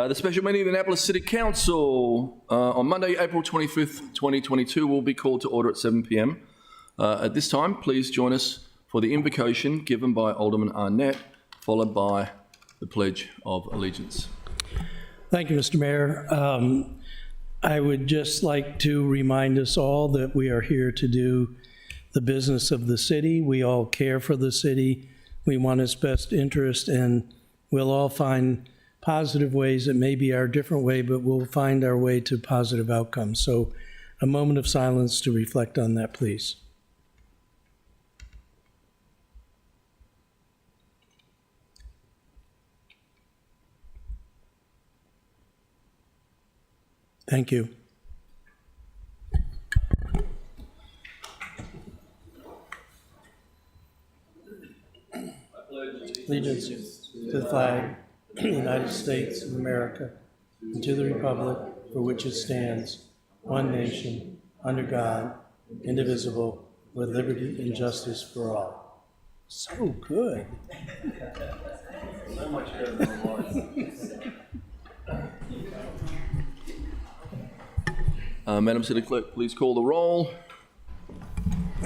The special meeting of the Annapolis City Council on Monday, April 25th, 2022 will be called to order at 7 p.m. At this time, please join us for the invocation given by Alderman Arnett, followed by the Pledge of Allegiance. Thank you, Mr. Mayor. I would just like to remind us all that we are here to do the business of the city. We all care for the city. We want its best interest, and we'll all find positive ways. It may be our different way, but we'll find our way to positive outcomes. So a moment of silence to reflect on that, please. Thank you. Allegiance to the flag of the United States of America and to the republic for which it stands, one nation, under God, indivisible, with liberty and justice for all. So good. So much better than it was. Madam City Clerk, please call the roll.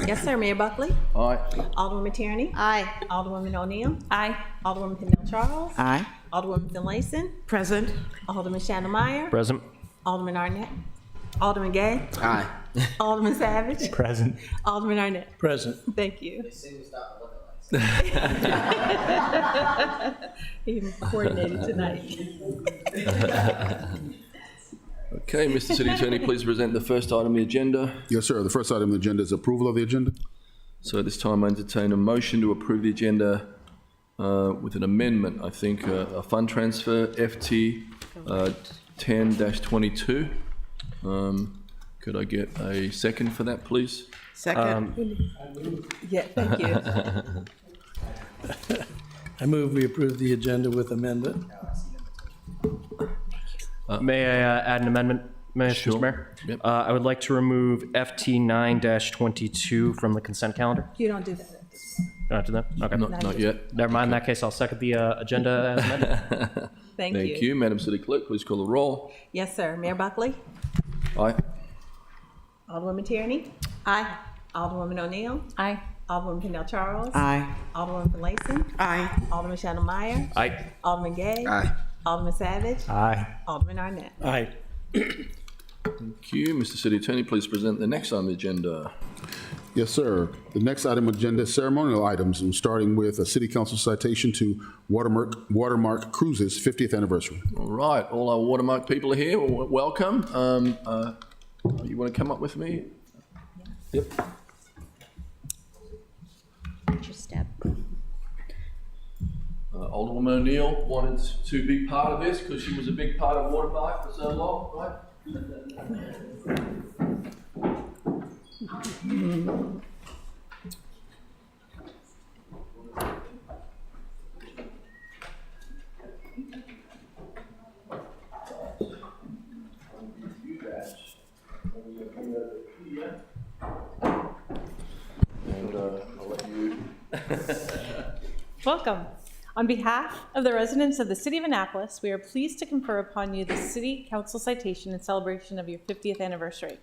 Yes, sir. Mayor Buckley? Aye. Alderwoman Tierney? Aye. Alderwoman O'Neill? Aye. Alderwoman Pennell Charles? Aye. Alderwoman Finlayson? Present. Alderman Shannon Meyer? Present. Alderman Arnett? Alderman Gay? Aye. Alderman Savage? Present. Alderman Arnett? Present. Thank you. Even coordinated tonight. Okay, Mr. City Attorney, please present the first item on the agenda. Yes, sir. The first item on the agenda is approval of the agenda. So at this time, I entertain a motion to approve the agenda with an amendment, I think, a fund transfer, FT 10-22. Could I get a second for that, please? Second. Yeah, thank you. I move we approve the agenda with amendment. May I add an amendment, Sure. Mr. Mayor? Yep. I would like to remove FT 9-22 from the consent calendar. You don't do that. Don't have to do that? Okay. Not yet. Never mind. In that case, I'll second the agenda as amended. Thank Thank you. Madam City Clerk, please call the roll. Yes, sir. Mayor Buckley? Aye. Alderwoman Tierney? Aye. Alderwoman O'Neill? Aye. Alderwoman Pennell Charles? Aye. Alderwoman Finlayson? Aye. Alderman Shannon Meyer? Aye. Alderman Gay? Aye. Alderman Savage? Aye. Alderman Arnett? Aye. Thank you. Mr. City Attorney, please present the next item on the agenda. Yes, sir. The next item on the agenda is ceremonial items, and starting with a City Council citation to Watermark Cruises 50th anniversary. All right, all our Watermark people are here. Welcome. You want to come up with me? Yep. Just step. Alderwoman O'Neill wanted to be part of this because she was a big part of Watermark for so long, right? And I'll let you. Welcome. On behalf of the residents of the City of Annapolis, we are pleased to confer upon you the City Council citation in celebration of your 50th anniversary.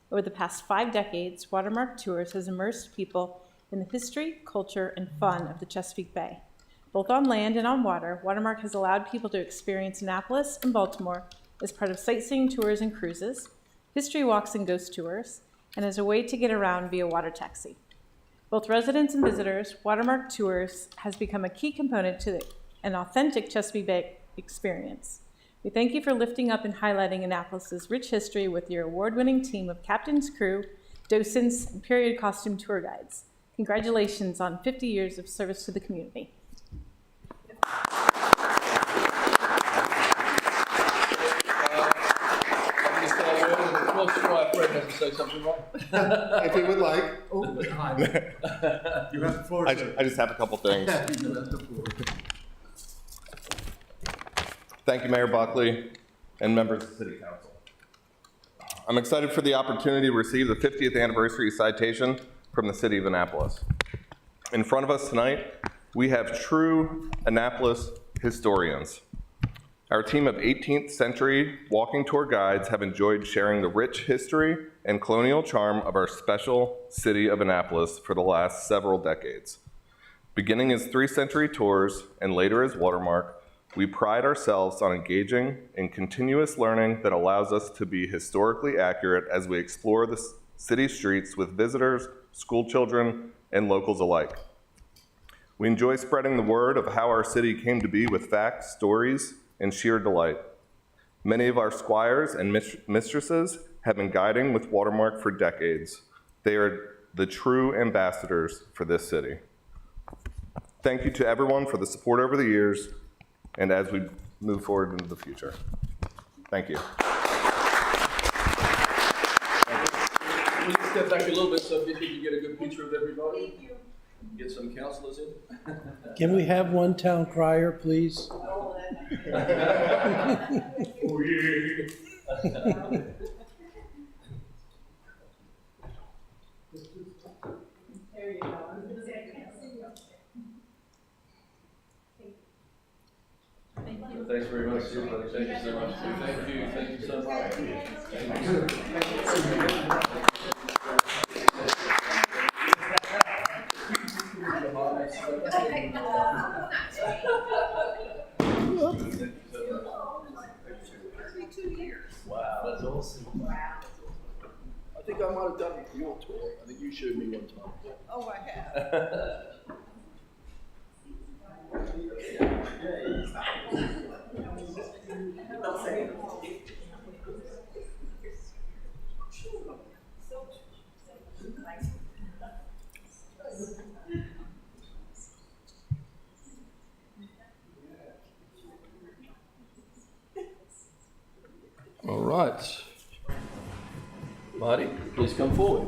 Over the past 5 decades, Watermark Tours has immersed people in the history, culture, and fun of the Chesapeake Bay. Both on land and on water, Watermark has allowed people to experience Annapolis and Baltimore as part of sightseeing tours and cruises, history walks and ghost tours, and as a way to get around via water taxi. Both residents and visitors, Watermark Tours has become a key component to an authentic Chesapeake Bay experience. We thank you for lifting up and highlighting Annapolis's rich history with your award-winning team of captains, crew, docents, and period costume tour guides. Congratulations on 50 years of service to the community. If you would like. You have the floor, sir. I just have a couple things. Thank you, Mayor Buckley and members of the City Council. I'm excited for the opportunity to receive the 50th anniversary citation from the City of Annapolis. In front of us tonight We have true Annapolis historians. Our team of 18th century walking tour guides have enjoyed sharing the rich history and colonial charm of our special city of Annapolis for the last several decades. Beginning as 3-century tours and later as Watermark, we pride ourselves on engaging in continuous learning that allows us to be historically accurate as we explore the city streets with visitors, school children, and locals alike. We enjoy spreading the word of how our city came to be with facts, stories, and sheer delight. Many of our squires and mistresses have been guiding with Watermark for decades. They are the true ambassadors for this city. Thank you to everyone for the support over the years and as we move forward into the future. Thank you. We can step back a little bit so you can get a good picture of everybody. Thank you. Get some councillors in. Can we have one town crier, please? Oh, There you go. Thanks very much, everybody. Thank you so much. Thank you so much. Wow, that's awesome. I think I might have done your tour. I think you showed me one time. Oh, I have. All right. Marty, please come forward.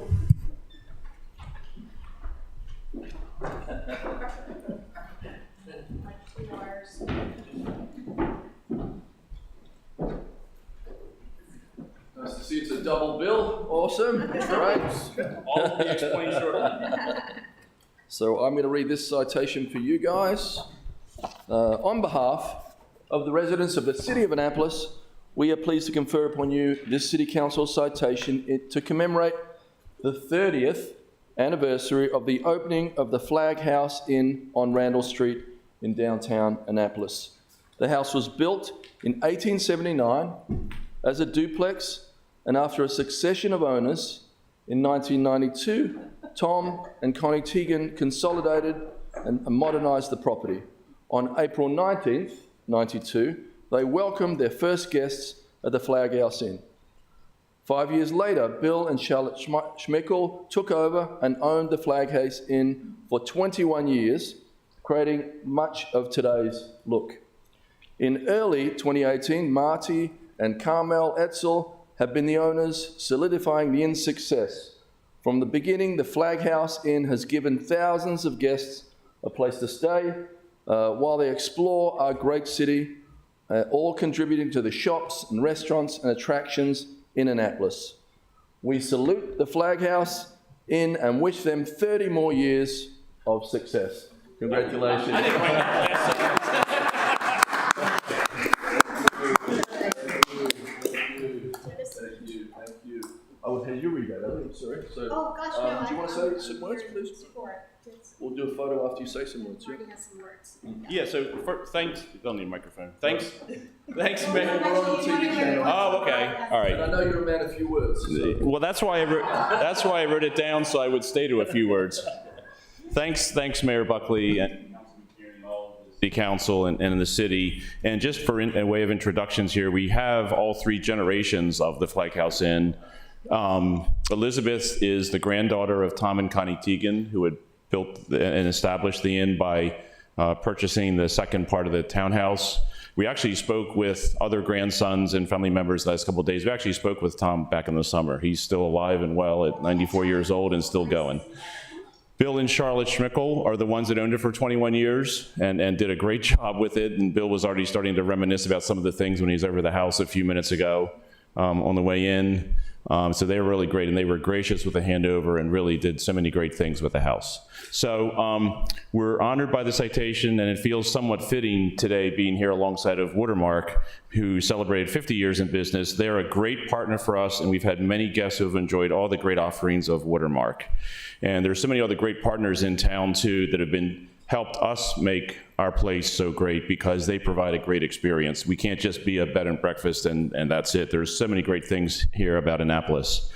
Nice to see it's a double bill. Awesome. Great. All will be explained shortly. So I'm going to read this citation for you guys. On behalf of the residents of the City of Annapolis, we are pleased to confer upon you this City Council citation to commemorate the 30th anniversary of the opening of the Flag House Inn on Randall Street in downtown Annapolis. The house was built in 1879 as a duplex, and after a succession of owners, in 1992, Tom and Connie Teagan consolidated and modernized the property. On April 19th, 92, they welcomed their first guests at the Flag House Inn. 5 years later, Bill and Charlotte Schmickel took over and owned the Flag House Inn for 21 years, creating much of today's look. In early 2018, Marty and Carmel Etzel have been the owners, solidifying the inn's success. From the beginning, the Flag House Inn has given thousands of guests a place to stay while they explore our great city, all contributing to the shops and restaurants and attractions in Annapolis. We salute the Flag House Inn and wish them 30 more years of success. Congratulations. Thank you. Oh, had you read that? I'm sorry. So, Oh, gosh, no. do you want to say some words, please? We'll do a photo after you say some words. Yeah? has some words. Yeah, so thanks, don't need a microphone. Thanks, Mayor. We're on the TV channel. Oh, okay, all And I right. know you're a man of few words. So. Well, that's why I wrote it down so I would stay to a few words. Thanks, Mayor Buckley and City Council and the city. And just for a way of introductions here, we have all three generations of the Flag House Inn. Elizabeth is the granddaughter of Tom and Connie Teagan, who had built and established the inn by purchasing the second part of the townhouse. We actually spoke with other grandsons and family members the last couple of days. We actually spoke with Tom back in the summer. He's still alive and well at 94 years old and still going. Bill and Charlotte Schmickel are the ones that owned it for 21 years and did a great job with it. And Bill was already starting to reminisce about some of the things when he was over the house a few minutes ago on the way in. So they were really great, and they were gracious with the handover and really did so many great things with the house. So we're honored by the citation, and it feels somewhat fitting today being here alongside of Watermark, who celebrated 50 years in business. They're a great partner for us, and we've had many guests who have enjoyed all the great offerings of Watermark. And there's so many other great partners in town, too, that have helped us make our place so great because they provide a great experience. We can't just be a bed and breakfast and that's it. There's so many great things here about Annapolis.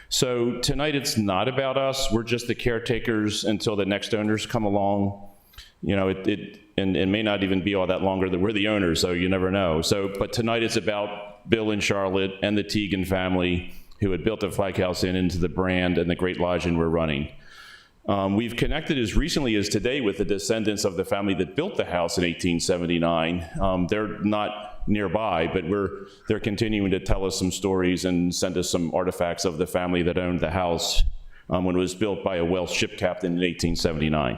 So tonight it's not about us. We're just the caretakers until the next owners come along. You know, it may not even be all that longer that we're the owners, so you never know. But tonight it's about Bill and Charlotte and the Teagan family who had built the Flag House Inn into the brand and the great lodging we're running. We've connected as recently as today with the descendants of the family that built the house in 1879. They're not nearby, but they're continuing to tell us some stories and send us some artifacts of the family that owned the house when it was built by a Welsh ship captain in 1879.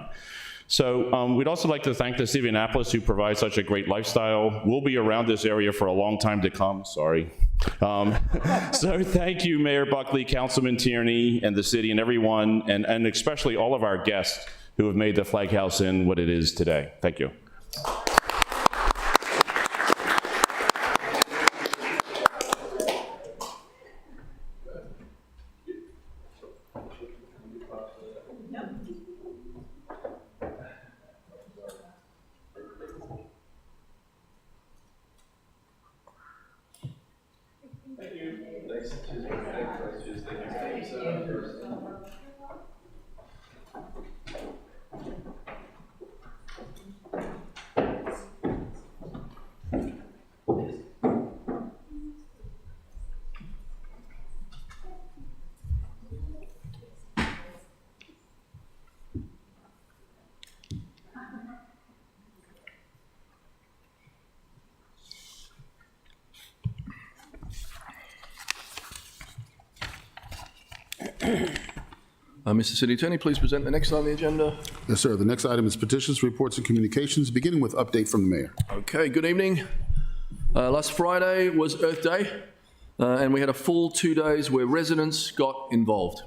So we'd also like to thank the city of Annapolis who provides such a great lifestyle. We'll be around this area for a long time to come, sorry. So thank you, Mayor Buckley, Councilman Tierney, and the city and everyone, and especially all of our guests who have made the Flag House Inn what it is today. Thank you. Mr. City Attorney, please present the next on the agenda. Yes, sir. The next item is petitions, reports, and communications, beginning with update from the mayor. Okay, good evening. Last Friday was Earth Day, and we had a full 2 days where residents got involved.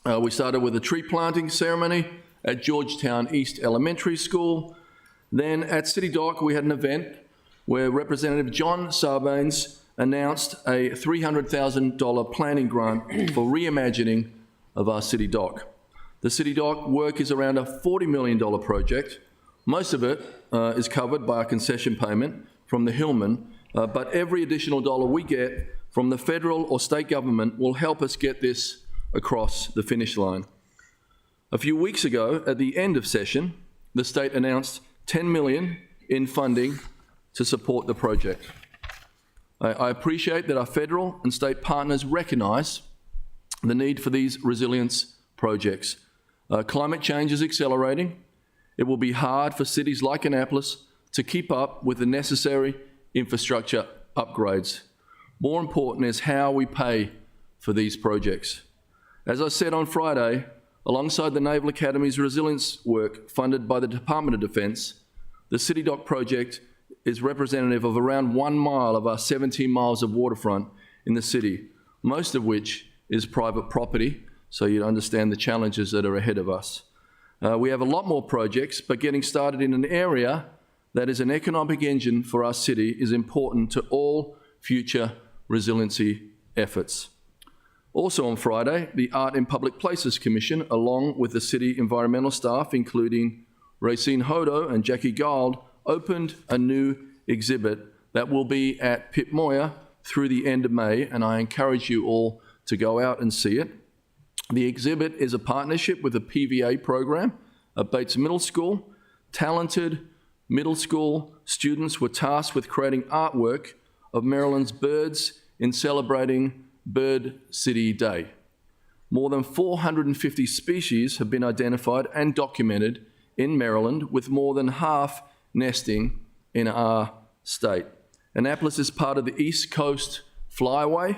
We started with a tree planting ceremony at Georgetown East Elementary School. Then at City Dock, we had an event where Representative John Sarbanes announced a $300,000 planning grant for reimagining of our City Dock. The City Dock work is around a $40 million project. Most of it is covered by a concession payment from the Hillman, but every additional dollar we get from the federal or state government will help us get this across the finish line. A few weeks ago, at the end of session, the state announced $10 million in funding to support the project. I appreciate that our federal and state partners recognize the need for these resilience projects. Climate change is accelerating. It will be hard for cities like Annapolis to keep up with the necessary infrastructure upgrades. More important is how we pay for these projects. As I said on Friday, alongside the Naval Academy's resilience work funded by the Department of Defense, the City Dock project is representative of around 1 mile of our 17 miles of waterfront in the city, most of which is private property, so you understand the challenges that are ahead of us. We have a lot more projects, but getting started in an area that is an economic engine for our city is important to all future resiliency efforts. Also on Friday, the Art in Public Places Commission, along with the city environmental staff, including Racine Hodo and Jackie Gold, opened a new exhibit that will be at Pip Moyer through the end of May, and I encourage you all to go out and see it. The exhibit is a partnership with the PVA program at Bates Middle School. Talented middle school students were tasked with creating artwork of Maryland's birds in celebrating Bird City Day. More than 450 species have been identified and documented in Maryland, with more than half nesting in our state. Annapolis is part of the East Coast Flyway,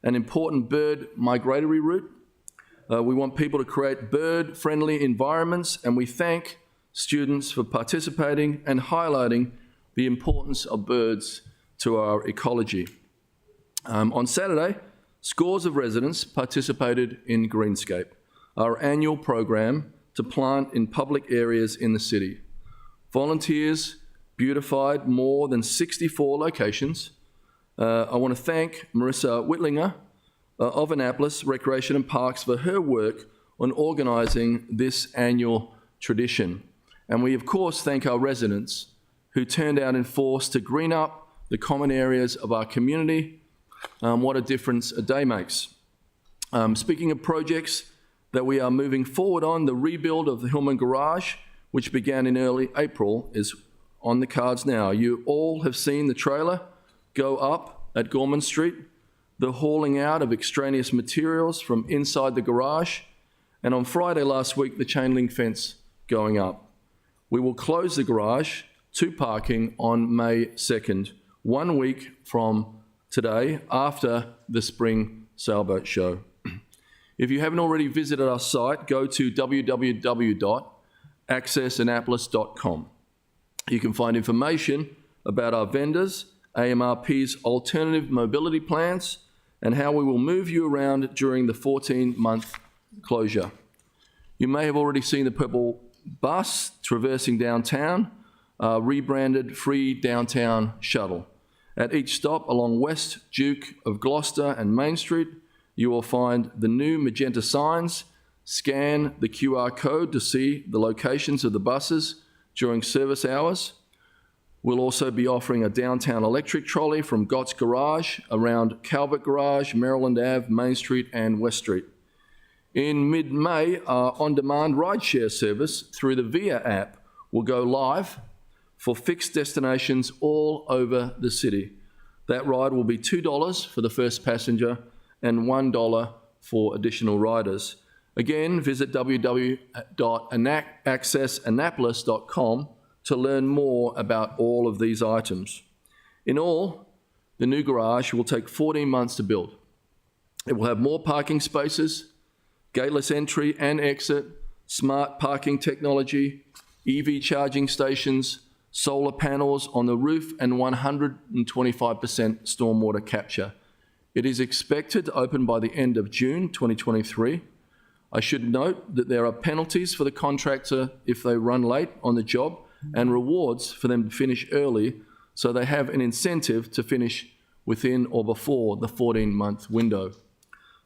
an important bird migratory route. We want people to create bird-friendly environments, and we thank students for participating and highlighting the importance of birds to our ecology. On Saturday, Scores of residents participated in Greenscape, our annual program to plant in public areas in the city. Volunteers beautified more than 64 locations. I want to thank Marissa Whitlinger of Annapolis Recreation and Parks for her work on organising this annual tradition. And we, of course, thank our residents who turned out in force to green up the common areas of our community. What a difference a day makes. Speaking of projects that we are moving forward on, the rebuild of the Hillman garage, which began in early April, is on the cards now. You all have seen the trailer go up at Gorman Street, the hauling out of extraneous materials from inside the garage, and on Friday last week, the chain link fence going up. We will close the garage to parking on May 2nd, 1 week from today, after the spring sailboat show. If you haven't already visited our site, go to www.accessannapolis.com. You can find information about our vendors, AMRP's alternative mobility plans, and how we will move you around during the 14-month closure. You may have already seen the purple bus traversing downtown, rebranded free downtown shuttle. At each stop along West Duke of Gloucester and Main Street, you will find the new magenta signs. Scan the QR code to see the locations of the buses during service hours. We'll also be offering a downtown electric trolley from Gott's Garage around Calvert Garage, Maryland Ave, Main Street, and West Street. In mid-May, our on-demand rideshare service through the VIA app will go live for fixed destinations all over the city. That ride will be $2 for the first passenger and $1 for additional riders. Again, visit www.accessannapolis.com to learn more about all of these items. In all, the new garage will take 14 months to build. It will have more parking spaces, gateless entry and exit, smart parking technology, EV charging stations, solar panels on the roof, and 125% stormwater capture. It is expected to open by the end of June 2023. I should note that there are penalties for the contractor if they run late on the job and rewards for them to finish early, so they have an incentive to finish within or before the 14-month window.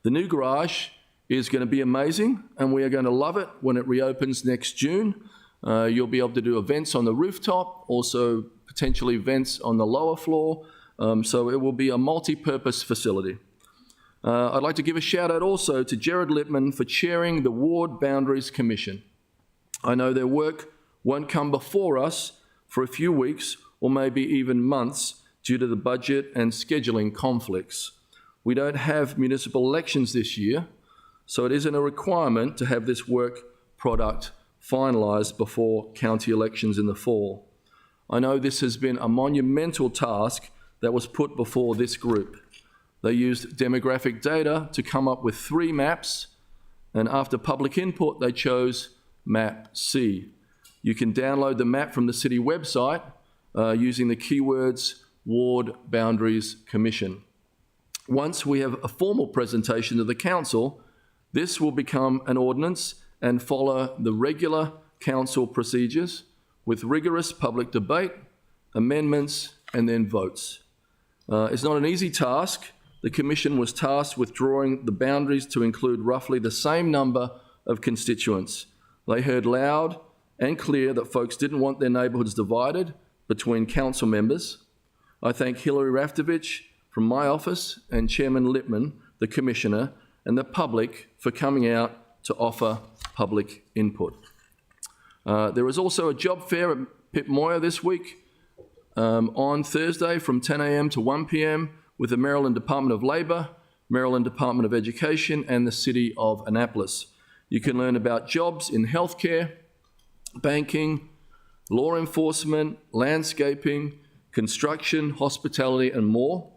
The new garage is going to be amazing, and we are going to love it when it reopens next June. You'll be able to do events on the rooftop, also potentially events on the lower floor, so it will be a multi-purpose facility. I'd like to give a shout out also to Jared Lippman for chairing the Ward Boundaries Commission. I know their work won't come before us for a few weeks or maybe even months due to the budget and scheduling conflicts. We don't have municipal elections this year, so it isn't a requirement to have this work product finalised before county elections in the fall. I know this has been a monumental task that was put before this group. They used demographic data to come up with 3 maps, and after public input, they chose Map C. You can download the map from the city website using the keywords Ward Boundaries Commission. Once we have a formal presentation to the council, this will become an ordinance and follow the regular council procedures with rigorous public debate, amendments, and then votes. It's not an easy task. The Commission was tasked with drawing the boundaries to include roughly the same number of constituents. They heard loud and clear that folks didn't want their neighbourhoods divided between council members. I thank Hilary Raftovich from my office and Chairman Lippman, the Commissioner, and the public for coming out to offer public input. There was also a job fair at Pip Moyer this week on Thursday from 10 a.m. to 1 p.m. with the Maryland Department of Labor, Maryland Department of Education, and the City of Annapolis. You can learn about jobs in healthcare, banking, law enforcement, landscaping, construction, hospitality, and more.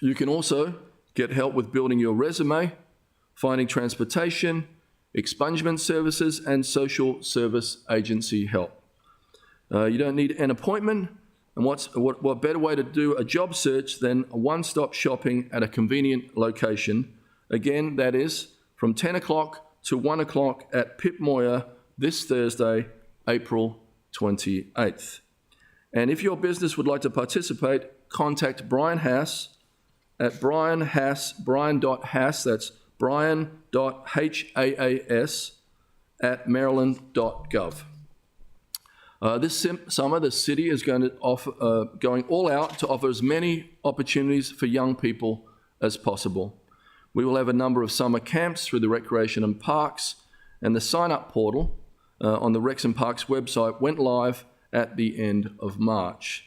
You can also get help with building your resume, finding transportation, expungement services, and social service agency help. You don't need an appointment, And what better way to do a job search than a one-stop shopping at a convenient location? Again, that is from 10 o'clock to 1 o'clock at Pip Moyer this Thursday, April 28th. And if your business would like to participate, contact Brian Haas at brian.haas, that's brian.haas at maryland.gov. This summer, the city is going all out to offer as many opportunities for young people as possible. We will have a number of summer camps through the Recreation and Parks, and the sign-up portal on the Recs and Parks website went live at the end of March.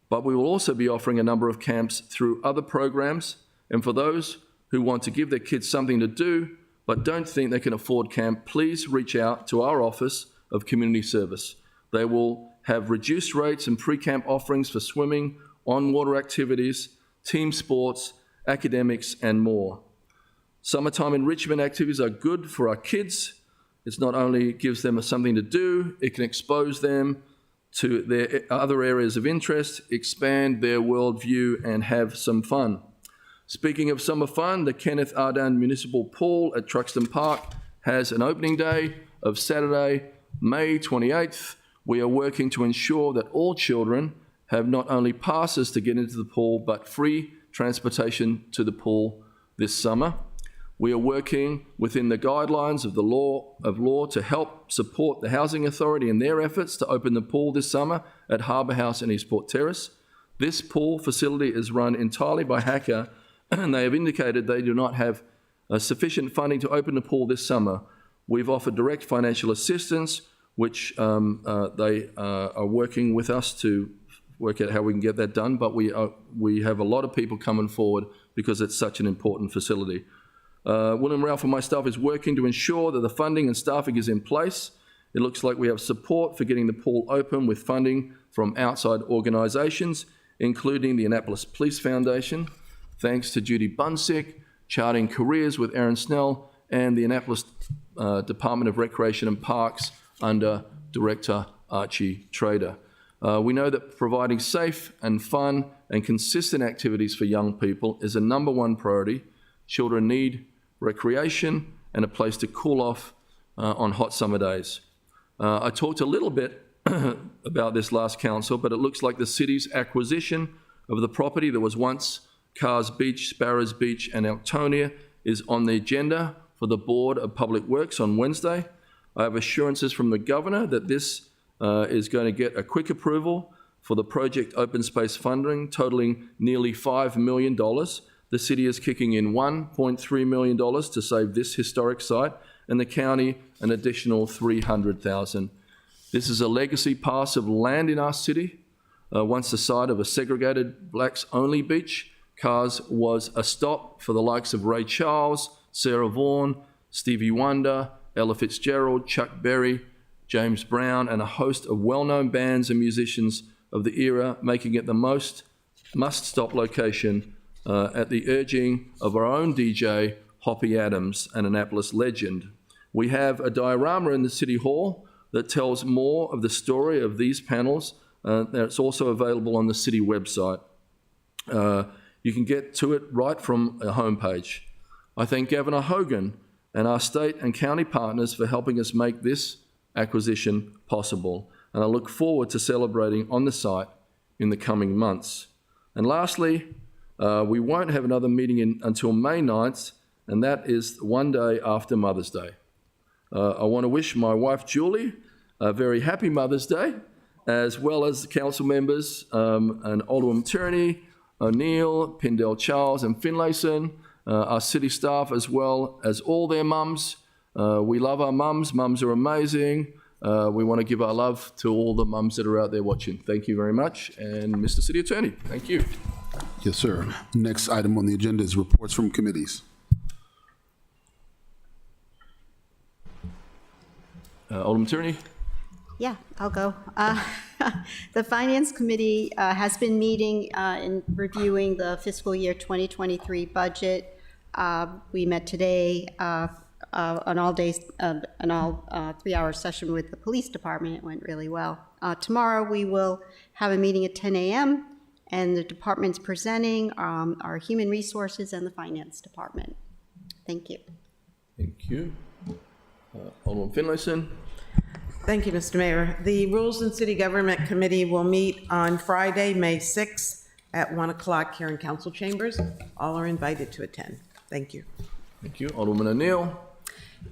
But we will also be offering a number of camps through other programs, and for those who want to give their kids something to do but don't think they can afford camp, please reach out to our Office of Community Service. They will have reduced rates and pre-camp offerings for swimming, on-water activities, team sports, academics, and more. Summertime enrichment activities are good for our kids. It not only gives them something to do, it can expose them to their other areas of interest, expand their worldview, and have some fun. Speaking of summer fun, the Kenneth Ardan Municipal Pool at Truxton Park has an opening day of Saturday, May 28th. We are working to ensure that all children have not only passes to get into the pool, but free transportation to the pool this summer. We are working within the guidelines of the law to help support the Housing Authority in their efforts to open the pool this summer at Harbour House in Eastport Terrace. This pool facility is run entirely by Hacker, and they have indicated they do not have sufficient funding to open the pool this summer. We've offered direct financial assistance, which they are working with us to work out how we can get that done, but we have a lot of people coming forward because it's such an important facility. William Ralph and my staff is working to ensure that the funding and staffing is in place. It looks like we have support for getting the pool open with funding from outside organisations, including the Annapolis Police Foundation, thanks to Judy Bunsick, Charting Careers with Aaron Snell, and the Annapolis Department of Recreation and Parks under Director Archie Trader. We know that providing safe and fun and consistent activities for young people is a #1 priority. Children need recreation and a place to cool off on hot summer days. I talked a little bit about this last council, but it looks like the city's acquisition of the property that was once Carrs Beach, Sparrows Beach, and Elktonia is on the agenda for the Board of Public Works on Wednesday. I have assurances from the Governor that this is going to get a quick approval for the project open space funding totaling nearly $5 million. The city is kicking in $1.3 million to save this historic site, and the county an additional $300,000. This is a legacy parcel of land in our city. Once the site of a segregated blacks-only beach, Carrs was a stop for the likes of Ray Charles, Sarah Vaughan, Stevie Wonder, Ella Fitzgerald, Chuck Berry, James Brown, and a host of well-known bands and musicians of the era, making it the must-stop location at the urging of our own DJ, Hoppy Adams, an Annapolis legend. We have a diorama in the City Hall that tells more of the story of these panels. It's also available on the city website. You can get to it right from a homepage. I thank Governor Hogan and our state and county partners for helping us make this acquisition possible, and I look forward to celebrating on the site in the coming months. And lastly, we won't have another meeting until May 9th, and that is one day after Mother's Day. I want to wish my wife Julie a very happy Mother's Day, as well as the council members and Alderman Tierney, O'Neill, Pindell Charles, and Finlayson, our city staff, as well as all their mums. We love our mums. Mums are amazing. We want to give our love to all the mums that are out there watching. Thank you very much. And Mr. City Attorney, thank you. Yes, sir. Next item on the agenda is reports from committees. Alderman Tierney. Yeah, I'll go. The Finance Committee has been meeting and reviewing the fiscal year 2023 budget. We met today an all-day, an all 3-hour session with the police department. It went really well. Tomorrow, we will have a meeting at 10 a.m., and the departments presenting are Human Resources and the Finance Department. Thank you. Thank you. Alderman Finlayson. Thank you, Mr. Mayor. The Rules and City Government Committee will meet on Friday, May 6th at 1 o'clock here in council chambers. All are invited to attend. Thank you. Thank you. Alderman O'Neill.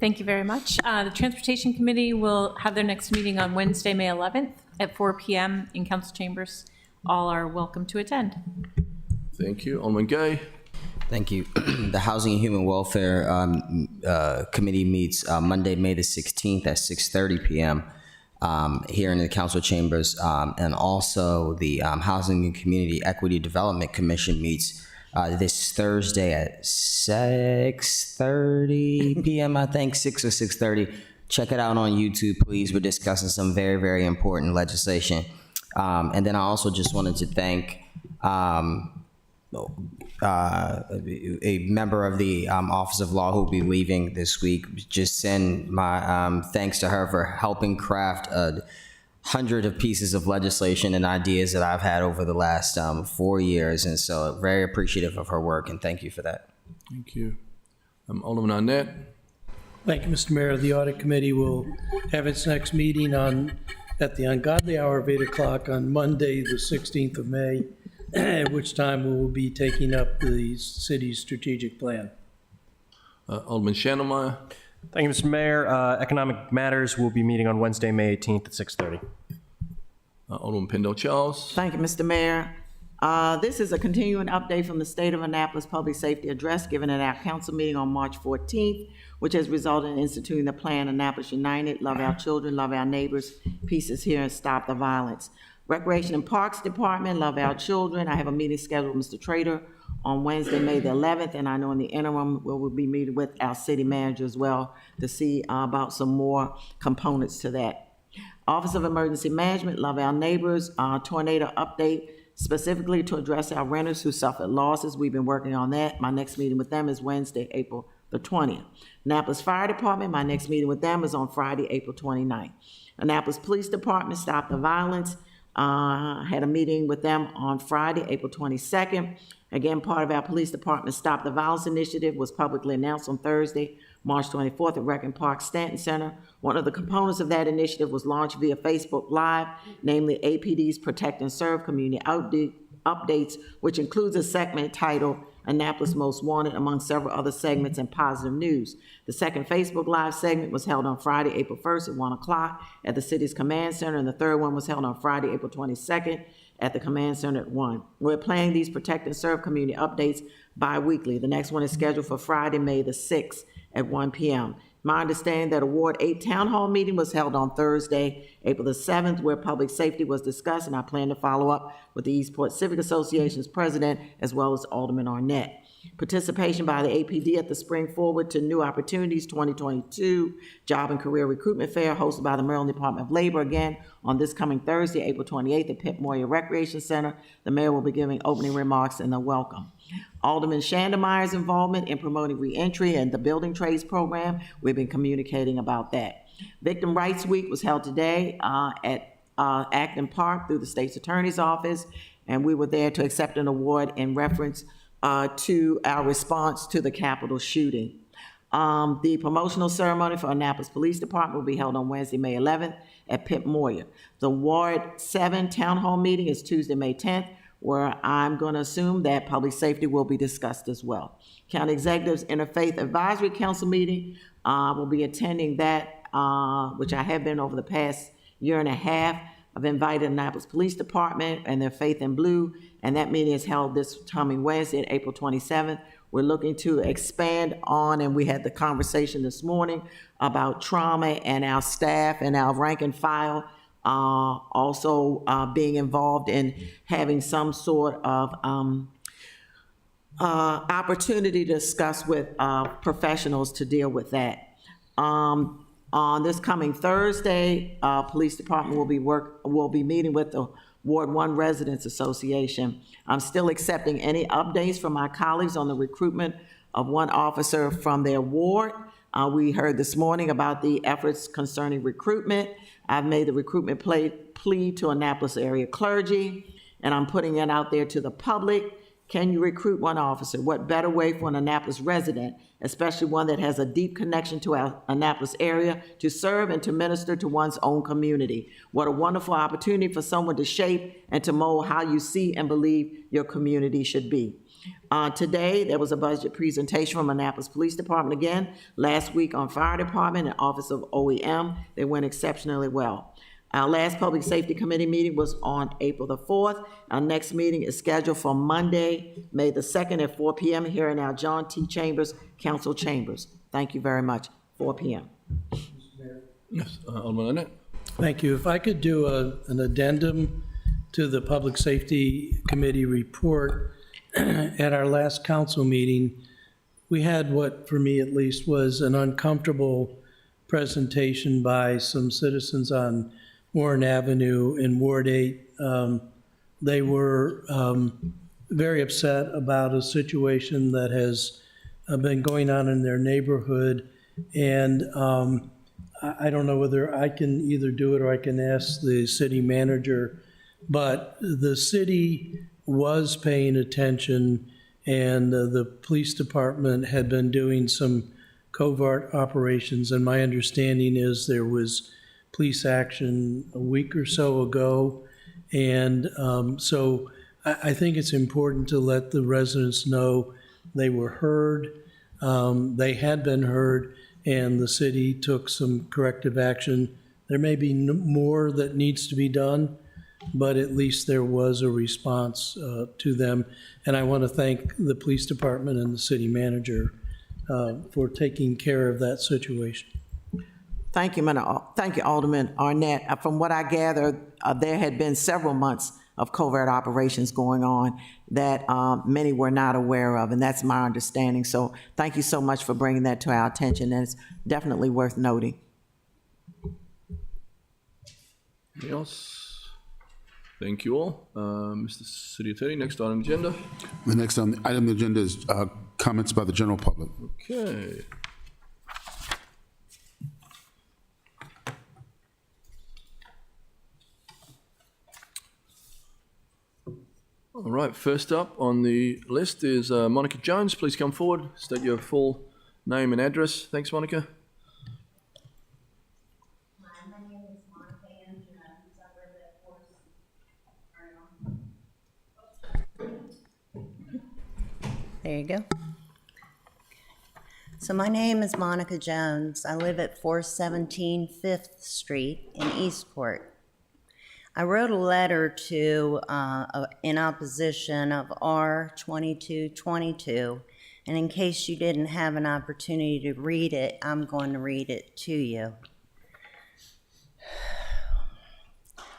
Thank you very much. The Transportation Committee will have their next meeting on Wednesday, May 11th at 4 p.m. in council chambers. All are welcome to attend. Thank you. Alderman Gay. Thank you. The Housing and Human Welfare Committee meets Monday, May the 16th at 6:30 p.m. Here in the council chambers. And also the Housing and Community Equity Development Commission meets this Thursday at 6:30 p.m., I think, 6 or 6:30. Check it out on YouTube, please. We're discussing some very, very important legislation. And then I also just wanted to thank a member of the Office of Law who will be leaving this week. Just send my thanks to her for helping craft 100 of pieces of legislation and ideas that I've had over the last 4 years. And so very appreciative of her work, and thank you for that. Thank you. Alderman Arnett. Thank you, Mr. Mayor. The Audit Committee will have its next meeting at the ungodly hour of 8 o'clock on Monday, the 16th of May, at which time we will be taking up the city's strategic plan. Alderman Schnellmeyer. Thank you, Mr. Mayor. Economic Matters will be meeting on Wednesday, May 18th at 6:30. Alderman Pendle Charles. Thank you, Mr. Mayor. This is a continuing update from the State of Annapolis Public Safety Address given at our council meeting on March 14th, which has resulted in instituting the plan Annapolis United, Love Our Children, Love Our Neighbors, Peace is Here, and Stop the Violence. Recreation and Parks Department, Love Our Children. I have a meeting scheduled with Mr. Trader on Wednesday, May the 11th, and I know in the interim, we will be meeting with our city manager as well to see about some more components to that. Office of Emergency Management, Love Our Neighbors, tornado update, specifically to address our renters who suffered losses. We've been working on that. My next meeting with them is Wednesday, April the 20th. Annapolis Fire Department, my next meeting with them is on Friday, April 29th. Annapolis Police Department, Stop the Violence. Had a meeting with them on Friday, April 22nd. Again, part of our police department Stop the Violence initiative was publicly announced on Thursday, March 24th at Rec and Park Stanton Center. One of the components of that initiative was launched via Facebook Live, namely APD's Protect and Serve Community Updates, which includes a segment titled Annapolis Most Wanted, among several other segments and positive news. The second Facebook Live segment was held on Friday, April 1st at 1 o'clock at the city's command center, and the third one was held on Friday, April 22nd at the command center at 1. We're planning these Protect and Serve community updates bi-weekly. The next one is scheduled for Friday, May the 6th at 1 p.m. My understanding that a Ward 8 Town Hall meeting was held on Thursday, April the 7th, where public safety was discussed, and I plan to follow up with the Eastport Civic Association's president as well as Alderman Arnett. Participation by the APD at the Spring Forward to New Opportunities 2022 Job and Career Recruitment Fair hosted by the Maryland Department of Labor again on this coming Thursday, April 28th at Pitt Moyer Recreation Center. The mayor will be giving opening remarks and a welcome. Alderman Schnellmeyer's involvement in promoting reentry and the Building Trades Program, we've been communicating about that. Victim Rights Week was held today at Acton Park through the state's attorney's office, and we were there to accept an award in reference to our response to the Capitol shooting. The promotional ceremony for Annapolis Police Department will be held on Wednesday, May 11th at Pitt Moyer. The Ward 7 Town Hall meeting is Tuesday, May 10th, where I'm going to assume that public safety will be discussed as well. County Executives Interfaith Advisory Council meeting, will be attending that, which I have been over the past year and a half. I've invited Annapolis Police Department and their Faith in Blue, and that meeting is held this coming Wednesday, April 27th. We're looking to expand on, and we had the conversation this morning about trauma and our staff and our rank and file also being involved in having some sort of opportunity to discuss with professionals to deal with that. On this coming Thursday, Police Department will be meeting with the Ward 1 Residents Association. I'm still accepting any updates from my colleagues on the recruitment of one officer from their ward. We heard this morning about the efforts concerning recruitment. I've made the recruitment plea to Annapolis area clergy, and I'm putting it out there to the public. Can you recruit one officer? What better way for an Annapolis resident, especially one that has a deep connection to our Annapolis area, to serve and to minister to one's own community? What a wonderful opportunity for someone to shape and to mold how you see and believe your community should be. Today, there was a budget presentation from Annapolis Police Department again. Last week on Fire Department and Office of OEM, they went exceptionally well. Our last Public Safety Committee meeting was on April the 4th. Our next meeting is scheduled for Monday, May the 2nd at 4 p.m. here in our John T. Chambers, Council Chambers. Thank you very much. 4 p.m. Yes, Alderman Annette. Thank you. If I could do an addendum to the Public Safety Committee report. At our last council meeting, we had what, for me at least, was an uncomfortable presentation by some citizens on Warren Avenue in Ward 8. They were very upset about a situation that has been going on in their neighborhood. And I don't know whether I can either do it or I can ask the city manager, but the city was paying attention, and the police department had been doing some covert operations, and my understanding is there was police action a week or so ago. And so I think it's important to let the residents know they were heard, they had been heard, and the city took some corrective action. There may be more that needs to be done, but at least there was a response to them. And I want to thank the police department and the city manager for taking care of that situation. Thank you, thank you, Alderman Arnett. From what I gather, there had been several months of covert operations going on that many were not aware of, and that's my understanding. So thank you so much for bringing that to our attention, and it's definitely worth noting. Anything else? Thank you all. Mr. City Attorney, next item on the agenda. The next item on the agenda is comments by the general public. Okay. All right, first up on the list is Monica Jones. Please come forward, state your full name and address. Thanks, Monica. My name is Monica Jones. I live at There you go. So my name is Monica Jones. I live at 417 5th Street in Eastport. I wrote a letter to, in opposition of R 2222, and in case you didn't have an opportunity to read it, I'm going to read it to you.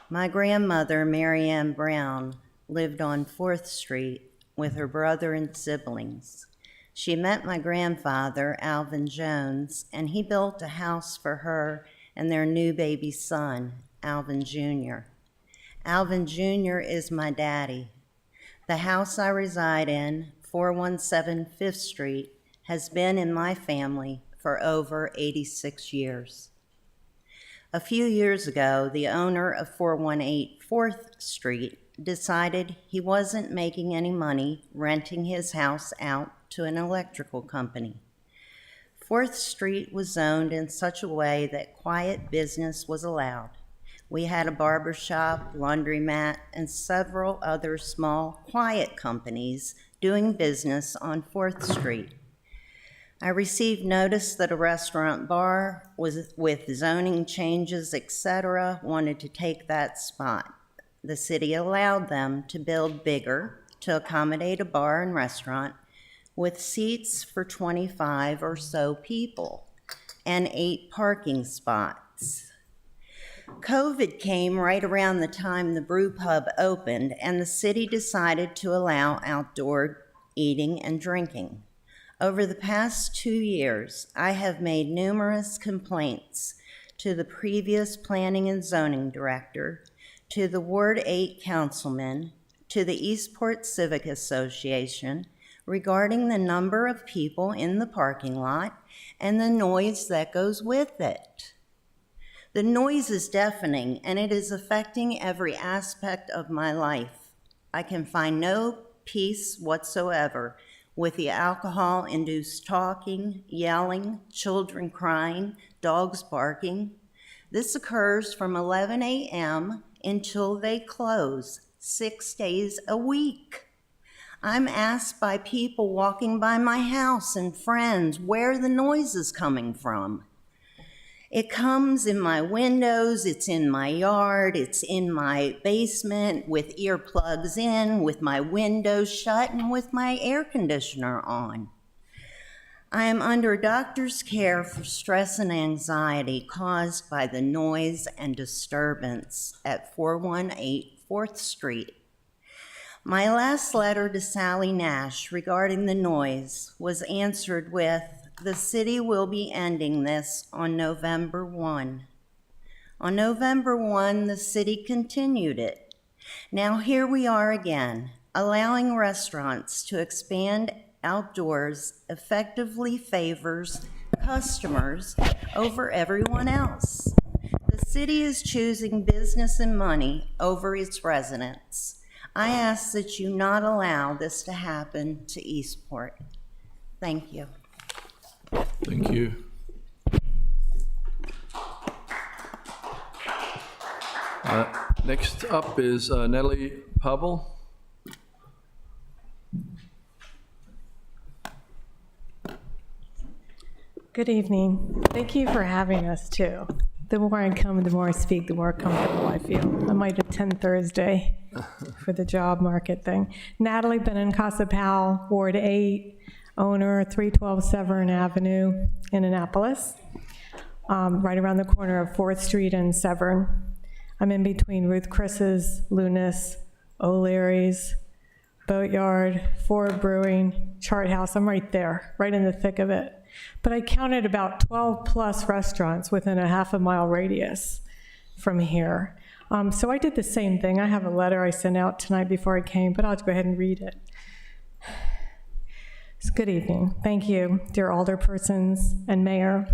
My grandmother, Mary Ann Brown, lived on 4th Street with her brother and siblings. She met my grandfather, Alvin Jones, and he built a house for her and their new baby son, Alvin Jr. Alvin Jr. is my daddy. The house I reside in, 417 5th Street, has been in my family for over 86 years. A few years ago, the owner of 418 4th Street decided he wasn't making any money renting his house out to an electrical company. 4th Street was zoned in such a way that quiet business was allowed. We had a barber shop, laundromat, and several other small, quiet companies doing business on 4th Street. I received notice that a restaurant bar was, with zoning changes, etc., wanted to take that spot. The city allowed them to build bigger to accommodate a bar and restaurant with seats for 25 or so people and 8 parking spots. COVID came right around the time the brew pub opened, and the city decided to allow outdoor eating and drinking. Over the past 2 years, I have made numerous complaints to the previous planning and zoning director, to the Ward 8 councilman, to the Eastport Civic Association regarding the number of people in the parking lot and the noise that goes with it. The noise is deafening, and it is affecting every aspect of my life. I can find no peace whatsoever with the alcohol-induced talking, yelling, children crying, dogs barking. This occurs from 11 a.m. until they close, 6 days a week. I'm asked by people walking by my house and friends where the noise is coming from. It comes in my windows, it's in my yard, it's in my basement with earplugs in, with my windows shut, and with my air conditioner on. I am under doctor's care for stress and anxiety caused by the noise and disturbance at 418 4th Street. My last letter to Sally Nash regarding the noise was answered with, "The city will be ending this on November 1. On November 1, the city continued it. Now here we are again, allowing restaurants to expand outdoors effectively favors customers over everyone else. The city is choosing business and money over its residents. I ask that you not allow this to happen to Eastport." Thank you. Thank you. Next up is Natalie Pavel. Good evening. Thank you for having us, too. The more I come, the more I speak, the more comfortable I feel. I might attend Thursday for the job market thing. Natalie Benin Casa Powell, Ward 8, owner, 312 Severn Avenue in Annapolis, right around the corner of 4th Street and Severn. I'm in between Ruth Chris's, Lunas, O'Leary's, Boatyard, Ford Brewing, Chart House. I'm right there, right in the thick of it. But I counted about 12 plus restaurants within a half-a-mile radius from here. So I did the same thing. I have a letter I sent out tonight before I came, but I'll go ahead and read it. So good evening. Thank you, dear alderpersons and Mayor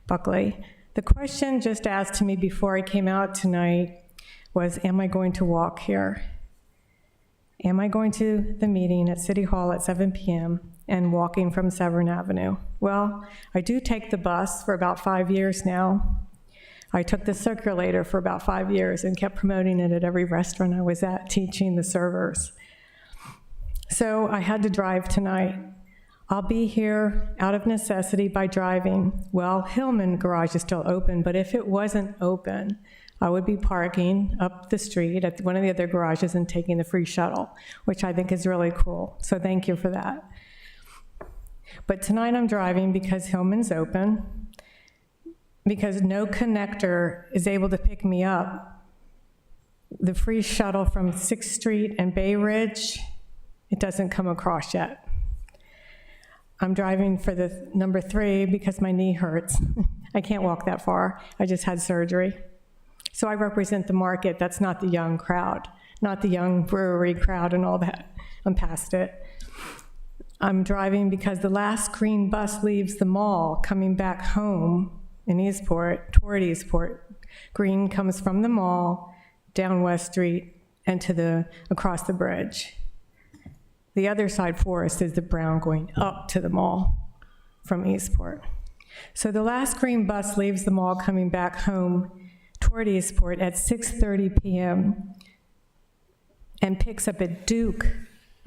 Buckley. The question just asked to me before I came out tonight was, am I going to walk here? Am I going to the meeting at City Hall at 7 p.m. and walking from Severn Avenue? Well, I do take the bus for about 5 years now. I took the circulator for about 5 years and kept promoting it at every restaurant I was at, teaching the servers. So I had to drive tonight. I'll be here out of necessity by driving. Well, Hillman garage is still open, but if it wasn't open, I would be parking up the street at one of the other garages and taking the free shuttle, which I think is really cool. So thank you for that. But tonight I'm driving because Hillman's open, because no connector is able to pick me up. The free shuttle from 6th Street and Bay Ridge, it doesn't come across yet. I'm driving for the number 3 because my knee hurts. I can't walk that far. I just had surgery. So I represent the market. That's not the young crowd, not the young brewery crowd and all that. I'm past it. I'm driving because the last green bus leaves the mall coming back home in Eastport, toward Eastport. Green comes from the mall, down West Street, and across the bridge. The other side Forest is the brown going up to the mall from Eastport. So the last green bus leaves the mall coming back home toward Eastport at 6:30 p.m. and picks up at Duke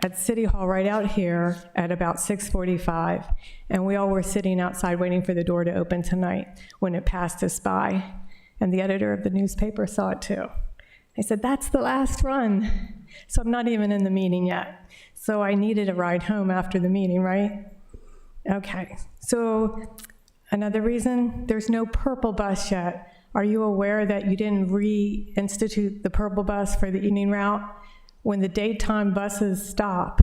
at City Hall right out here at about 6:45. And we all were sitting outside waiting for the door to open tonight when it passed us by. And the editor of the newspaper saw it too. I said, that's the last run. So I'm not even in the meeting yet. So I needed a ride home after the meeting, right? Okay, so another reason, there's no purple bus yet. Are you aware that you didn't reinstitute the purple bus for the evening route? When the daytime buses stop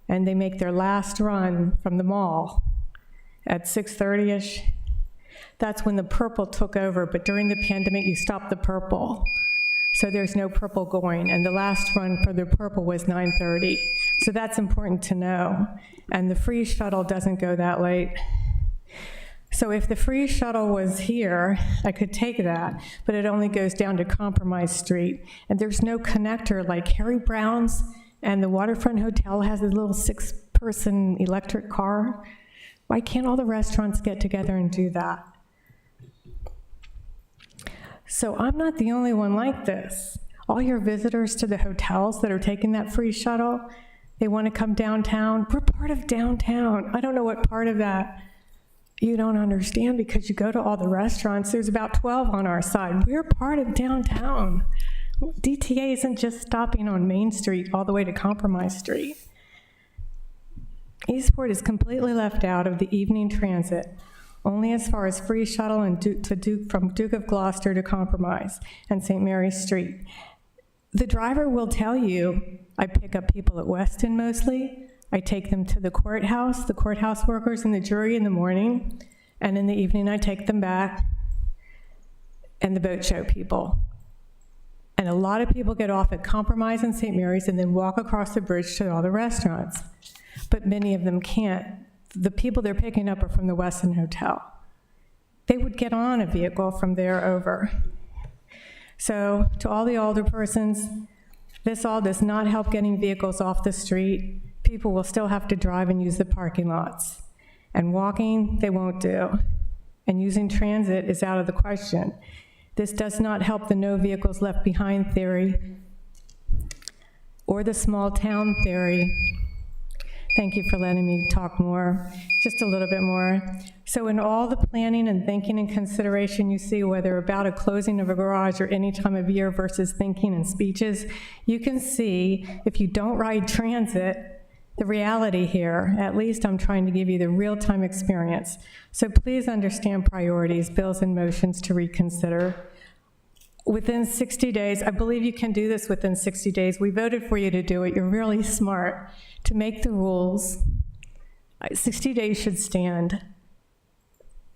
and they make their last run from the mall at 6:30-ish, that's when the purple took over, but during the pandemic, you stopped the purple. So there's no purple going, and the last run for the purple was 9:30. So that's important to know. And the free shuttle doesn't go that late. So if the free shuttle was here, I could take that, but it only goes down to Compromise Street. And there's no connector like Harry Brown's and the Waterfront Hotel has a little 6-person electric car. Why can't all the restaurants get together and do that? So I'm not the only one like this. All your visitors to the hotels that are taking that free shuttle, they want to come downtown. We're part of downtown. I don't know what part of that you don't understand because you go to all the restaurants. There's about 12 on our side. We're part of downtown. DTA isn't just stopping on Main Street all the way to Compromise Street. Eastport is completely left out of the evening transit, only as far as free shuttle and from Duke of Gloucester to Compromise and St. Mary's Street. The driver will tell you, I pick up people at Weston mostly. I take them to the courthouse workers and the jury in the morning, and in the evening I take them back, and the boat show people. And a lot of people get off at Compromise and St. Mary's and then walk across the bridge to all the restaurants. But many of them can't. The people they're picking up are from the Weston Hotel. They would get on a vehicle from there over. So to all the alderpersons, this all does not help getting vehicles off the street. People will still have to drive and use the parking lots. And walking, they won't do. And using transit is out of the question. This does not help the no vehicles left behind theory or the small town theory. Thank you for letting me talk more, just a little bit more. So in all the planning and thinking and consideration you see, whether about a closing of a garage or any time of year versus thinking and speeches, you can see if you don't ride transit, the reality here. At least I'm trying to give you the real-time experience. So please understand priorities, bills, and motions to reconsider. Within 60 days, I believe you can do this within 60 days. We voted for you to do it. You're really smart to make the rules. 60 days should stand.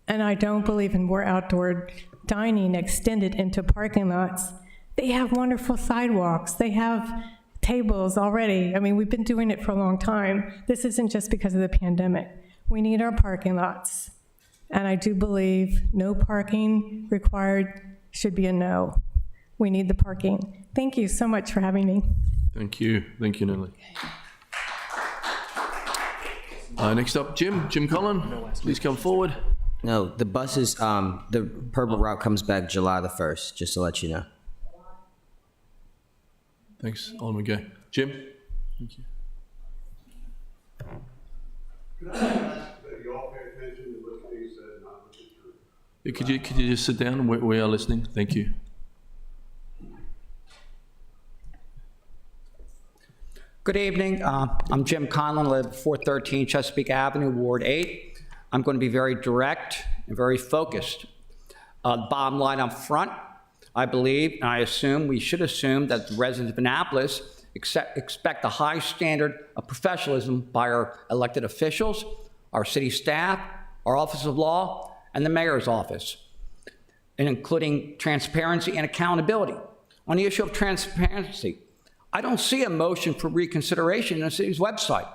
And I don't believe in more outdoor dining extended into parking lots. They have wonderful sidewalks. They have tables already. I mean, we've been doing it for a long time. This isn't just because of the pandemic. We need our parking lots. And I do believe no parking required should be a no. We need the parking. Thank you so much for having me. Thank you, Natalie. Next up, Jim Collin, please come forward. No, the buses, the purple route comes back July the 1st, just to let you know. Thanks, Alderman Gay. Jim? Thank you. Could I ask that you all pay attention to what's being said, not what's true? Yeah, could you just sit down? We are listening. Thank you. Good evening. I'm Jim Conlon, live at 413 Chesapeake Avenue, Ward 8. I'm going to be very direct and very focused. Bottom line up front, I believe, and I assume, we should assume that the residents of Annapolis expect a high standard of professionalism by our elected officials, our city staff, our office of law, and the mayor's office, and including transparency and accountability. On the issue of transparency, I don't see a motion for reconsideration in the city's website.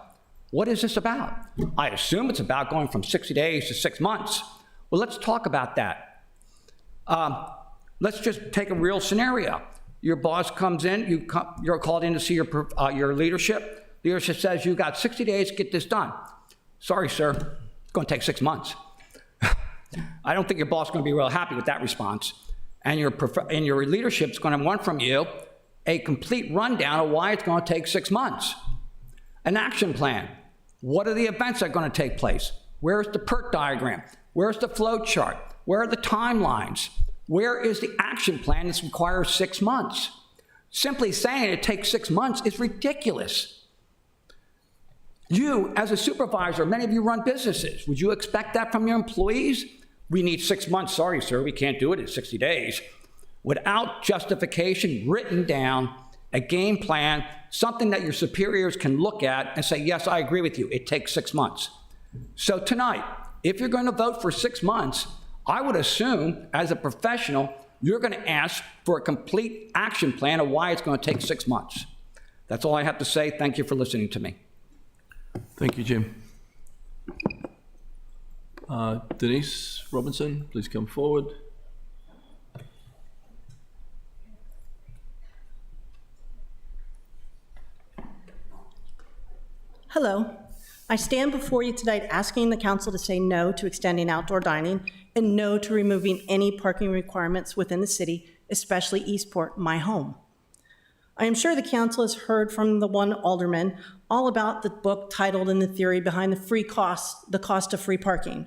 What is this about? I assume it's about going from 60 days to 6 months. Well, let's talk about that. Let's just take a real scenario. Your boss comes in, you're called in to see your leadership. Leadership says, you've got 60 days to get this done. Sorry, sir, it's going to take 6 months. I don't think your boss is going to be real happy with that response. And your leadership is going to want from you a complete rundown of why it's going to take 6 months. An action plan. What are the events that are going to take place? Where's the PERT diagram? Where's the flow chart? Where are the timelines? Where is the action plan that requires 6 months? Simply saying it takes 6 months is ridiculous. You, as a supervisor, many of you run businesses. Would you expect that from your employees? We need 6 months. Sorry, sir, we can't do it in 60 days. Without justification written down, a game plan, something that your superiors can look at and say, yes, I agree with you, it takes 6 months. So tonight, if you're going to vote for 6 months, I would assume, as a professional, you're going to ask for a complete action plan of why it's going to take 6 months. That's all I have to say. Thank you for listening to me. Thank you, Jim. Denise Robinson, please come forward. Hello. I stand before you tonight asking the council to say no to extending outdoor dining and no to removing any parking requirements within the city, especially Eastport, my home. I am sure the council has heard from the one alderman all about the book titled "And the Theory Behind the Cost of Free Parking"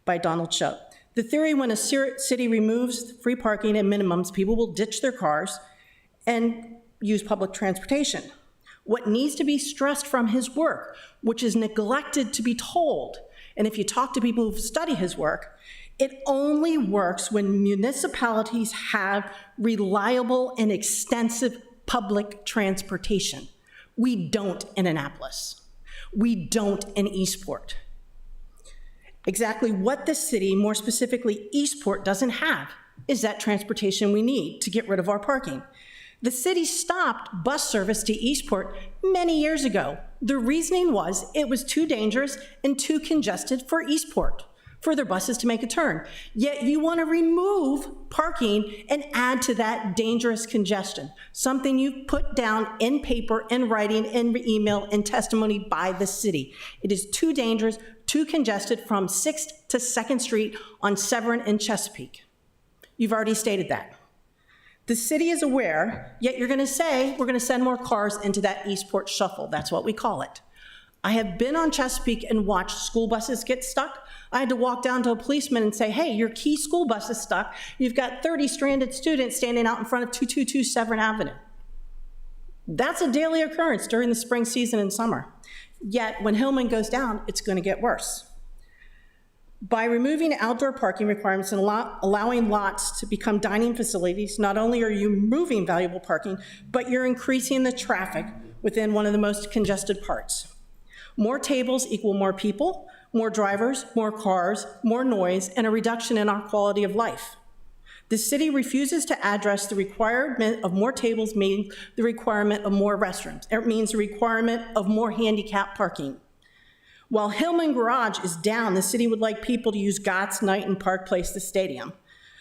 by Donald Choate. The theory: when a city removes free parking and minimums, people will ditch their cars and use public transportation. What needs to be stressed from his work, which is neglected to be told, and if you talk to people who study his work, it only works when municipalities have reliable and extensive public transportation. We don't in Annapolis. We don't in Eastport. Exactly what the city, more specifically Eastport, doesn't have is that transportation we need to get rid of our parking. The city stopped bus service to Eastport many years ago. The reasoning was it was too dangerous and too congested for Eastport, for their buses to make a turn. Yet you want to remove parking and add to that dangerous congestion, something you've put down in paper, in writing, in email, in testimony by the city. It is too dangerous, too congested from 6th to 2nd Street on Severn and Chesapeake. You've already stated that. The city is aware, yet you're going to say we're going to send more cars into that Eastport shuffle. That's what we call it. I have been on Chesapeake and watched school buses get stuck. I had to walk down to a policeman and say, hey, your key school bus is stuck. You've got 30 stranded students standing out in front of 222 Severn Avenue. That's a daily occurrence during the spring season and summer. Yet when Hillman goes down, it's going to get worse. By removing outdoor parking requirements and allowing lots to become dining facilities, not only are you removing valuable parking, but you're increasing the traffic within one of the most congested parts. More tables equal more people, more drivers, more cars, more noise, and a reduction in our quality of life. The city refuses to address the requirement of more tables means the requirement of more restrooms. It means the requirement of more handicap parking. While Hillman Garage is down, the city would like people to use Gott's, Knight, and Park Place, the stadium.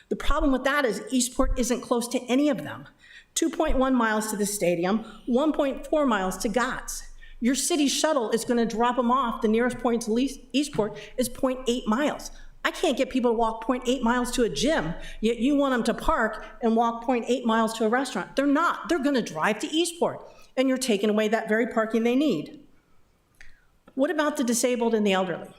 The problem with that is Eastport isn't close to any of them. 2.1 miles to the stadium, 1.4 miles to Gott's. Your city shuttle is going to drop them off. The nearest point to Eastport is 0.8 miles. I can't get people to walk 0.8 miles to a gym, yet you want them to park and walk 0.8 miles to a restaurant. They're not. They're going to drive to Eastport, and you're taking away that very parking they need. What about the disabled and the elderly?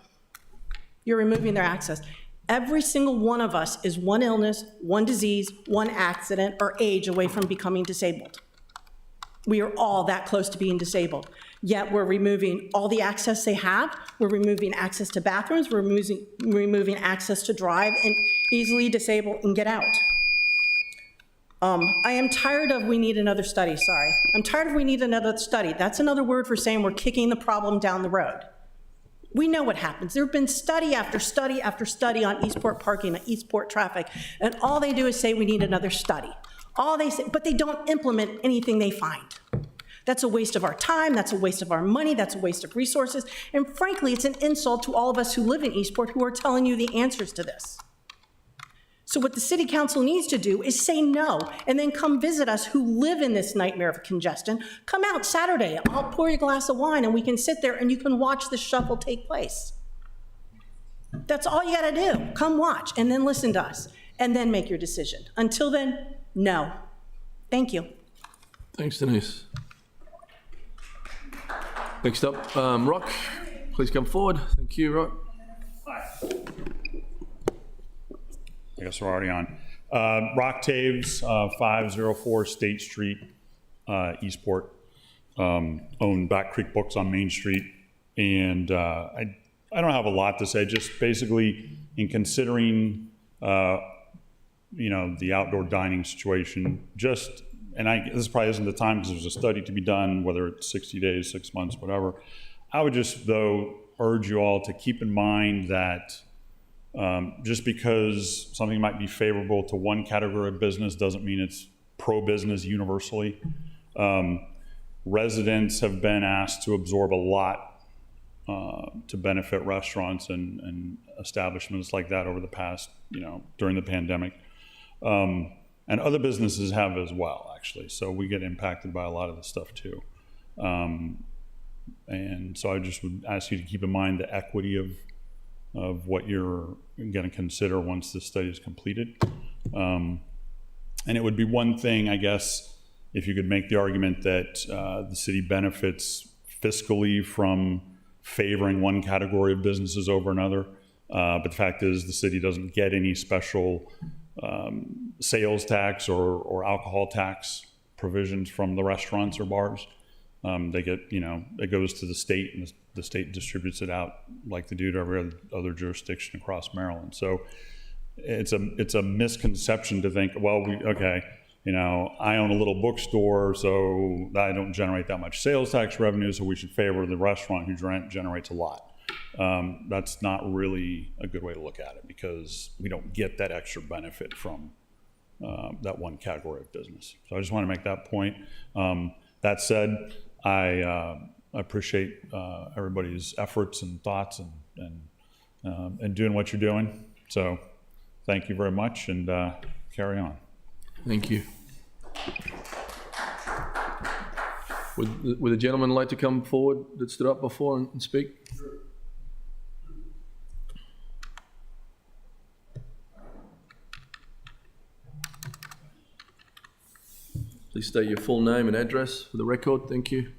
You're removing their access. Every single one of us is one illness, one disease, one accident, or age away from becoming disabled. We are all that close to being disabled. Yet we're removing all the access they have. We're removing access to bathrooms. We're removing access to drive and easily disable and get out. I am tired of we need another study, sorry. I'm tired of we need another study. That's another word for saying we're kicking the problem down the road. We know what happens. There have been study after study after study on Eastport parking, Eastport traffic, and all they do is say we need another study. All they say, but they don't implement anything they find. That's a waste of our time, that's a waste of our money, that's a waste of resources, and frankly, it's an insult to all of us who live in Eastport who are telling you the answers to this. So what the city council needs to do is say no, and then come visit us who live in this nightmare of congestion. Come out Saturday, I'll pour you a glass of wine and we can sit there and you can watch the shuffle take place. That's all you gotta do. Come watch and then listen to us and then make your decision. Until then, no. Thank you. Thanks, Denise. Next up, Rock, please come forward. Thank you, Rock. I guess we're already on. Rock Taves, 504 State Street, Eastport. Own Back Creek Books on Main Street. And I don't have a lot to say, just basically in considering, the outdoor dining situation, this probably isn't the time because there's a study to be done, whether it's 60 days, 6 months, whatever. I would just, though, urge you all to keep in mind that just because something might be favorable to one category of business doesn't mean it's pro-business universally. Residents have been asked to absorb a lot to benefit restaurants and establishments like that over the past, during the pandemic. And other businesses have as well, actually. So we get impacted by a lot of this stuff too. And so I just would ask you to keep in mind the equity of what you're going to consider once this study is completed. And it would be one thing, I guess, if you could make the argument that the city benefits fiscally from favoring one category of businesses over another. But the fact is the city doesn't get any special sales tax or alcohol tax provisions from the restaurants or bars. They get, it goes to the state, and the state distributes it out like they do to every other jurisdiction across Maryland. So it's a misconception to think, well, I own a little bookstore, so I don't generate that much sales tax revenue, so we should favor the restaurant who generates a lot. That's not really a good way to look at it, because we don't get that extra benefit from that one category of business. So I just want to make that point. That said, I appreciate everybody's efforts and thoughts and doing what you're doing. So thank you very much, and carry on. Thank you. Would the gentleman like to come forward that stood up before and speak? Sure. Please state your full name and address for the record. Thank you.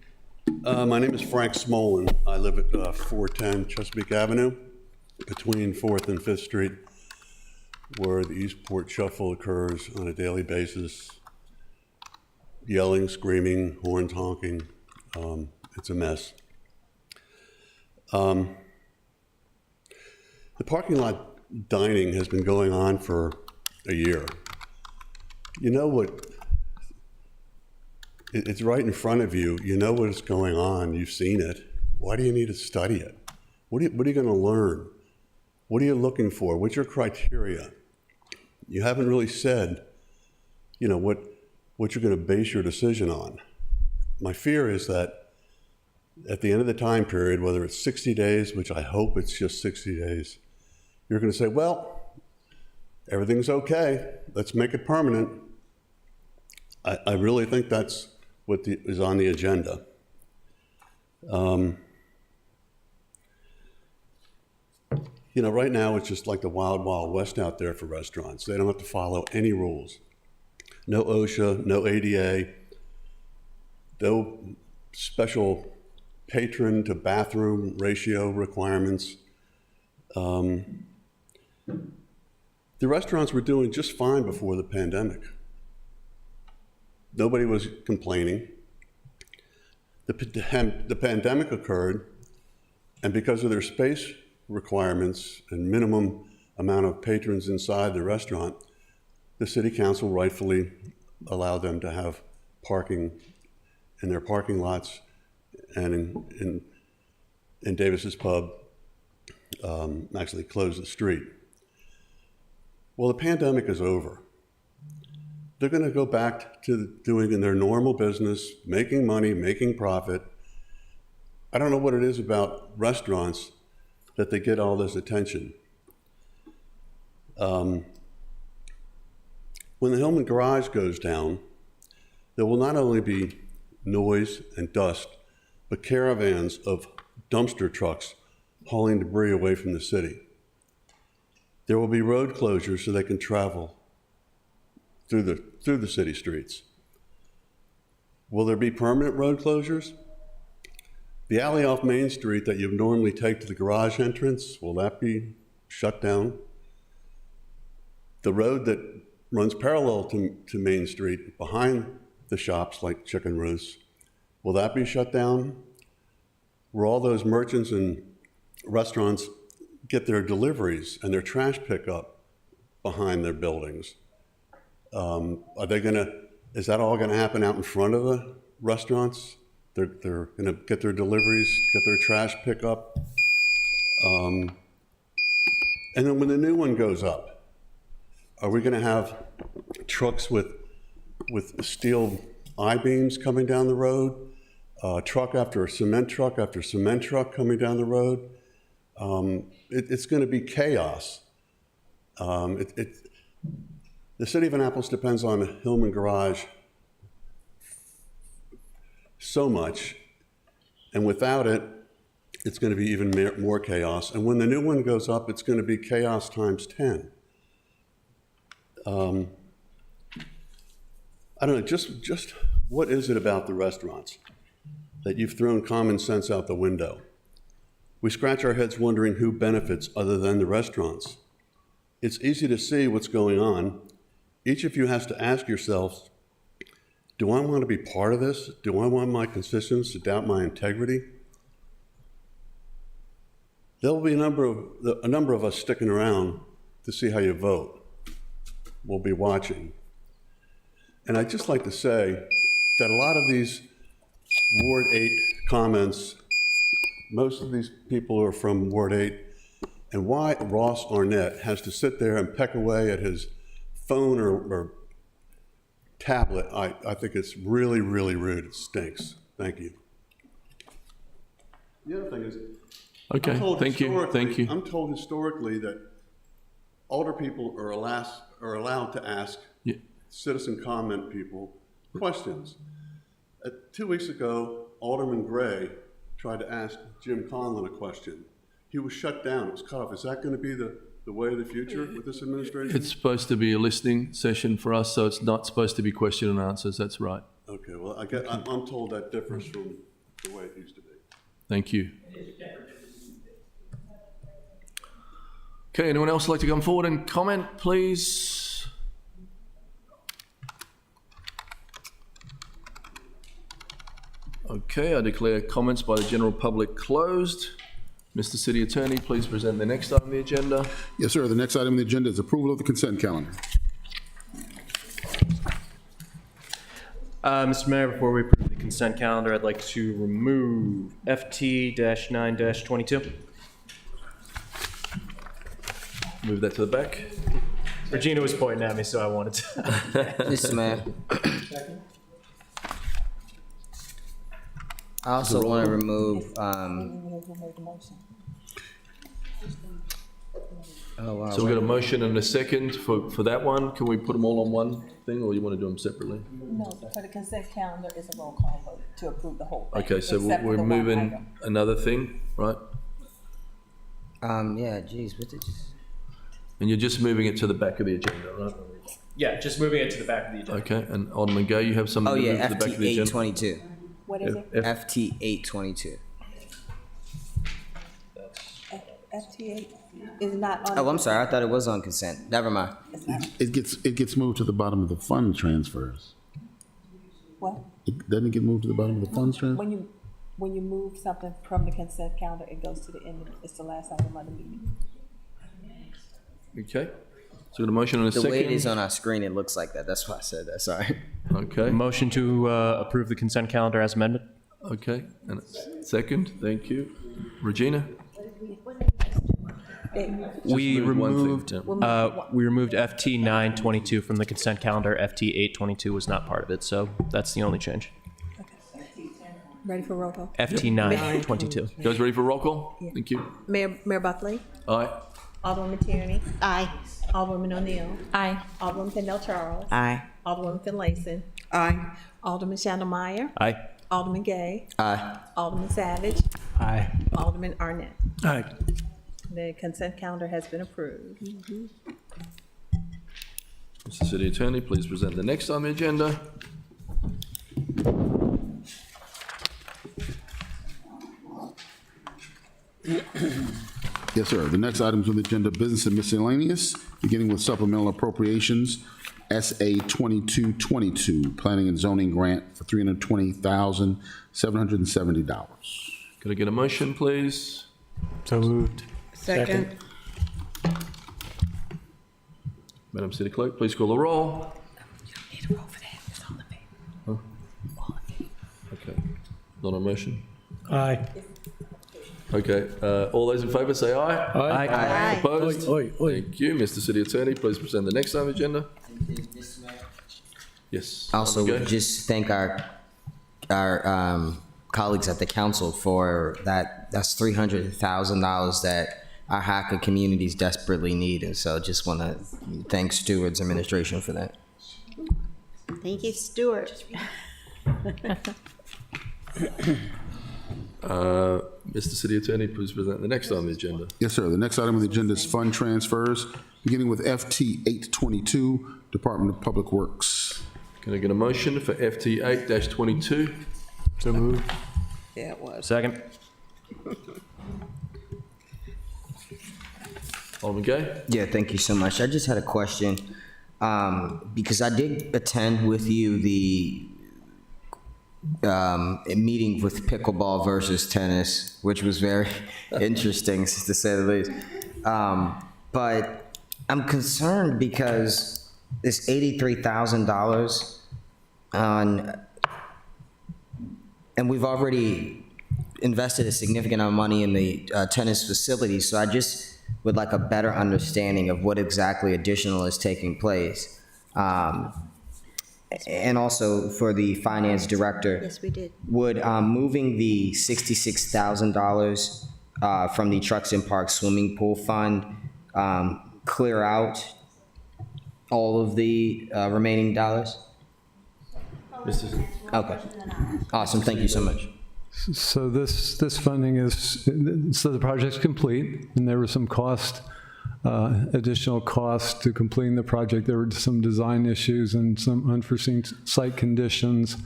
My name is Frank Smolin. I live at 410 Chesapeake Avenue, between 4th and 5th Street, where the Eastport Shuffle occurs on a daily basis. Yelling, screaming, horns honking. It's a mess. The parking lot dining has been going on for a year. You know what? It's right in front of you. You know what is going on. You've seen it. Why do you need to study it? What are you going to learn? What are you looking for? What's your criteria? You haven't really said, what you're going to base your decision on. My fear is that at the end of the time period, whether it's 60 days, which I hope it's just 60 days, you're going to say, well, everything's okay. Let's make it permanent. I really think that's what is on the agenda. Right now it's just like the wild, wild west out there for restaurants. They don't have to follow any rules. No OSHA, no ADA, no special patron to bathroom ratio requirements. The restaurants were doing just fine before the pandemic. Nobody was complaining. The pandemic occurred, and because of their space requirements and minimum amount of patrons inside the restaurant, the city council rightfully allowed them to have parking in their parking lots and in Davis's Pub, actually closed the street. Well, the pandemic is over. They're going to go back to doing their normal business, making money, making profit. I don't know what it is about restaurants that they get all this attention. When the Hillman garage goes down, there will not only be noise and dust, but caravans of dumpster trucks hauling debris away from the city. There will be road closures so they can travel through the city streets. Will there be permanent road closures? The alley off Main Street that you normally take to the garage entrance, will that be shut down? The road that runs parallel to Main Street behind the shops like Chicken Roost, will that be shut down? Where all those merchants and restaurants get their deliveries and their trash pickup behind their buildings? Is that all gonna happen out in front of the restaurants? They're gonna get their deliveries, get their trash pickup. And then when the new one goes up, are we gonna have trucks with steel I-beams coming down the road? truck after cement truck after cement truck coming down the road. It's going to be chaos. The city of Annapolis depends on a Hillman garage so much, and without it, it's going to be even more chaos. And when the new one goes up, it's going to be chaos times 10. I don't know, just what is it about the restaurants that you've thrown common sense out the window? We scratch our heads wondering who benefits other than the restaurants. It's easy to see what's going on. Each of you has to ask yourselves, do I want to be part of this? Do I want my constituents to doubt my integrity? There will be a number of us sticking around to see how you vote. We'll be watching. And I'd just like to say that a lot of these Ward 8 comments, most of these people are from Ward 8, and why Ross Arnett has to sit there and peck away at his phone or tablet, I think it's really, really rude. It stinks. Thank you. The other thing is, Okay, thank you. I'm told historically that older people are allowed to ask citizen comment people questions. 2 weeks ago, Alderman Gray tried to ask Jim Conlon a question. He was shut down. It was cut off. Is that going to be the way of the future with this administration? It's supposed to be a listening session for us, so it's not supposed to be question and answers. That's right. Okay, well, I'm told that differs from the way it used to be. Thank you. Okay, anyone else like to come forward and comment, please? Okay, I declare comments by the general public closed. Mr. City Attorney, please present the next item on the agenda. Yes, sir. The next item on the agenda is approval of the consent calendar. Mr. Mayor, before we approve the consent calendar, I'd like to remove FT-9-22. Move that to the back. Regina was pointing at me, so I wanted to. Mr. Mayor. I also want to remove, oh, wow. So we've got a motion and a second for that one. Can we put them all on one thing, or you want to do them separately? No, for the consent calendar is a roll call vote to approve the whole thing. Okay, so except for we're the one moving item. another thing, right? Yeah, geez, what did you? And you're just moving it to the back of the agenda, right? Yeah, just moving it to the back of the agenda. Okay, and Alderman Gay, you have something Oh to move yeah, to the back of the agenda? FT-822. What is it? FT-822. FT8 is not on. Oh, I'm sorry. I thought it was on consent. Never mind. It gets moved to the bottom of the fund transfers. What? Doesn't it get moved to the bottom of the funds transfer? When you move something from the consent calendar, it goes to the end. It's the last item of the meeting. Okay, so we've got a motion and a The second. way it is on our screen, it looks like that. That's why I said that. Sorry. Okay. Motion to approve the consent calendar as amended. Okay, and a second, thank you. Regina? We move one thing, removed FT-922 from the consent calendar. FT-822 was not part of it, so that's the only change. Ready for roll call? FT-922. You guys ready for roll call? Thank you. Mayor Buckley? Aye. Alderwoman Tierney? Aye. Alderwoman O'Neill? Aye. Alderwoman Kendall Charles? Aye. Alderwoman Finlayson? Aye. Alderman Shandelmeyer? Aye. Alderman Gay? Aye. Alderman Savage? Aye. Alderman Arnett? Aye. The consent calendar has been approved. Mr. City Attorney, please present the next on the agenda. Yes, sir. The next items on the agenda, business and miscellaneous, beginning with supplemental appropriations, SA 2222, planning and zoning grant for $320,770. Could I get a motion, please? So moved. Second. Madam City Clerk, please call the roll. Huh? Okay, not a motion? Aye. Okay, all those in favour say aye. Aye. Aye. Opposed? Oi, oi, oi. Thank you. Mr. City Attorney, please present the next item agenda. Yes. Also, Alderman Gay. just thank our colleagues at the council for that. That's $300,000 that our hacker communities desperately need. And so just want to thank Stewart's administration for that. Thank you, Stuart. Mr. City Attorney, please present the next on the agenda. Yes, sir. The next item on the agenda is fund transfers, beginning with FT 822, Department of Public Works. Can I get a motion for FT 8-22? So moved. Yeah, it was. Second. Alderman Gay? Yeah, thank you so much. I just had a question, because I did attend with you the a meeting with pickleball versus tennis, which was very interesting, to say the least. But I'm concerned because this $83,000 on, and we've already invested a significant amount of money in the tennis facility, so I just would like a better understanding of what exactly additional is taking place. And also for the finance director. Yes, we did. Would moving the $66,000 from the Trucks and Parks Swimming Pool Fund clear out all of the remaining dollars? Okay. Awesome. Thank you so much. So this funding is, so the project's complete, and there was some additional cost to completing the project. There were some design issues and some unforeseen site conditions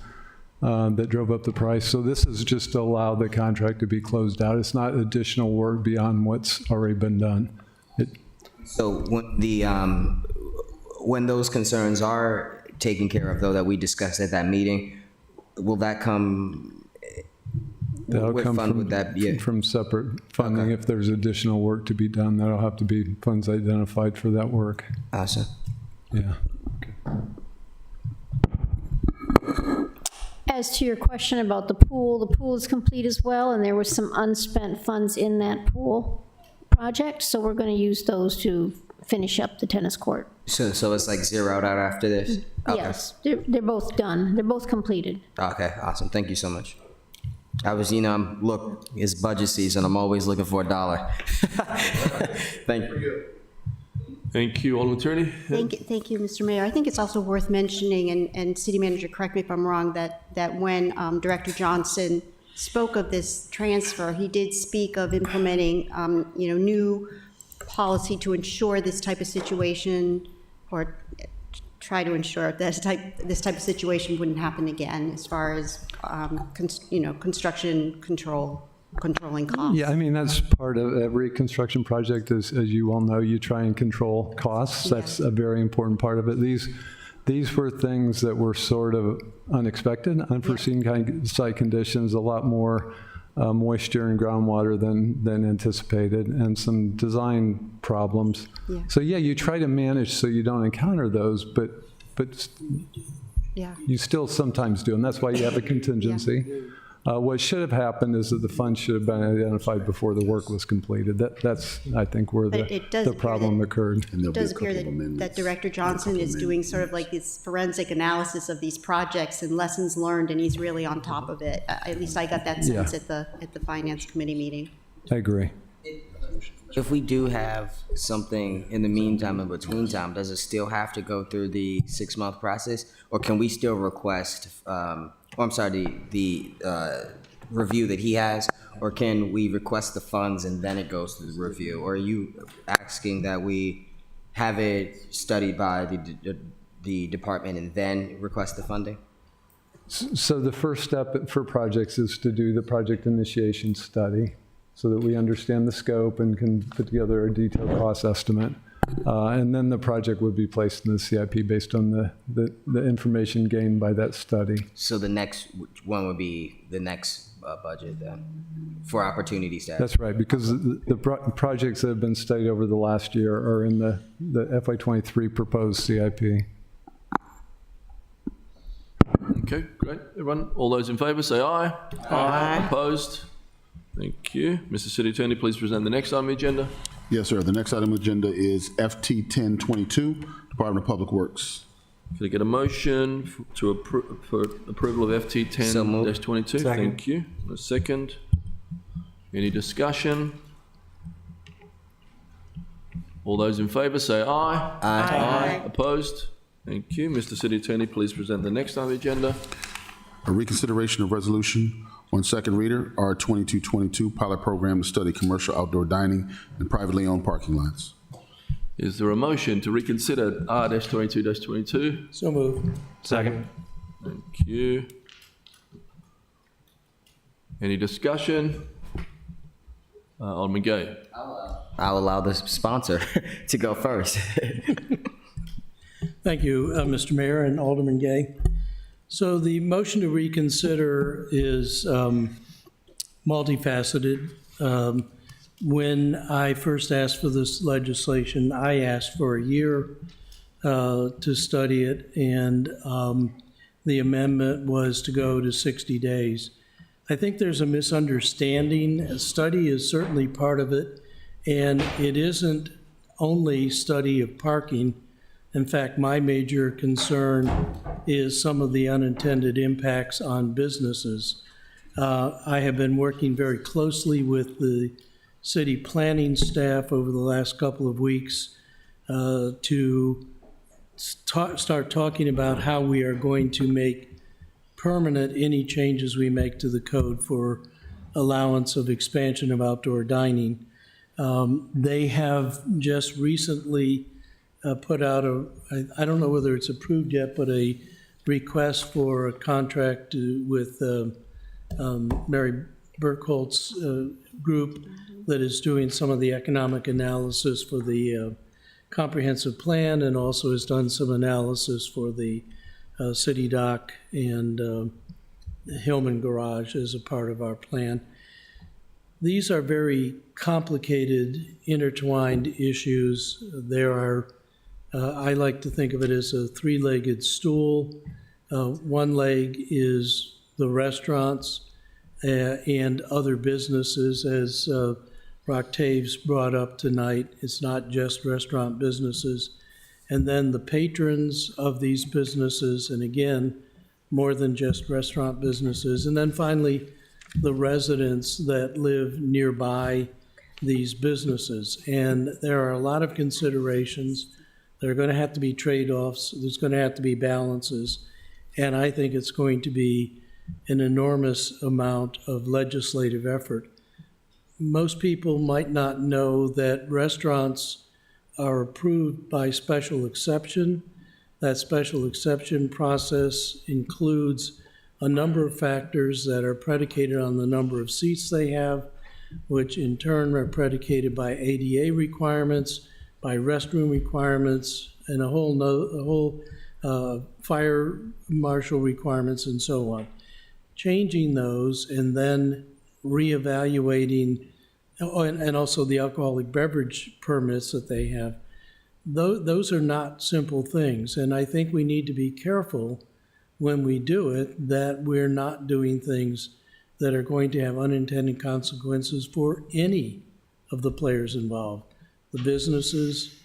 that drove up the price. So this is just to allow the contract to be closed out. It's not additional work beyond what's already been done. So when those concerns are taken care of, though, that we discussed at that meeting, will that come? That'll What come fund would that be? from separate funding. If there's additional work to be done, that'll have to be funds identified for that work. Awesome. Yeah. As to your question about the pool is complete as well, and there was some unspent funds in that pool project, so we're going to use those to finish up the tennis court. So it's like zeroed out after this? Okay. Yes, they're both done. They're both completed. Okay, awesome. Thank you so much. I was, look, it's budget season. I'm always looking for $1. Thank you. Thank you, Alderman Attorney. Thank you, Mr. Mayor. I think it's also worth mentioning, and City Manager, correct me if I'm wrong, that when Director Johnson spoke of this transfer, he did speak of implementing, new policy to ensure this type of situation, or try to ensure that this type of situation wouldn't happen again, as far as construction controlling costs. Yeah, I mean, that's part of every construction project. As you all know, you try and control costs. That's a very important part of it. These were things that were sort of unexpected, unforeseen kind of site conditions, a lot more moisture and groundwater than anticipated, and some design problems. Yeah. So yeah, you try to manage so you don't encounter those, but yeah, you still sometimes do, and that's why you have a contingency. What should have happened is that the funds should have been identified before the work was completed. That's, I think, where the problem occurred. It does appear that Director Johnson is doing sort of like this forensic analysis of these projects and lessons learned, and he's really on top of it. At least I got that sense at the Finance Committee meeting. I agree. If we do have something in the meantime, in between time, does it still have to go through the 6-month process, or can we still request, the review that he has, or can we request the funds and then it goes through the review? Or are you asking that we have it studied by the department and then request the funding? So the first step for projects is to do the project initiation study, so that we understand the scope and can put together a detailed cost estimate. And then the project would be placed in the CIP based on the information gained by that study. So the next one would be the next budget then, for opportunity staff? That's right, because the projects that have been studied over the last year are in the FY23 proposed CIP. Okay, great. Everyone, all those in favour say aye. Aye. Opposed? Thank you. Mr. City Attorney, please present the next item on the agenda. Yes, sir. The next item on the agenda is FT 1022, Department of Public Works. Could I get a motion for approval of FT 10-22? Thank you. A second. Any discussion? All those in favour say aye. Aye. Opposed? Thank you. Mr. City Attorney, please present the next on the agenda. A reconsideration of resolution on second reader, R 2222, pilot program to study commercial outdoor dining in privately owned parking lots. Is there a motion to reconsider R-22-22? So moved. Second. Thank you. Any discussion? Alderman Gay. I'll allow the sponsor to go first. Thank you, Mr. Mayor and Alderman Gay. So the motion to reconsider is multifaceted. When I first asked for this legislation, I asked for a year to study it, and the amendment was to go to 60 days. I think there's a misunderstanding. A study is certainly part of it, and it isn't only study of parking. In fact, my major concern is some of the unintended impacts on businesses. I have been working very closely with the city planning staff over the last couple of weeks to start talking about how we are going to make permanent any changes we make to the code for allowance of expansion of outdoor dining. They have just recently put out I don't know whether it's approved yet, but a request for a contract with Mary Burkholt's group that is doing some of the economic analysis for the comprehensive plan, and also has done some analysis for the city dock and Hillman garage as a part of our plan. These are very complicated, intertwined issues. There are, I like to think of it as a three-legged stool. One leg is the restaurants and other businesses, as Rock Taves brought up tonight. It's not just restaurant businesses. And then the patrons of these businesses, and again, more than just restaurant businesses. And then finally, the residents that live nearby these businesses. And there are a lot of considerations. There are going to have to be trade-offs. There's going to have to be balances. And I think it's going to be an enormous amount of legislative effort. Most people might not know that restaurants are approved by special exception. That special exception process includes a number of factors that are predicated on the number of seats they have, which in turn are predicated by ADA requirements, by restroom requirements, and a whole fire marshal requirements and so on. Changing those and then reevaluating, and also the alcoholic beverage permits that they have, those are not simple things. And I think we need to be careful when we do it that we're not doing things that are going to have unintended consequences for any of the players involved, the businesses,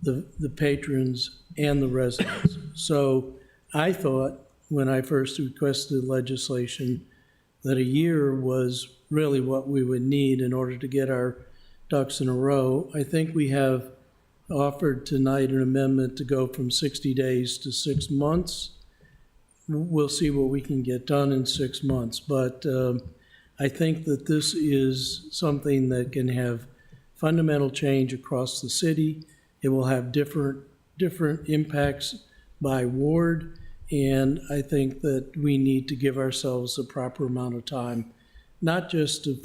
the patrons, and the residents. So I thought when I first requested legislation that a year was really what we would need in order to get our ducks in a row. I think we have offered tonight an amendment to go from 60 days to 6 months. We'll see what we can get done in 6 months, but I think that this is something that can have fundamental change across the city. It will have different impacts by ward, and I think that we need to give ourselves the proper amount of time, not just to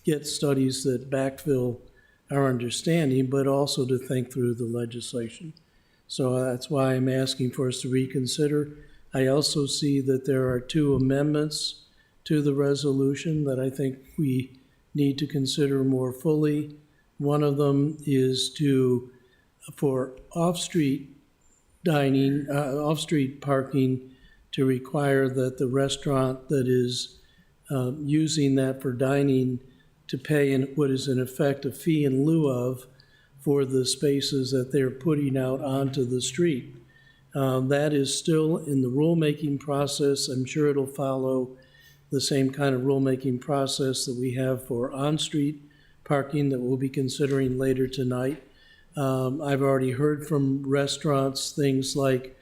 get studies that backfill our understanding, but also to think through the legislation. So that's why I'm asking for us to reconsider. I also see that there are 2 amendments to the resolution that I think we need to consider more fully. One of them is for off-street dining, off-street parking, to require that the restaurant that is using that for dining to pay what is in effect a fee in lieu of for the spaces that they're putting out onto the street. That is still in the rulemaking process. I'm sure it'll follow the same kind of rulemaking process that we have for on-street parking that we'll be considering later tonight. I've already heard from restaurants things like,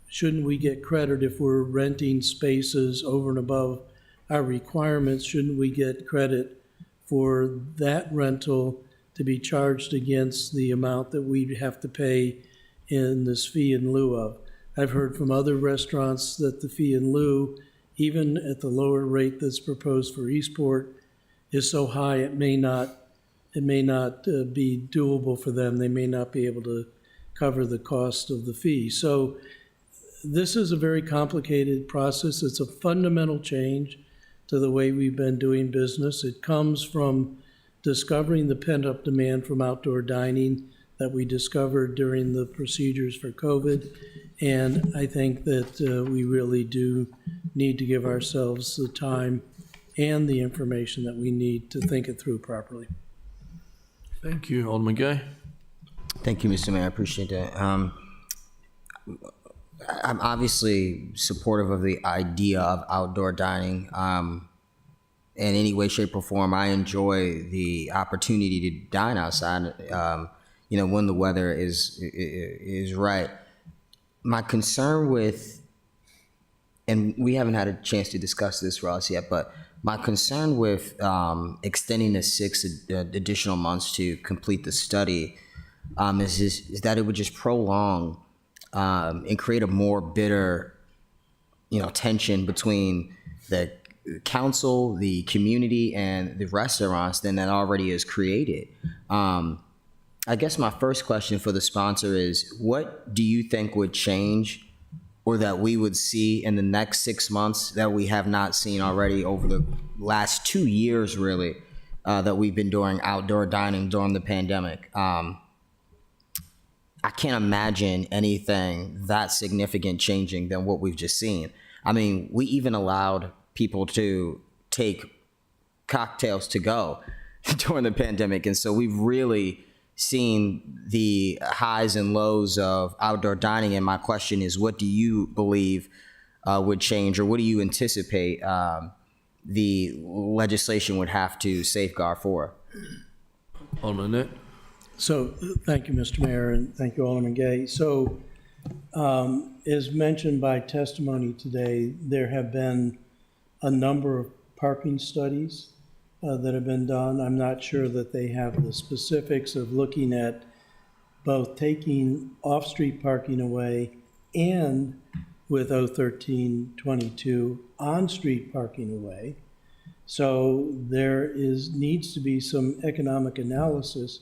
shouldn't we get credit if we're renting spaces over and above our requirements? Shouldn't we get credit for that rental to be charged against the amount that we'd have to pay in this fee in lieu of? I've heard from other restaurants that the fee in lieu, even at the lower rate that's proposed for Eastport, is so high it may not be doable for them. They may not be able to cover the cost of the fee. So this is a very complicated process. It's a fundamental change to the way we've been doing business. It comes from discovering the pent-up demand from outdoor dining that we discovered during the procedures for COVID. And I think that we really do need to give ourselves the time and the information that we need to think it through properly. Thank you, Alderman Gay. Thank you, Mr. Mayor. I appreciate that. I'm obviously supportive of the idea of outdoor dining in any way, shape, or form. I enjoy the opportunity to dine outside, when the weather is right. My concern with, and we haven't had a chance to discuss this, Ross, yet, but my concern with extending the 6 additional months to complete the study is that it would just prolong and create a more bitter, tension between the council, the community, and the restaurants than that already is created. I guess my first question for the sponsor is, what do you think would change or that we would see in the next 6 months that we have not seen already over the last 2 years, really, that we've been doing outdoor dining during the pandemic? I can't imagine anything that significant changing than what we've just seen. I mean, we even allowed people to take cocktails to go during the pandemic. And so we've really seen the highs and lows of outdoor dining. And my question is, what do you believe would change, or what do you anticipate the legislation would have to safeguard for? Alderman Annette. So thank you, Mr. Mayor, and thank you, Alderman Gay. So as mentioned by testimony today, there have been a number of parking studies that have been done. I'm not sure that they have the specifics of looking at both taking off-street parking away and with 01322 on-street parking away. So there needs to be some economic analysis.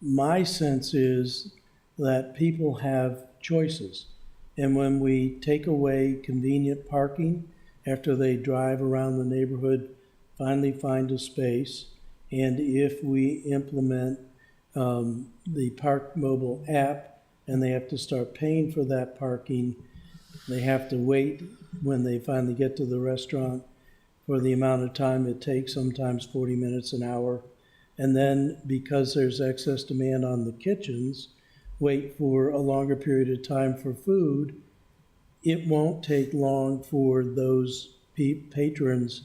My sense is that people have choices. And when we take away convenient parking after they drive around the neighborhood, finally find a space, and if we implement the Park Mobile app and they have to start paying for that parking, they have to wait when they finally get to the restaurant for the amount of time it takes, sometimes 40 minutes, an hour. And then because there's excess demand on the kitchens, wait for a longer period of time for food. It won't take long for those patrons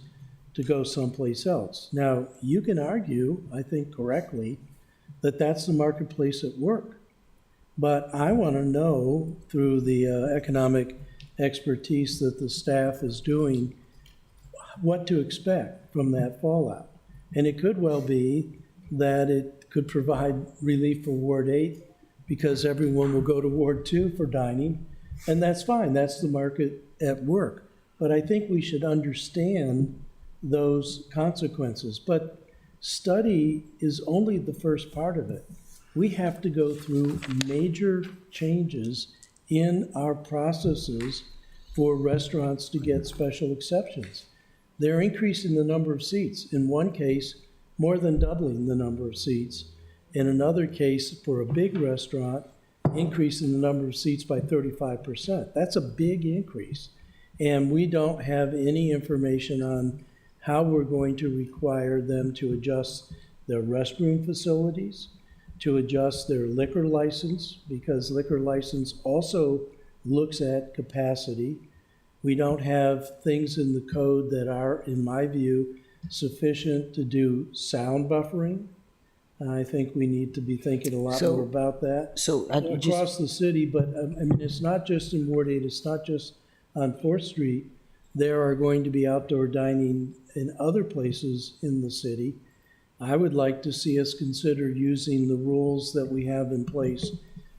to go someplace else. Now, you can argue, I think correctly, that that's the marketplace at work. But I want to know, through the economic expertise that the staff is doing, what to expect from that fallout. And it could well be that it could provide relief for Ward 8 because everyone will go to Ward 2 for dining, and that's fine. That's the market at work. But I think we should understand those consequences. But study is only the first part of it. We have to go through major changes in our processes for restaurants to get special exceptions. They're increasing the number of seats. In one case, more than doubling the number of seats. In another case, for a big restaurant, increasing the number of seats by 35%. That's a big increase. And we don't have any information on how we're going to require them to adjust their restroom facilities, to adjust their liquor license, because liquor license also looks at capacity. We don't have things in the code that are, in my view, sufficient to do sound buffering. I think we need to be thinking a lot more about that. Across the city, but I mean, it's not just in Ward 8, it's not just on 4th Street. There are going to be outdoor dining in other places in the city. I would like to see us consider using the rules that we have in place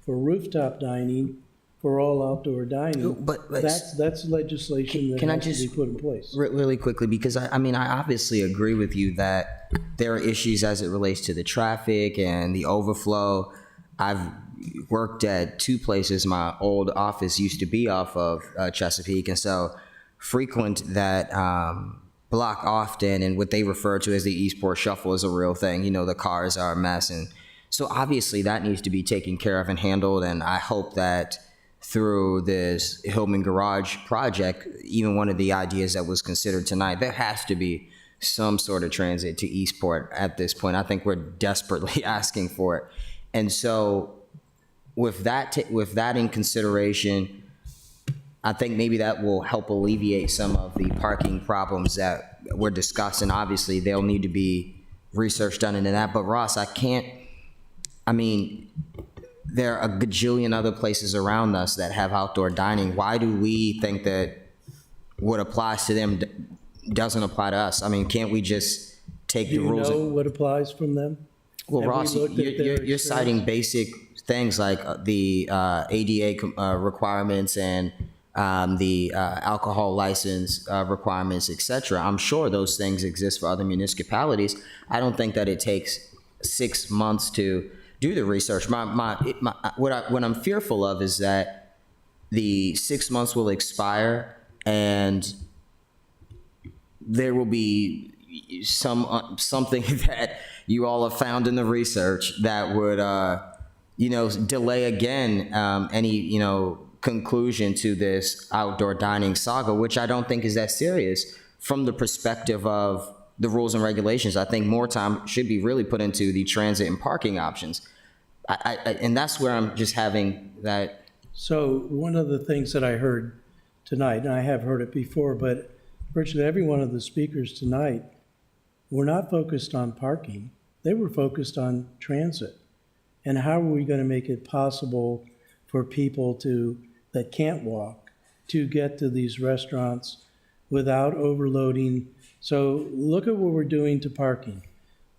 for rooftop dining for all outdoor dining. But that's legislation that has to be put in place. Really quickly, because I mean, I obviously agree with you that there are issues as it relates to the traffic and the overflow. I've worked at 2 places. My old office used to be off of Chesapeake, and so frequent that block often, and what they refer to as the Eastport Shuffle is a real thing. You know, the cars are a mess, and so obviously that needs to be taken care of and handled, and I hope that through this Hillman Garage project, even one of the ideas that was considered tonight, there has to be some sort of transit to Eastport at this point. I think we're desperately asking for it. And so with that in consideration, I think maybe that will help alleviate some of the parking problems that were discussed. And obviously there'll need to be research done into that. But Ross, there are a gajillion other places around us that have outdoor dining. Why do we think that what applies to them doesn't apply to us? I mean, can't we just take the rules? Do you know what applies from them? Well, Have we Ross, looked at their you're citing basic things like the ADA requirements and the alcohol license requirements, et cetera. I'm sure those things exist for other municipalities. I don't think that it takes 6 months to do the research. What I'm fearful of is that the 6 months will expire and there will be something that you all have found in the research that would, delay again any, conclusion to this outdoor dining saga, which I don't think is that serious from the perspective of the rules and regulations. I think more time should be really put into the transit and parking options. And that's where I'm just having that. So one of the things that I heard tonight, and I have heard it before, but virtually every one of the speakers tonight were not focused on parking. They were focused on transit. And how are we going to make it possible for people that can't walk to get to these restaurants without overloading? So look at what we're doing to parking.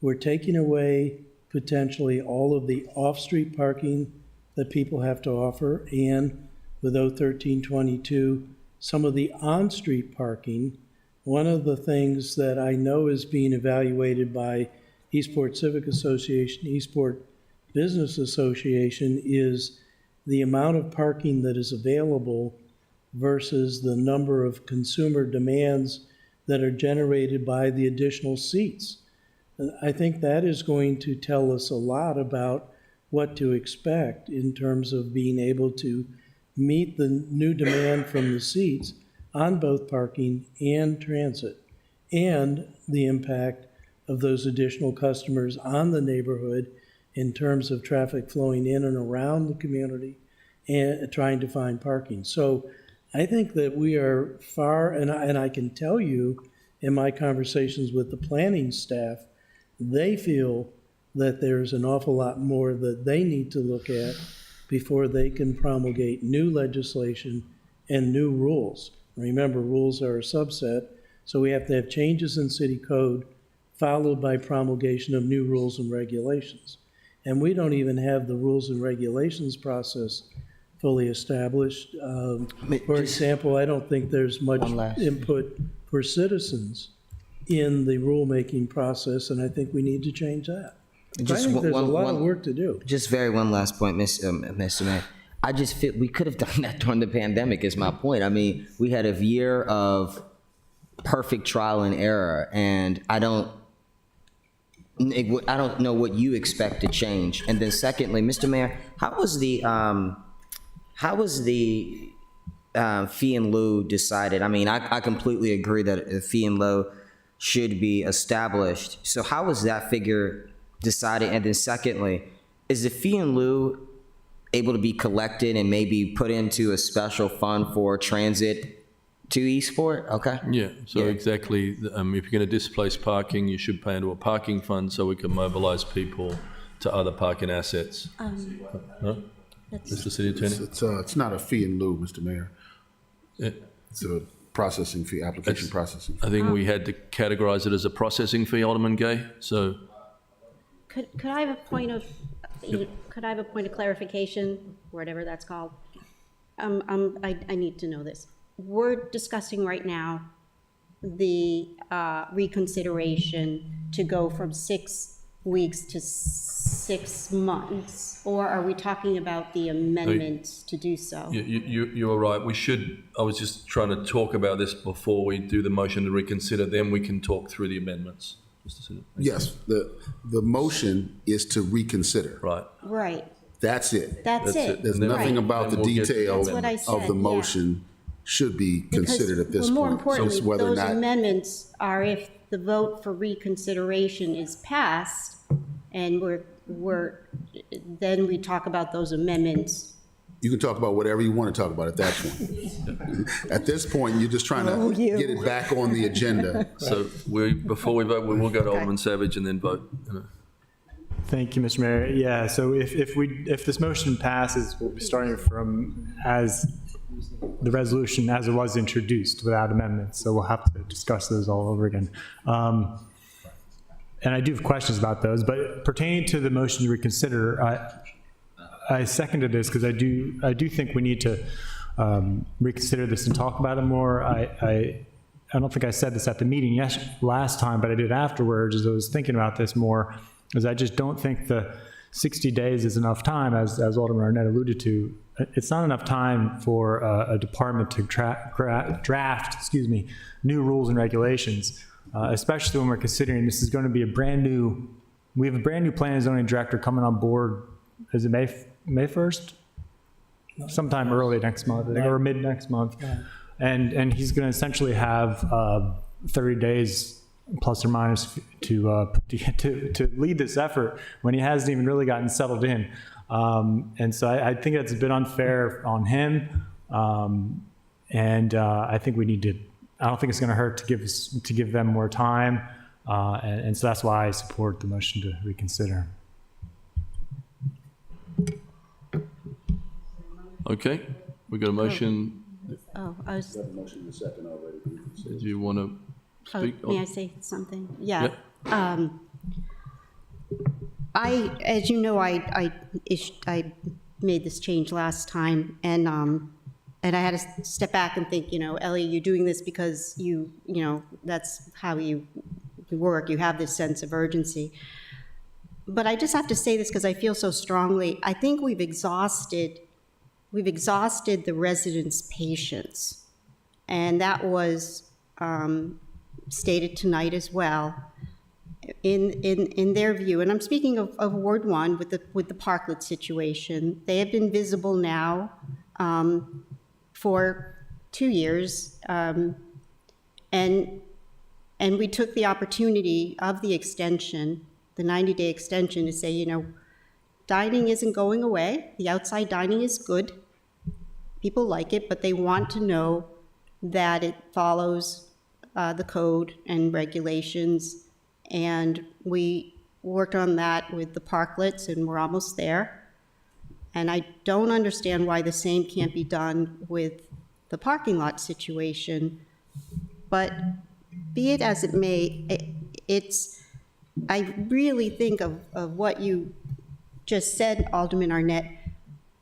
We're taking away potentially all of the off-street parking that people have to offer, and with 01322, some of the on-street parking. One of the things that I know is being evaluated by Eastport Civic Association, Eastport Business Association, is the amount of parking that is available versus the number of consumer demands that are generated by the additional seats. I think that is going to tell us a lot about what to expect in terms of being able to meet the new demand from the seats on both parking and transit, and the impact of those additional customers on the neighborhood in terms of traffic flowing in and around the community and trying to find parking. So I think that we are far, and I can tell you in my conversations with the planning staff, they feel that there's an awful lot more that they need to look at before they can promulgate new legislation and new rules. Remember, rules are a subset, so we have to have changes in city code followed by promulgation of new rules and regulations. And we don't even have the rules and regulations process fully established. For example, I don't think there's much input for citizens in the rulemaking process, and I think we need to change that. I think there's a lot of work to do. Just one last point, Mr. Mayor. I just feel we could have done that during the pandemic is my point. I mean, we had a year of perfect trial and error, and I don't know what you expect to change. And then secondly, Mr. Mayor, how was the fee in lieu decided? I mean, I completely agree that a fee in lieu should be established. So how was that figure decided? And then secondly, is the fee in lieu able to be collected and maybe put into a special fund for transit to Eastport? Okay. Yeah, so exactly, if you're going to displace parking, you should pay into a parking fund so we can mobilize people to other parking assets. No? Mr. City Attorney? It's not a fee in lieu, Mr. Mayor. Yeah. It's a processing fee, application processing fee. I think we had to categorize it as a processing fee, Alderman Gay, so. Could I have a point of, could I have a point of clarification, whatever that's called? I need to know this. We're discussing right now the reconsideration to go from 6 weeks to 6 months, or are we talking about the amendment to do so? You are right. I was just trying to talk about this before we do the motion to reconsider, then we can talk through the amendments. Mr. Senator. Yes, the motion is to reconsider. Right. Right. That's it. That's it. There's nothing about the detail That's what I of the said, motion should be considered at this Because, point. more importantly, Just whether or those not- amendments are if the vote for reconsideration is passed, and then we talk about those amendments. You can talk about whatever you want to talk about at that point. At this point, you're just trying to get it back on the agenda. So before we vote, we will go to Alderman Savage and then vote. Thank you, Mr. Mayor. Yeah, so if this motion passes, we'll be starting from as the resolution as it was introduced without amendments. So we'll have to discuss those all over again. And I do have questions about those, but pertaining to the motion to reconsider, I seconded this because I do think we need to reconsider this and talk about it more. I don't think I said this at the meeting last time, but I did afterwards as I was thinking about this more, because I just don't think the 60 days is enough time, as Alderman Arnett alluded to. It's not enough time for a department to draft, new rules and regulations, especially when we're considering this is going to be we have a brand new planning and zoning director coming on board. Is it May 1st? Sometime early next month, I think, or mid next month. And he's going to essentially have 30 days plus or minus to lead this effort when he hasn't even really gotten settled in. And so I think that's a bit unfair on him. And I think we need to, I don't think it's going to hurt to give them more time. And so that's why I support the motion to reconsider. Okay, we got a motion. Oh, I was. Got a motion in a second already. Do you want to speak? May I say something? Yeah. Yep. As you know, I made this change last time, and I had to step back and think, Ellie, you're doing this because that's how you work. You have this sense of urgency. But I just have to say this because I feel so strongly. I think we've exhausted the residents' patience, and that was stated tonight as well. In their view, and I'm speaking of Ward 1 with the parklet situation, they have been visible now for 2 years, and we took the opportunity of the extension, the 90-day extension, to say, dining isn't going away. The outside dining is good. People like it, but they want to know that it follows the code and regulations. And we worked on that with the parklets, and we're almost there. And I don't understand why the same can't be done with the parking lot situation. But be it as it may, I really think of what you just said, Alderman Arnett.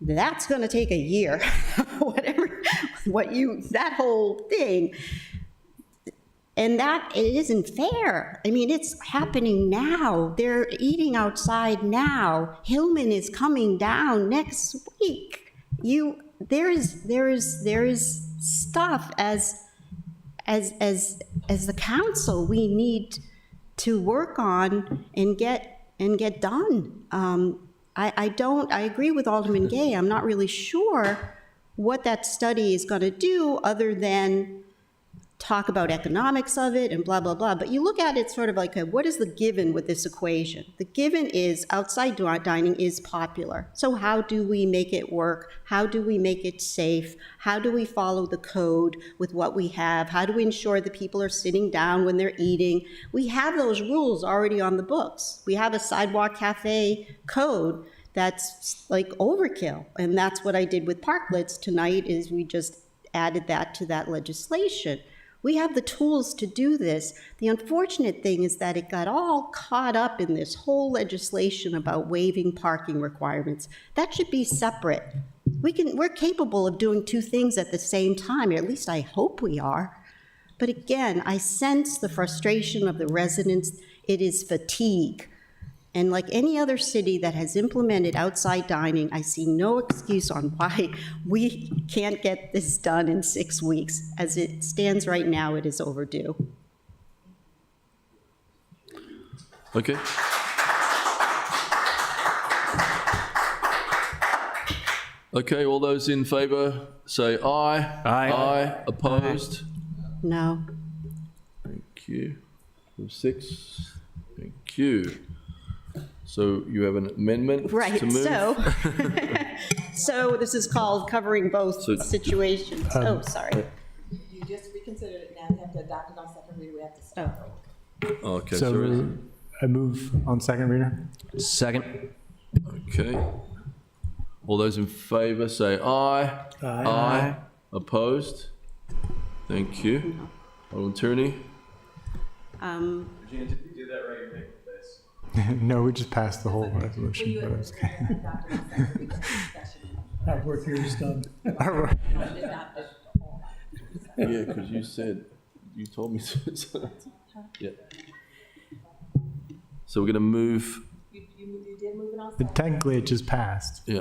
That's going to take a year, that whole thing. And that, it isn't fair. I mean, it's happening now. They're eating outside now. Hillman is coming down next week. There is stuff as the council we need to work on and get done. I agree with Alderman Gay. I'm not really sure what that study is going to do other than talk about economics of it and blah, blah, blah. But you look at it sort of like, what is the given with this equation? The given is outside dining is popular. So how do we make it work? How do we make it safe? How do we follow the code with what we have? How do we ensure that people are sitting down when they're eating? We have those rules already on the books. We have a sidewalk cafe code that's like overkill. And that's what I did with parklets tonight, is we just added that to that legislation. We have the tools to do this. The unfortunate thing is that it got all caught up in this whole legislation about waiving parking requirements. That should be separate. We're capable of doing two things at the same time, or at least I hope we are. But again, I sense the frustration of the residents. It is fatigue. And like any other city that has implemented outside dining, I see no excuse on why we can't get this done in 6 weeks. As it stands right now, it is overdue. Okay. Okay, all those in favour say aye. Aye. Aye. Opposed? No. Thank you. 6. Thank you. So you have an amendment Right, to move? So this is called covering both situations. Oh, sorry. You just reconsidered it, now you have to adopt it on second reading, we have to start over. Okay, So sorry. I move on second reader. Second. Okay. All those in favour say aye. Aye. Opposed? Thank you. Alderman Tierney? Virginia, did we do that right in paper base? No, we just passed the whole resolution. But it's okay. Our work here is done. Yeah, because you told me to. So, yeah. So we're going to move. You did move it on But second, technically, it just passed. Yeah.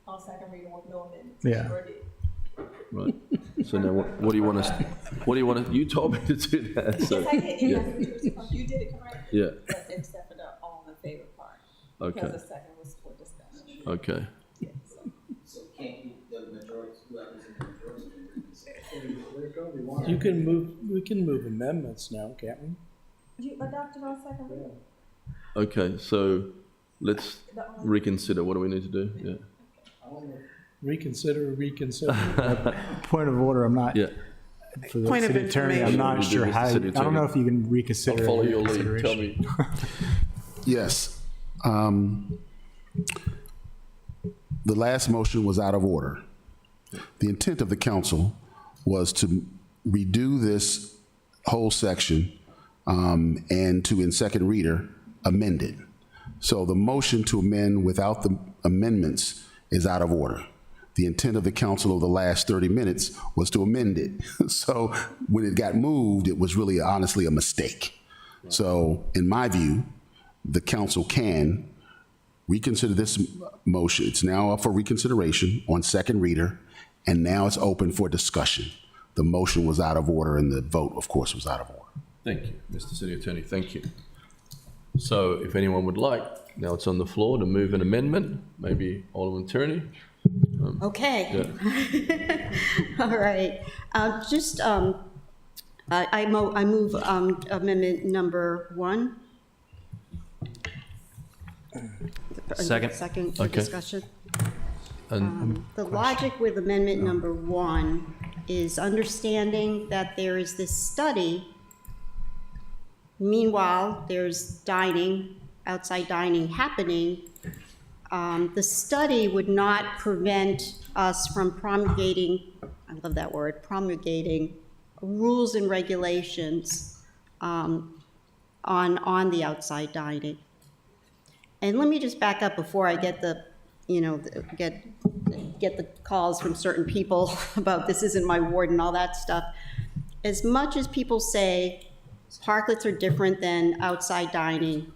on second reading with no amendments. Yeah. Sure did. Right. So now what do you want us? What do you want? You told me to do that. So, Yes, I did. yeah. You did it correct. Yeah. But except for the all in favor part. Okay. Because the second was for discussion. Okay. So can't you, the majority, whoever's in the majority? You can move, we can move amendments now, can't we? You adopted on second reading? Okay. So let's reconsider. What do we need to do? Yeah. Reconsider. Point of order, I'm not. Yeah. For the Point of city attorney, I'm information. not sure how, I City don't know attorney. if you can reconsider. I'll follow your lead. reconsideration. Tell me. Yes. The last motion was out of order. The intent of the council was to redo this whole section and to, in second reader, amend it. So the motion to amend without the amendments is out of order. The intent of the council over the last 30 minutes was to amend it. So when it got moved, it was really honestly a mistake. So in my view, the council can reconsider this motion. It's now up for reconsideration on second reader, and now it's open for discussion. The motion was out of order, and the vote, of course, was out of order. Thank you, Mr. City Attorney. Thank you. So if anyone would like, now it's on the floor to move an amendment, maybe Alderman Tierney. Okay. Yeah. All right. I move amendment number 1. Second. Second for Okay. discussion. And The logic with amendment number 1 is understanding that there is this study. Meanwhile, there's dining, outside dining happening. The study would not prevent us from promulgating, I love that word, promulgating rules and regulations on the outside dining. And let me just back up before I get the, get the calls from certain people about this isn't my ward and all that stuff. As much as people say parklets are different than outside dining,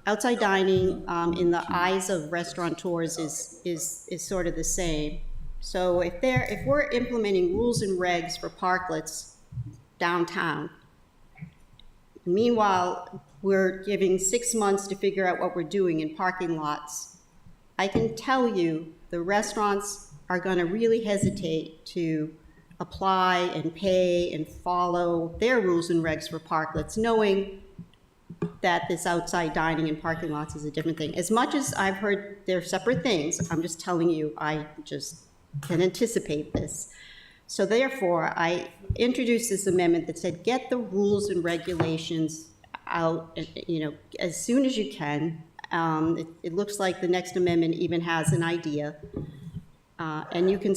outside dining in the eyes of restaurateurs is sort of the same. So if we're implementing rules and regs for parklets downtown, meanwhile, we're giving 6 months to figure out what we're doing in parking lots, I can tell you the restaurants are going to really hesitate to apply and pay and follow their rules and regs for parklets, knowing that this outside dining in parking lots is a different thing. As much as I've heard they're separate things, I'm just telling you, I just can anticipate this. So therefore, I introduced this amendment that said, get the rules and regulations out, as soon as you can. It looks like the next amendment even has an idea. And you can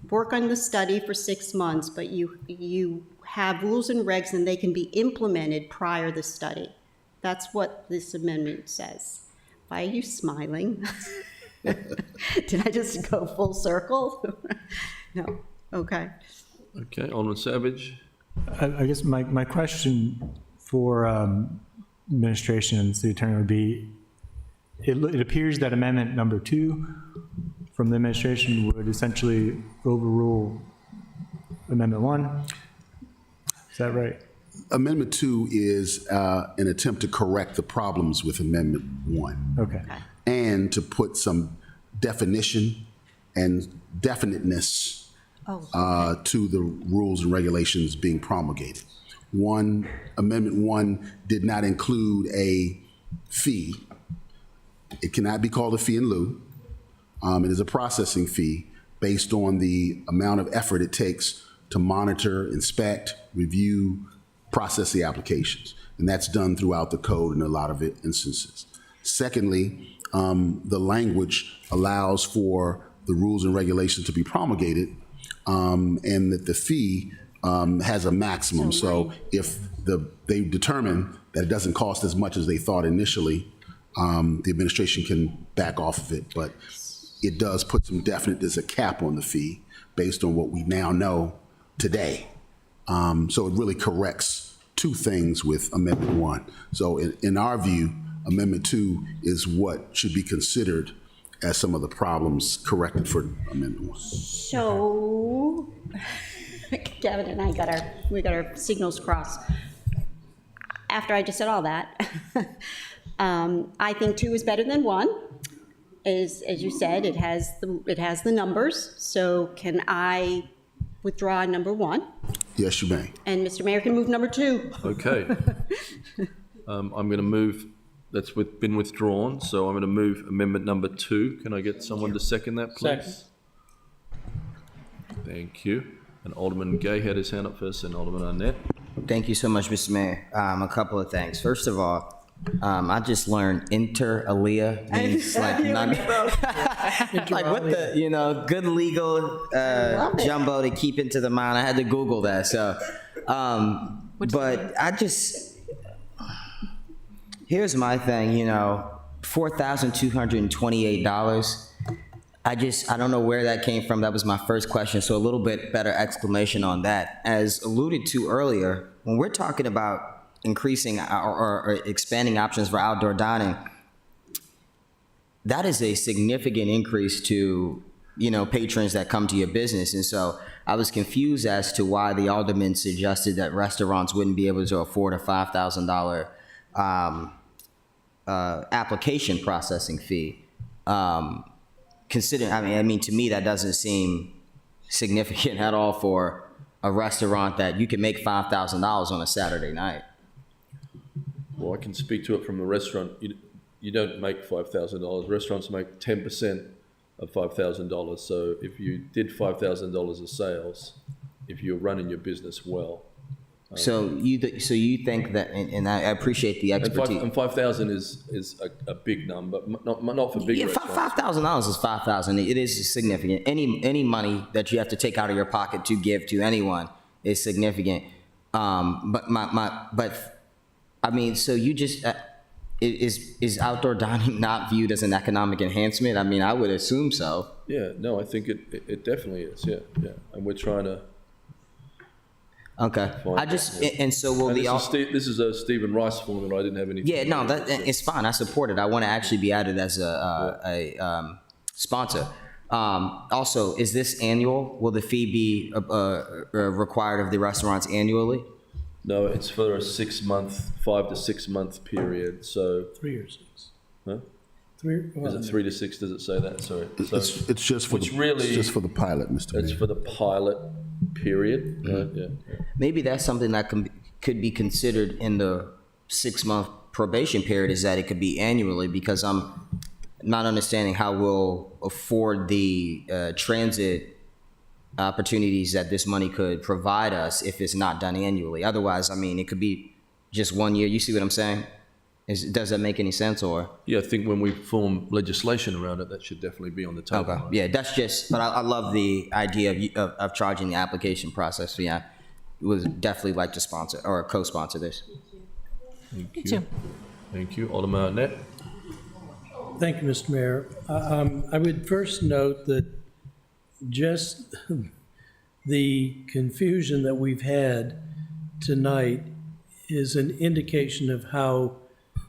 work on the study for 6 months, but you have rules and regs and they can be implemented prior to the study. That's what this amendment says. Why are you smiling? Did I just go full circle? No, okay. Okay, Alderman Savage. I guess my question for administration and city attorney would be, it appears that amendment number 2 from the administration would essentially overrule amendment 1. Is that right? Amendment 2 is an attempt to correct the problems with Amendment 1. Okay. And to put some definition and definiteness to the rules and regulations being promulgated. Amendment 1 did not include a fee. It cannot be called a fee in lieu. It is a processing fee based on the amount of effort it takes to monitor, inspect, review, process the applications. And that's done throughout the code in a lot of instances. Secondly, the language allows for the rules and regulations to be promulgated, and that the fee has a maximum. So if they determine that it doesn't cost as much as they thought initially, the administration can back off of it. But it does put some definite, there's a cap on the fee based on what we now know today. So it really corrects 2 things with Amendment 1. So in our view, Amendment 2 is what should be considered as some of the problems corrected for Amendment 1. So, Gavin and I got our signals crossed. After I just said all that, I think 2 is better than 1. As you said, it has the numbers. So can I withdraw number 1? Yes, you may. And Mr. Mayor can move number 2. Okay. I'm going to move, that's been withdrawn, so I'm going to move amendment number 2. Can I get someone to second that, please? Second. Thank you. And Alderman Gay had his hand up first, and Alderman Arnett. Thank you so much, Mr. Mayor. A couple of things. First of all, I just learned inter alia means like like what the good legal jumbo to keep into the mind. I had to Google that. So, but here's my thing. $4,228. I don't know where that came from. That was my first question. So a little bit better exclamation on that. As alluded to earlier, when we're talking about increasing or expanding options for outdoor dining, that is a significant increase to, patrons that come to your business. And so I was confused as to why the alderman suggested that restaurants wouldn't be able to afford a $5,000 application processing fee. Considering, to me, that doesn't seem significant at all for a restaurant that you can make $5,000 on a Saturday night. Well, I can speak to it from the restaurant. You don't make $5,000. Restaurants make 10% of $5,000. So if you did $5,000 of sales, if you're running your business well. So you think that, and I appreciate the expertise. And 5,000 is a big number, not for big restaurants. $5,000 is $5,000. It is significant. Any money that you have to take out of your pocket to give to anyone is significant. So you just is outdoor dining not viewed as an economic enhancement? I would assume so. Yeah, no, I think it definitely is. Yeah, and we're trying to. Okay. This is a Stephen Rice form that I didn't have anything. Yeah, no, it's fine. I support it. I want to actually be added as a sponsor. Also, is this annual? Will the fee be required of the restaurants annually? No, it's for a 5 to 6 month period. So 3 or 6. Huh? 3. Is it 3 to 6? Does it say that? Sorry. It's just for the pilot, Mr. Mayor. It's for the pilot. period. Yeah. Maybe that's something that could be considered in the 6-month probation period, is that it could be annually, because I'm not understanding how we'll afford the transit opportunities that this money could provide us if it's not done annually. Otherwise, I mean, it could be just 1 year. You see what I'm saying? Does that make any sense, or? Yeah, I think when we form legislation around it, that should definitely be on the table. Okay, yeah, that's just, but I love the idea of charging the application process. So yeah, would definitely like to sponsor or co-sponsor this. Thank you. Me too. Thank you. Alderman Net. Thank you, Mr. Mayor. I would first note that just the confusion that we've had tonight is an indication of how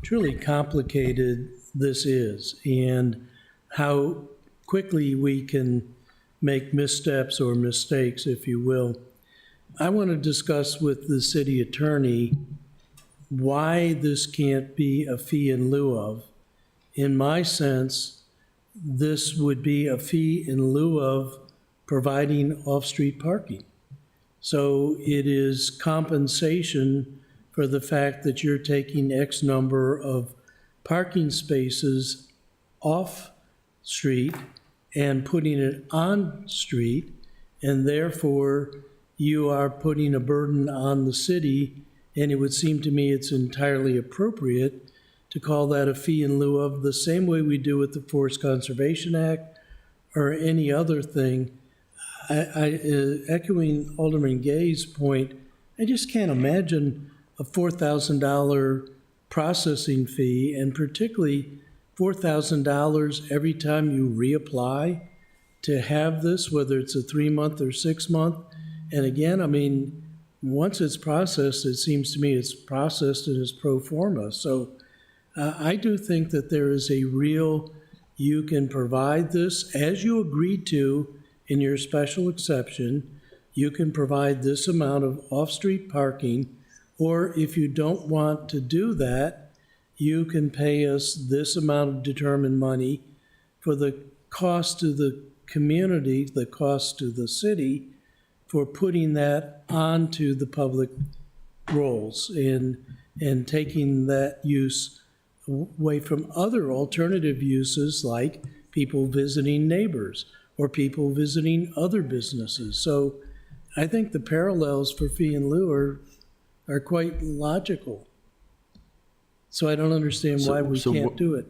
truly complicated this is and how quickly we can make missteps or mistakes, if you will. I want to discuss with the city attorney why this can't be a fee in lieu of. In my sense, this would be a fee in lieu of providing off-street parking. So it is compensation for the fact that you're taking X number of parking spaces off street and putting it on street, and therefore you are putting a burden on the city, and it would seem to me it's entirely appropriate to call that a fee in lieu of, the same way we do with the Forest Conservation Act or any other thing. Echoing Alderman Gay's point, I just can't imagine a $4,000 processing fee, and particularly $4,000 every time you reapply to have this, whether it's a 3-month or 6-month. And again, I mean, once it's processed, it seems to me it's processed and it's pro forma. So I do think that there is a real, you can provide this as you agreed to in your special exception, you can provide this amount of off-street parking, or if you don't want to do that, you can pay us this amount of determined money for the cost to the community, the cost to the city, for putting that onto the public rolls and taking that use away from other alternative uses like people visiting neighbors or people visiting other businesses. So I think the parallels for fee in lieu are quite logical. So I don't understand why we can't do it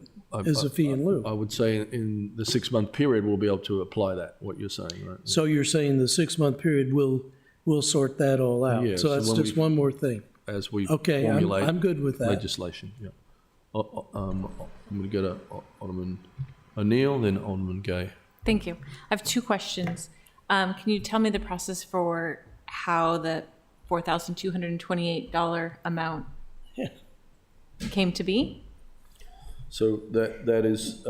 as a fee in lieu. I would say in the 6-month period, we'll be able to apply that, what you're saying, right? So you're saying the 6-month peririd we'll sort that all out. Yeah, So that's so when just one more thing. As we Okay, formulate I'm good with that. legislation, yeah. I'm going to go to Alderman O'Neill, then Alderman Gay. Thank you. I have 2 questions. Can you tell me the process for how the $4,228 amount came to be? So that is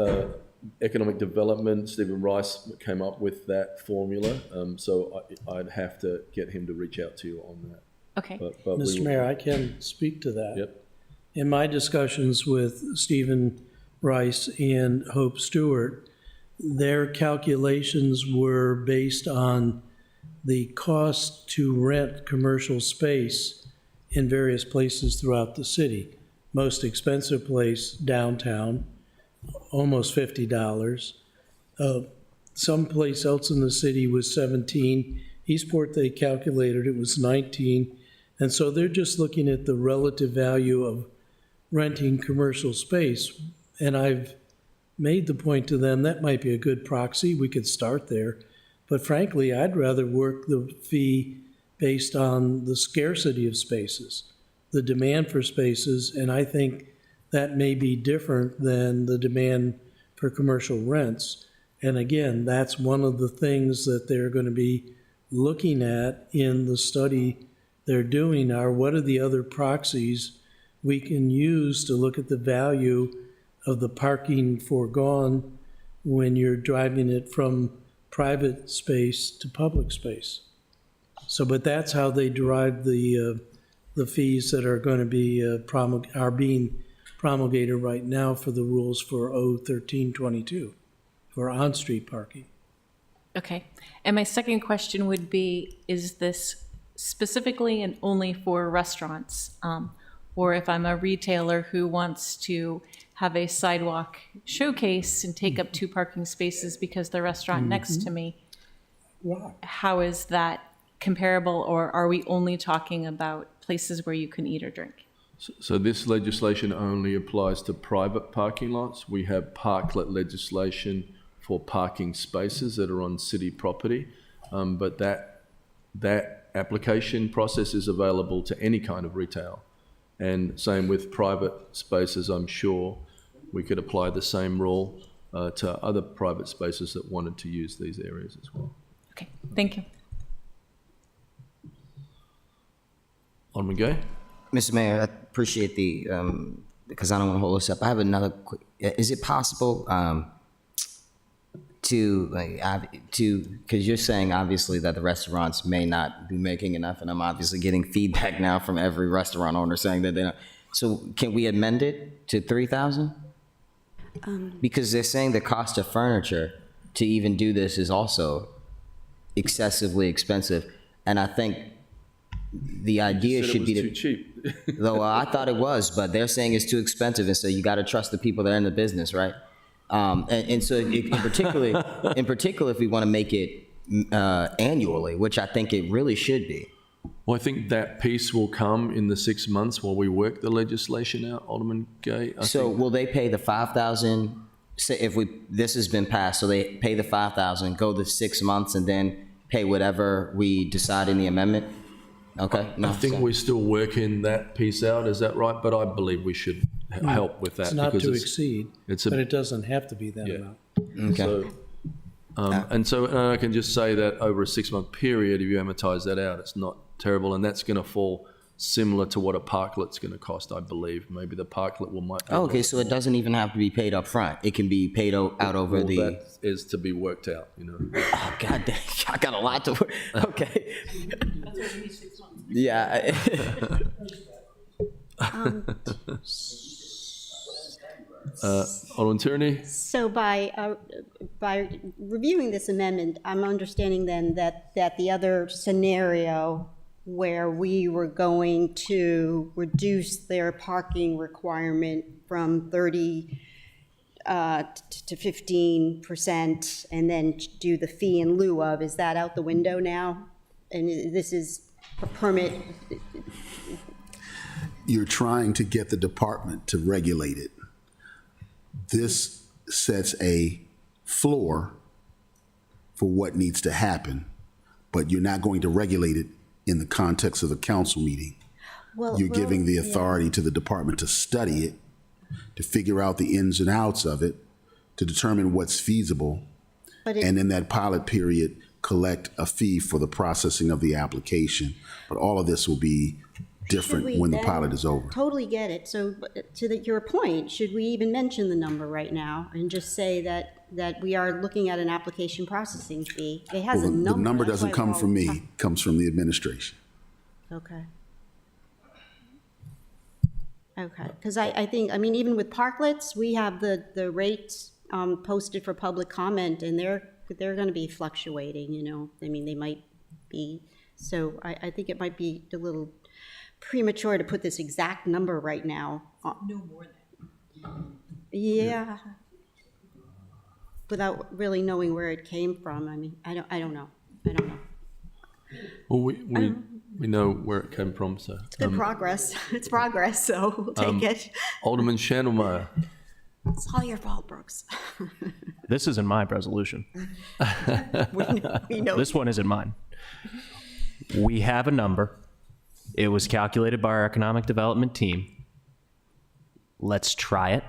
economic development. Stephen Rice came up with that formula. So I'd have to get him to reach out to you on that. Okay. But Mr. Mayor, I can speak to that. Yep. In my discussions with Stephen Rice and Hope Stewart, their calculations were based on the cost to rent commercial space in various places throughout the city. Most expensive place downtown, almost $50. Someplace else in the city was $17. Eastport, they calculated it was $19. And so they're just looking at the relative value of renting commercial space. And I've made the point to them that might be a good proxy. We could start there. But frankly, I'd rather work the fee based on the scarcity of spaces, the demand for spaces, and I think that may be different than the demand for commercial rents. And again, that's one of the things that they're going to be looking at in the study they're doing are what are the other proxies we can use to look at the value of the parking foregone when you're driving it from private space to public space. So, but that's how they derive the fees that are going to be are being promulgated right now for the rules for 01322 for on-street parking. Okay. And my second question would be, is this specifically and only for restaurants? Or if I'm a retailer who wants to have a sidewalk showcase and take up 2 parking spaces because the restaurant next to me, how is that comparable, or are we only talking about places where you can eat or drink? So this legislation only applies to private parking lots. We have parklet legislation for parking spaces that are on city property, but that application process is available to any kind of retail. And same with private spaces, I'm sure we could apply the same rule to other private spaces that wanted to use these areas as well. Okay, thank you. Alderman Gay? Mr. Mayor, I appreciate the, because I don't want to hold this up. I have another quick, is it possible because you're saying obviously that the restaurants may not be making enough, and I'm obviously getting feedback now from every restaurant owner saying that they don't. So can we amend it to 3,000? Because they're saying the cost of furniture to even do this is also excessively expensive, and I think the idea should be too cheap. though I thought it was, but they're saying it's too expensive, and so you got to trust the people that are in the business, right? And so in particular, if we want to make it annually, which I think it really should be. Well, I think that piece will come in the 6 months while we work the legislation out, Alderman Gay. So will they pay the 5,000? Say if this has been passed, so they pay the 5,000, go the 6 months, and then pay whatever we decide in the amendment. Okay. I think we're still working that piece out. Is that right? But I believe we should help with that. It's not because to exceed, but it doesn't have to be that amount. Okay. So, I can just say that over a 6-month period, if you amortize that out, it's not terrible, and that's going to fall similar to what a parklet's going to cost, I believe. Maybe the parklet might be. Oh, okay, so it doesn't even have to be paid up front. It can be paid out over the. That is to be worked out, Oh, God dang, I got a lot to work. Okay. Yeah. Alderman Tierney? So by reviewing this amendment, I'm understanding then that the other scenario where we were going to reduce their parking requirement from 30 to 15% and then do the fee in lieu of, is that out the window now? And this is a permit? You're trying to get the department to regulate it. This sets a floor for what needs to happen, but you're not going to regulate it in the context of the council meeting. You're giving the authority to the department to study it, to figure out the ins and outs of it, to determine what's feasible, and in that pilot period, collect a fee for the processing of the application. But all of this will be different when the pilot is over. Totally get it. So your point, should we even mention the number right now and just say that we are looking at an application processing fee? It has a number. The number doesn't come from me, it comes from the administration. Okay. Okay, because I think, I mean, even with parklets, we have the rates posted for public comment, and they're going to be fluctuating, you know. I mean, they might be, so I think it might be a little premature to put this exact number right now. No more than. Yeah. Without really knowing where it came from. I mean, I don't know. Well, we know where it came from, so. It's good progress. It's progress, so we'll take it. Alderman Schandelmeyer. It's all your fault, Brooks. This isn't my resolution. We know. This one isn't mine. We have a number. It was calculated by our economic development team. Let's try it.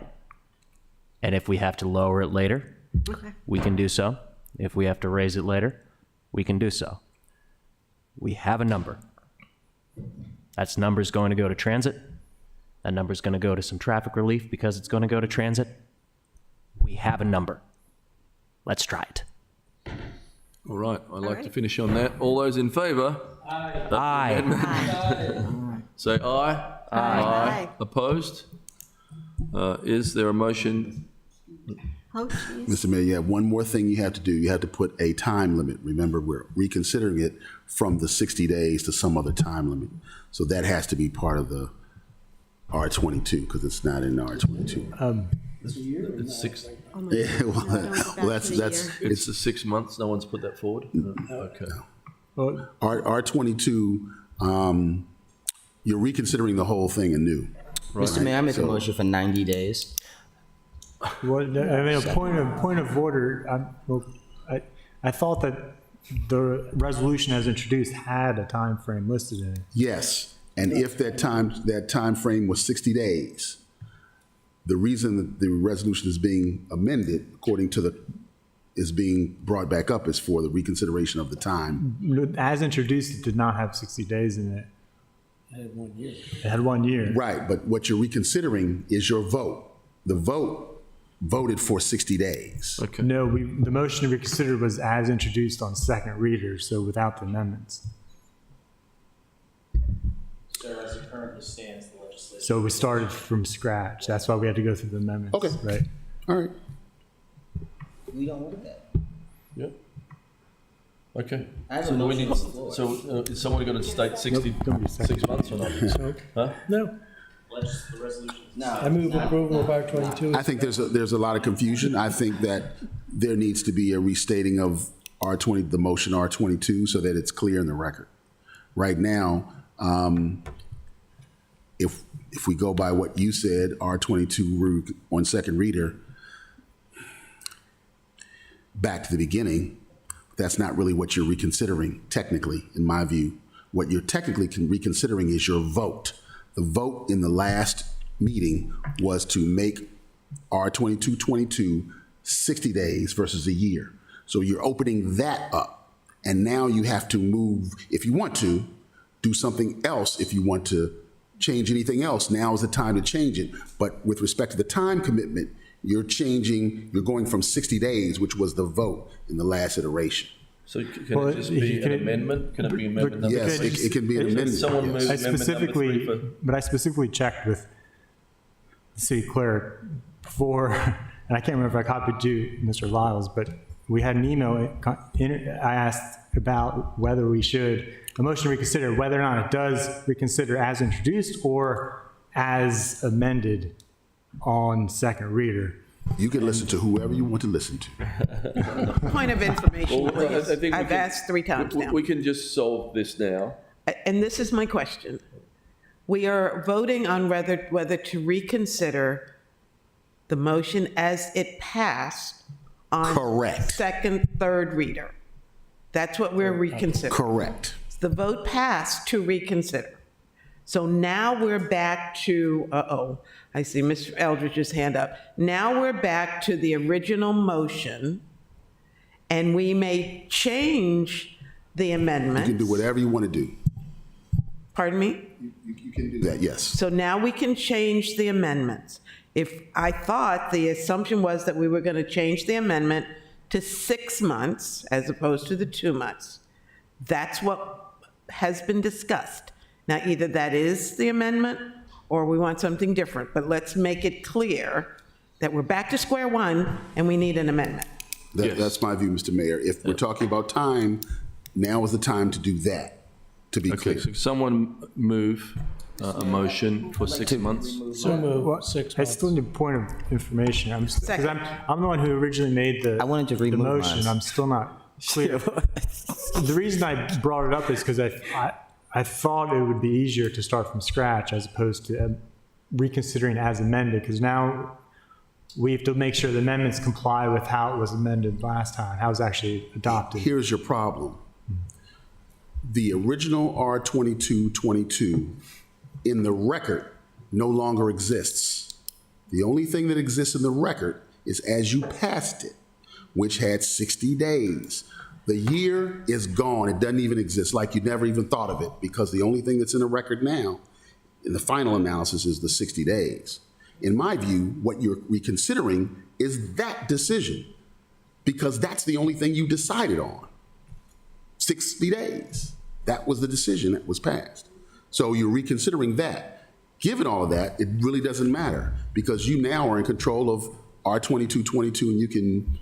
And if we have to lower it later, we can do so. If we have to raise it later, we can do so. We have a number. That number's going to go to transit. That number's going to go to some traffic relief because it's going to go to transit. We have a number. Let's try it. All right, I'd like to finish on that. All those in favor? Aye. Aye. Say aye. Aye. Opposed? Is there a motion? Oh, jeez. Mr. Mayor, you have one more thing you have to do. You have to put a time limit. Remember, we're reconsidering it from the 60 days to some other time limit. So that has to be part of the R22 because it's not in R22. It's six, Yeah, well, that's it's the 6 months, no one's put that forward? Okay. R22, you're reconsidering the whole thing anew. Mr. Mayor, I make a motion for 90 days. Well, I mean, a point of order. I thought that the resolution as introduced had a time frame listed in it. Yes, and if that time frame was 60 days, the reason that the resolution is being amended, according to is being brought back up is for the reconsideration of the time. As introduced, it did not have 60 days in it. It had 1 year. It had 1 year. Right, but what you're reconsidering is your vote. The vote voted for 60 days. Okay. No, the motion to reconsider was as introduced on second reader, so without the amendments. So as it currently stands, the legislation. So we started from scratch. That's why we had to go through the amendments. Okay. Right. All right. We don't want that. Yeah. Okay. I have a So do we motion need, on the floor. so is someone going to state 6 months or not? Huh? No, The resolution. I move approval of R22. I think there's a lot of confusion. I think that there needs to be a restating of R20, the motion R22, so that it's clear in the record. Right now, if we go by what you said, R22 on second reader, back to the beginning, that's not really what you're reconsidering, technically, in my view. What you're technically reconsidering is your vote. The vote in the last meeting was to make R2222 60 days versus a year. So you're opening that up. And now you have to move, if you want to, do something else. If you want to change anything else, now is the time to change it. But with respect to the time commitment, you're going from 60 days, which was the vote in the last iteration. So can it just be an amendment? Can it be amendment number Yes, three? it can be an amendment. Someone move I amendment number 3 for? But I specifically checked with the city clerk before, and I can't remember if I copied you, Mr. Lyles, but we had an email. I asked about whether we should, a motion to reconsider, whether or not it does reconsider as introduced or as amended on second reader. You can listen to whoever you want to listen to. Point of information, Well, I please. think we I've can- asked 3 times now. We can just solve this now. And this is my question. We are voting on whether to reconsider the motion as it passed on Correct. second, third reader. That's what we're reconsidering. Correct. The vote passed to reconsider. So now we're back to, I see Mr. Eldridge's hand up. Now we're back to the original motion, and we may change the amendment. You can do whatever you want to do. Pardon me? You can do that, yes. So now we can change the amendments. If I thought the assumption was that we were going to change the amendment to 6 months as opposed to the 2 months. That's what has been discussed. Now, either that is the amendment or we want something different, but let's make it clear that we're back to square one and we need an amendment. That's my view, Mr. Mayor. If we're talking about time, now is the time to do that, to be Okay, clear. so someone move a motion for 6 months. So move 6 I months. still need a point of information. Because I'm the one who originally made the, I wanted to the remove motion. mine. I'm still not clear. The reason I brought it up is because I thought it would be easier to start from scratch as opposed to reconsidering as amended, because now we have to make sure the amendments comply with how it was amended last time, how it was actually adopted. Here's your problem. The original R2222 in the record no longer exists. The only thing that exists in the record is as you passed it, which had 60 days. The year is gone. It doesn't even exist, like you never even thought of it, because the only thing that's in the record now, in the final analysis, is the 60 days. In my view, what you're reconsidering is that decision, because that's the only thing you decided on. 60 days. That was the decision that was passed. So you're reconsidering that. Given all of that, it really doesn't matter, because you now are in control of R2222, and you can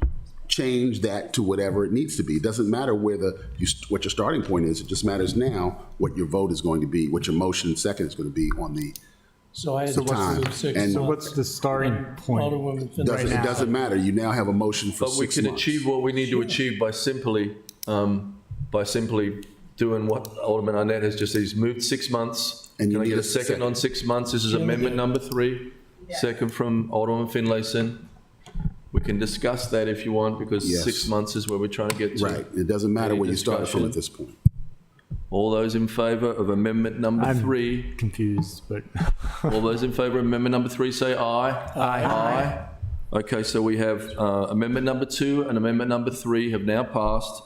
change that to whatever it needs to be. It doesn't matter what your starting point is. It just matters now what your vote is going to be, what your motion second is going to be on the So I had So to time. move 6 And- months. So what's the starting point? Alderwoman Finley. It doesn't matter. You now have a motion for But we 6 can months. achieve what we need to achieve by simply doing what Alderman Arnett has just said. He's moved 6 months. And you Can I need get a a second second. on 6 months? This is amendment number 3. Second from Alderman Finlayson. We can discuss that if you want, because Yes. 6 months is where we're trying to get to. Right. It doesn't matter Any where you started from at discussion? this point. All those in favor of amendment number I'm 3? confused, but All those in favor of amendment number 3 say aye. Aye. Okay, so we have amendment number 2 and amendment number 3 have now passed.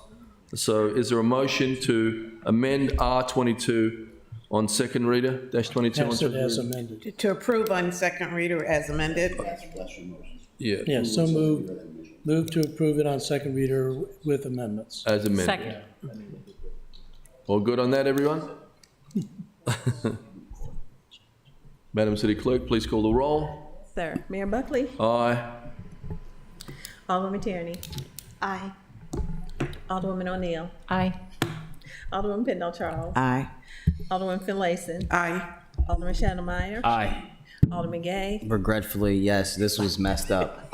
So is there a motion to amend R22 on second reader, -22 on Pass it second as reader? amended. To approve on second reader as amended? Yeah, Yeah, so move to approve it on second reader with amendments. as amended. Second. All good on that, everyone? Madam City Clerk, please call the roll. Sir, Mayor Buckley, Aye. Alderwoman Tierney, Aye. Alderwoman O'Neill, Aye. Alderwoman Pendle Charles, Aye. Alderwoman Finlayson, Aye. Alderman Shannon Meyer, Aye. Alderman Gay, Regretfully, yes, this was messed up.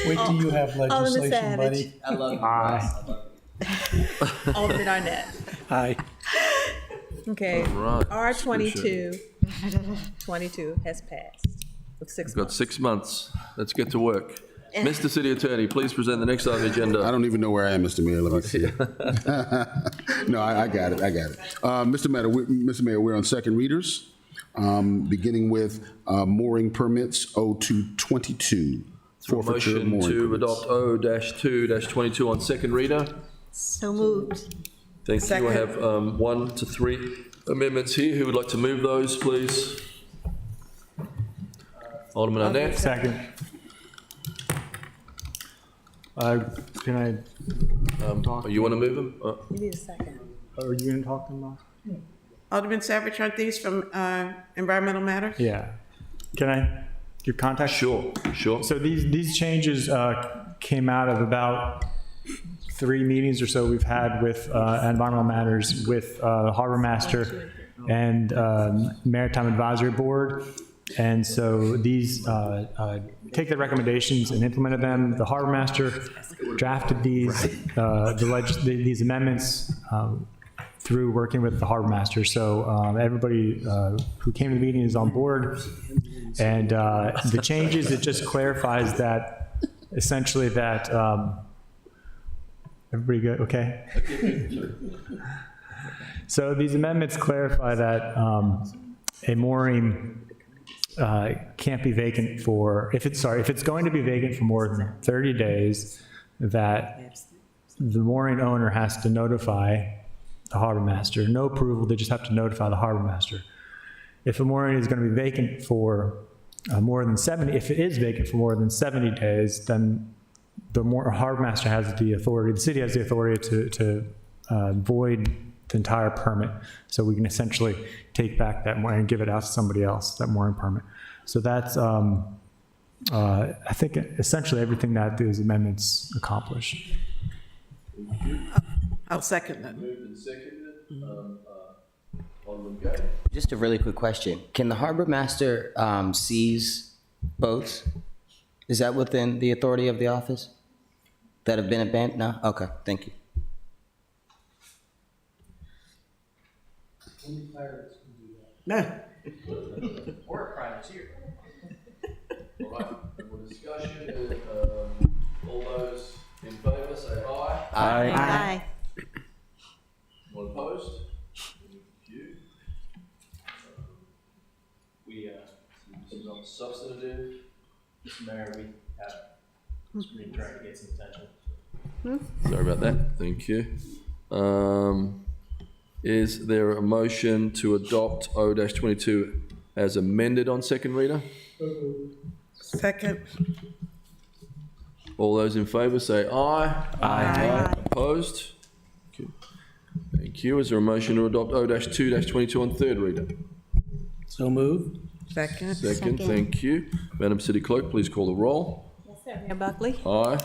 Wait till you have Alderman legislation, Savage. buddy. I love you. Alderman Arnett. Aye. Okay, Right. R22 has passed with 6 Got months. 6 months. Let's get to work. Mr. City Attorney, please present the next item on the agenda. I don't even know where I am, Mr. Mayor. Let me see. No, I got it. Mr. Mayor, we're on second readers, beginning with mooring permits, O222. Forfeiture of Motion mooring to permits. adopt O-2-22 on second reader. So moved. Thank you. Second. I have 1 to 3 amendments here. Who would like to move those, please? Alderman Arnett. second. Can I, You want to move them? You need a second. are you gonna talk to them? Alderman Savage, aren't these from Environmental Matters? Yeah. Can I give context? Sure. So these changes came out of about 3 meetings or so we've had with Environmental Matters, with the Harbor Master and Maritime Advisory Board. And so these take the recommendations and implemented them. The Harbor Master drafted these amendments through working with the Harbor Master. So everybody who came to the meeting is on board. And the changes, it just clarifies that, essentially that, everybody good, okay? So these amendments clarify that a mooring can't be vacant for, if it's going to be vacant for more than 30 days, that the mooring owner has to notify the harbor master. No approval, they just have to notify the harbor master. If a mooring is going to be vacant for more than 70, if it is vacant for more than 70 days, then the harbor master has the authority, the city has the authority to void the entire permit. So we can essentially take back that mooring and give it out to somebody else, that mooring permit. So that's, I think, essentially everything that those amendments accomplish. I'll second that. Moved and seconded. Alderman Gay. Just a really quick question. Can the harbor master seize boats? Is that within the authority of the office that have been abandoned? No? Okay, thank you. No. Or a privateer. All right, more discussion. All those in favour say aye. Aye. Anyone opposed? Thank you. This is not substantive. Mr. Mayor, we have tried to get some attention. Sorry about that. Thank you. Is there a motion to adopt O-22 as amended on second reader? Second. All those in favour say aye. Aye. Opposed? Thank you. Is there a motion to adopt O-2-22 on third reader? So moved. Second. Second, thank you. Madam City Clerk, please call the roll. Yes, sir. Mayor Buckley? Aye.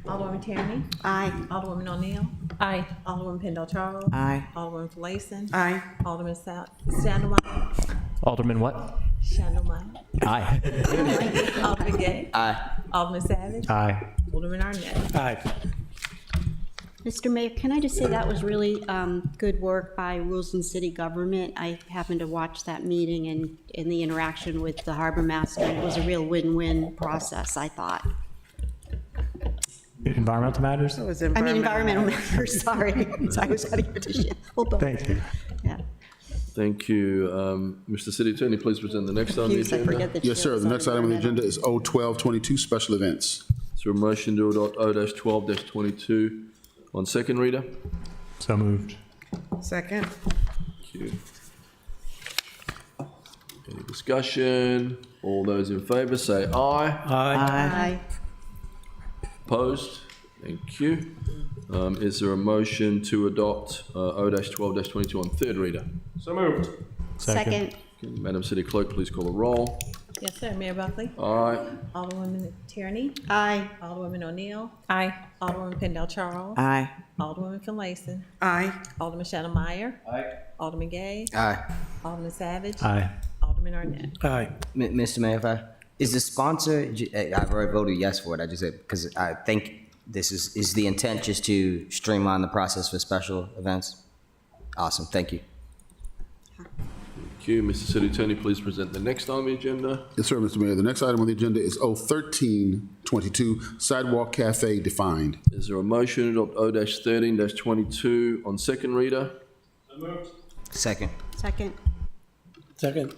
Alderwoman Tierney? Aye. Alderwoman O'Neill? Aye. Alderwoman Pendle Charles? Aye. Alderwoman Flason? Aye. Alderman Sandelmeyer? Alderman what? Sandelmeyer? Aye. Alderman Gay? Aye. Alderman Savage? Aye. Alderman Arnett? Aye. Mr. Mayor, can I just say that was really good work by Rules and City Government. I happened to watch that meeting and in the interaction with the harbor master. It was a real win-win process, I thought. Environmental matters? It was I mean, environmental matters, sorry. So I was cutting it to shit. Hold on. Thank you. Yeah. Thank you. Mr. City Attorney, please present the next on the Confused, I agenda. forget that Yes, sir. chair The was next item on the agenda is O1222, special events. Is there a motion to adopt O-12-22 on second reader? So moved. Second. Thank you. Any discussion? All those in favor say aye. Aye. Opposed? Thank you. Is there a motion to adopt O-12-22 on third reader? So moved. Second. Okay, Madam City Clerk, please call the roll. Yes, sir. Mayor Buckley? Aye. Alderwoman Tierney? Aye. Alderwoman O'Neill? Aye. Alderwoman Pendle Charles? Aye. Alderwoman Finlayson? Aye. Alderman Sandelmeyer? Aye. Alderman Gay? Aye. Alderman Savage? Aye. Alderman Arnett? Aye. Mr. Mayor, if is the sponsor, I've already voted yes for it, I just said, because I think this is the intent just to streamline the process for special events? Awesome, thank you. Thank you. Mr. City Attorney, please present the next on the agenda. Yes, sir, Mr. Mayor. The next item on the agenda is O1322, sidewalk cafe defined. Is there a motion to adopt O-13-22 on second reader? Second. Second. Second.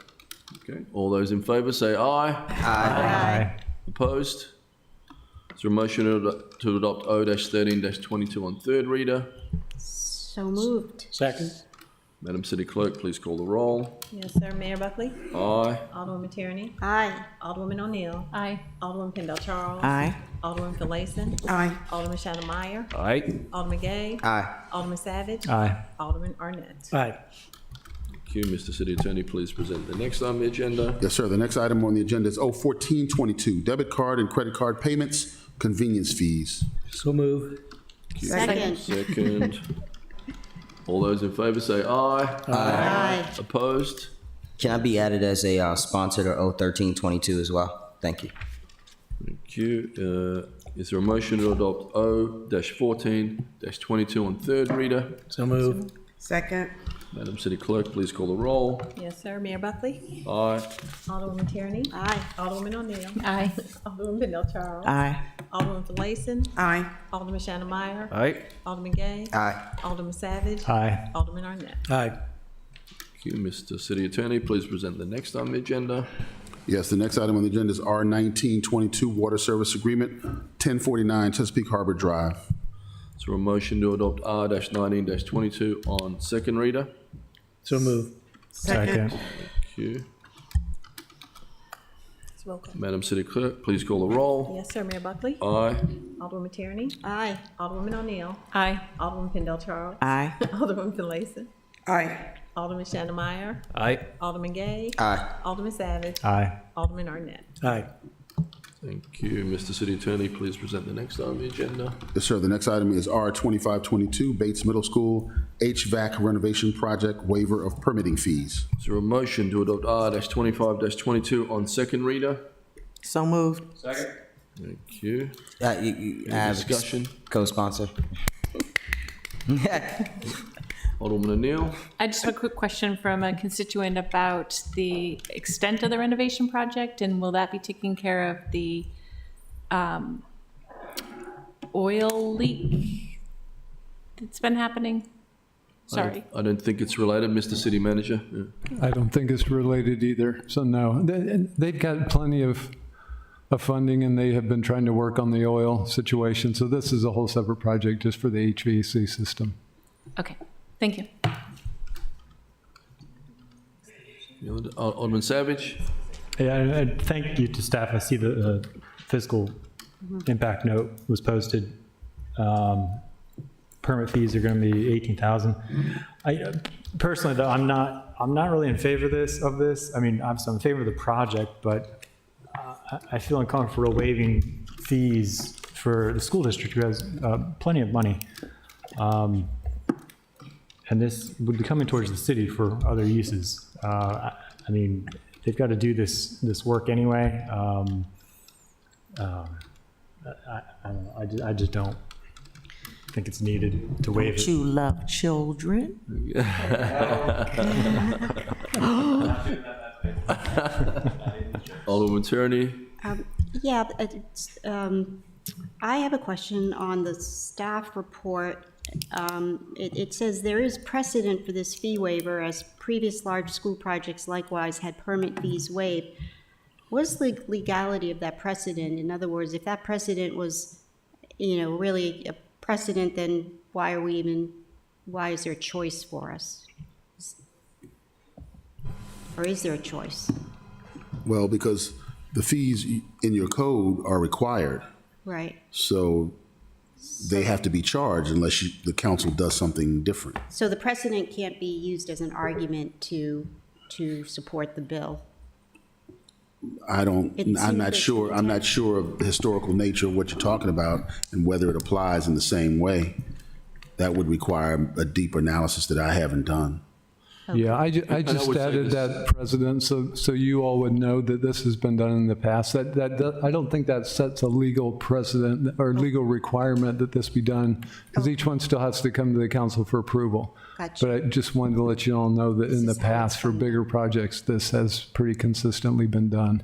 Okay. All those in favor say aye. Aye. Opposed? Is there a motion to adopt O-13-22 on third reader? So moved. Second. Madam City Clerk, please call the roll. Yes, sir. Mayor Buckley? Aye. Alderwoman Tierney? Aye. Alderwoman O'Neill? Aye. Alderwoman Pendle Charles? Aye. Alderwoman Finlayson? Aye. Alderman Sandelmeyer? Aye. Alderman Gay? Aye. Alderman Savage? Aye. Alderman Arnett? Aye. Thank you. Mr. City Attorney, please present the next on the agenda. Yes, sir. The next item on the agenda is O1422, debit card and credit card payments, convenience fees. So move. Second. Second. All those in favor say aye. Aye. Opposed? Can I be added as a sponsor to O1322 as well? Thank you. Thank you. Is there a motion to adopt O-14-22 on third reader? So move. Second. Madam City Clerk, please call the roll. Yes, sir. Mayor Buckley? Aye. Alderwoman Tierney? Aye. Alderwoman O'Neill? Aye. Alderwoman Pendle Charles? Aye. Alderwoman Finlayson? Aye. Alderman Sandelmeyer? Aye. Alderman Gay? Aye. Alderman Savage? Aye. Alderman Arnett? Aye. Thank you. Mr. City Attorney, please present the next on the agenda. Yes, the next item on the agenda is R1922, water service agreement, 1049 Chesapeake Harbor Drive. Is there a motion to adopt R-19-22 on second reader? So move. Second. Thank you. It's roll call. Madam City Clerk, please call the roll. Yes, sir. Mayor Buckley? Aye. Alderwoman Tierney? Aye. Alderwoman O'Neill? Aye. Alderwoman Pendle Charles? Aye. Alderwoman Finlayson? Aye. Alderman Sandelmeyer? Aye. Alderman Gay? Aye. Alderman Savage? Aye. Alderman Arnett? Aye. Thank you. Mr. City Attorney, please present the next on the agenda. Yes, sir. The next item is R2522, Bates Middle School HVAC renovation project, waiver of permitting fees. Is there a motion to adopt R-25-22 on second reader? So moved. Second. Thank you. You Any have discussion? co-sponsor. Alderman O'Neill? I just have a quick question from a constituent about the extent of the renovation project, and will that be taking care of the oil leak that's been happening? Sorry. I don't think it's related, Mr. City Manager. Yeah. I don't think it's related either, so no. They've got plenty of funding, and they have been trying to work on the oil situation, so this is a whole separate project just for the HVAC system. Okay, thank you. Alderman Savage? Yeah, and thank you to staff. I see the fiscal impact note was posted. permit fees are going to be 18,000. I personally, though, I'm not really in favor of this. I mean, I'm in favor of the project, but I feel uncomfortable waiving fees for the school district who has plenty of money. And this would be coming towards the city for other uses. I mean, they've got to do this work anyway. I don't know. I just don't think it's needed to waive it. Don't you love children? Alderman Tierney. Yeah, I have a question on the staff report. It says there is precedent for this fee waiver as previous large school projects likewise had permit fees waived. What's the legality of that precedent? In other words, if that precedent was, really a precedent, then why is there a choice for us? Or is there a choice? Well, because the fees in your code are required. Right. So they have to be charged unless the council does something different. So the precedent can't be used as an argument to support the bill. I'm not sure of the historical nature of what you're talking about and whether it applies in the same way. That would require a deeper analysis that I haven't done. Yeah, I just added that precedent so you all would know that this has been done in the past. That I don't think that sets a legal precedent or legal requirement that this be done, because each one still has to come to the council for approval. Gotcha. But I just wanted to let you all know that in the past for bigger projects, this has pretty consistently been done.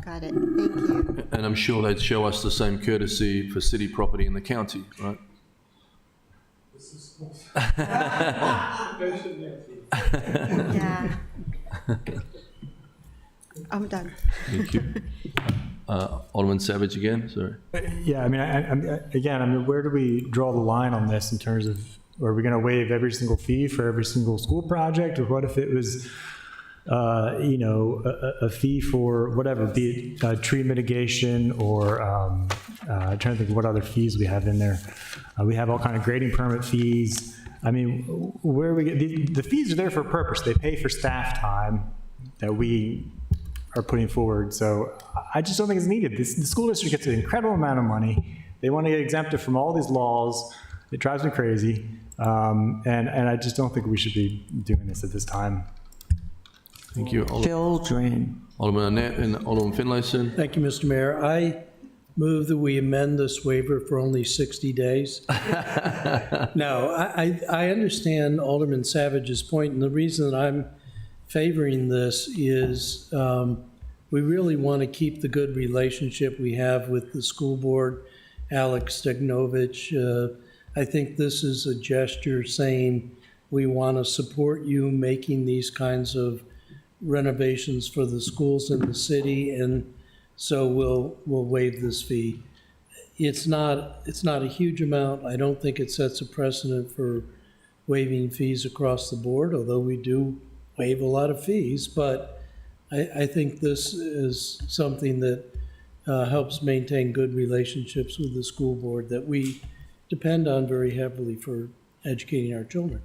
Got it. Thank you. And I'm sure they'd show us the same courtesy for city property in the county, right? Yeah. I'm done. Thank you. Alderman Savage again, sorry. Yeah, I mean, where do we draw the line on this in terms of, are we going to waive every single fee for every single school project? Or what if it was, a fee for whatever, be it tree mitigation or, I'm trying to think of what other fees we have in there. We have all kind of grading permit fees. I mean, where we get, the fees are there for a purpose. They pay for staff time that we are putting forward. So I just don't think it's needed. The school district gets an incredible amount of money. They want to get exempted from all these laws. It drives me crazy. And I just don't think we should be doing this at this time. Thank you. Children. Alderman Annette and Alderman Finlayson. Thank you, Mr. Mayor. I move that we amend this waiver for only 60 days. No, I understand Alderman Savage's point, and the reason that I'm favoring this is we really want to keep the good relationship we have with the school board. Alex Stegnovich, I think this is a gesture saying we want to support you making these kinds of renovations for the schools in the city, and so we'll waive this fee. It's not a huge amount. I don't think it sets a precedent for waiving fees across the board, although we do waive a lot of fees, but I think this is something that helps maintain good relationships with the school board that we depend on very heavily for educating our children.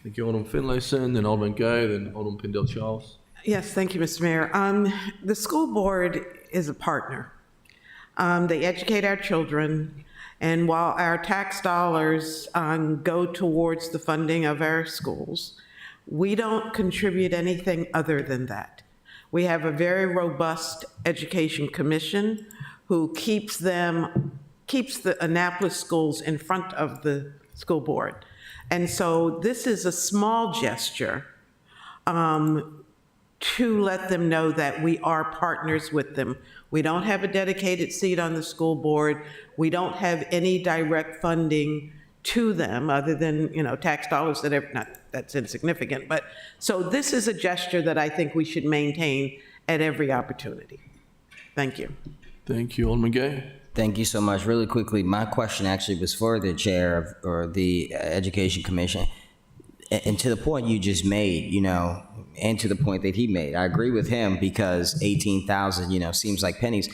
Thank you, Alderman Finlayson, then Alderman Gay, then Alderman Pindell-Charles. Yes, thank you, Mr. Mayor. The school board is a partner. They educate our children, and while our tax dollars go towards the funding of our schools, we don't contribute anything other than that. We have a very robust education commission who keeps the Annapolis schools in front of the school board. And so this is a small gesture to let them know that we are partners with them. We don't have a dedicated seat on the school board. We don't have any direct funding to them other than, tax dollars that's insignificant. But so this is a gesture that I think we should maintain at every opportunity. Thank you. Thank you, Alderman Gay. Thank you so much. Really quickly, my question actually was for the chair or the Education Commission. And to the point you just made, and to the point that he made, I agree with him because 18,000, seems like pennies.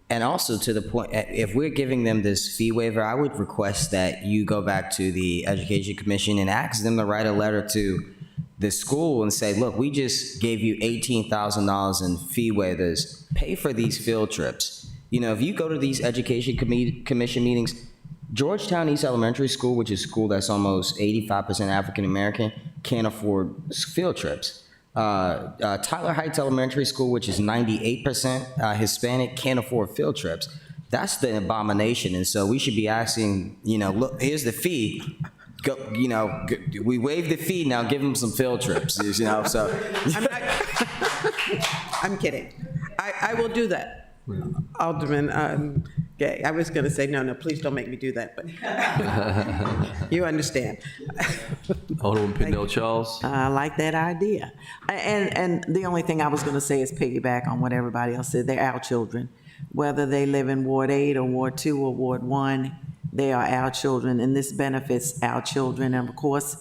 And also to the point, if we're giving them this fee waiver, I would request that you go back to the Education Commission and ask them to write a letter to the school and say, look, we just gave you $18,000 in fee waivers. Pay for these field trips. You know, if you go to these Education Commission meetings, Georgetown East Elementary School, which is a school that's almost 85% African American, can't afford field trips. Tyler Heights Elementary School, which is 98% Hispanic, can't afford field trips. That's the abomination. And so we should be asking, you know, look, here's the fee. Go, you know, we waived the fee, now give them some field trips, you know, so. I'm kidding. I will do that. Alderman Gay. I was going to say, no, please don't make me do that, but you understand. Alderman Pindell Charles. I like that idea. And the only thing I was going to say is piggyback on what everybody else said. They're our children. Whether they live in Ward 8 or Ward 2 or Ward 1, they are our children, and this benefits our children. And of course,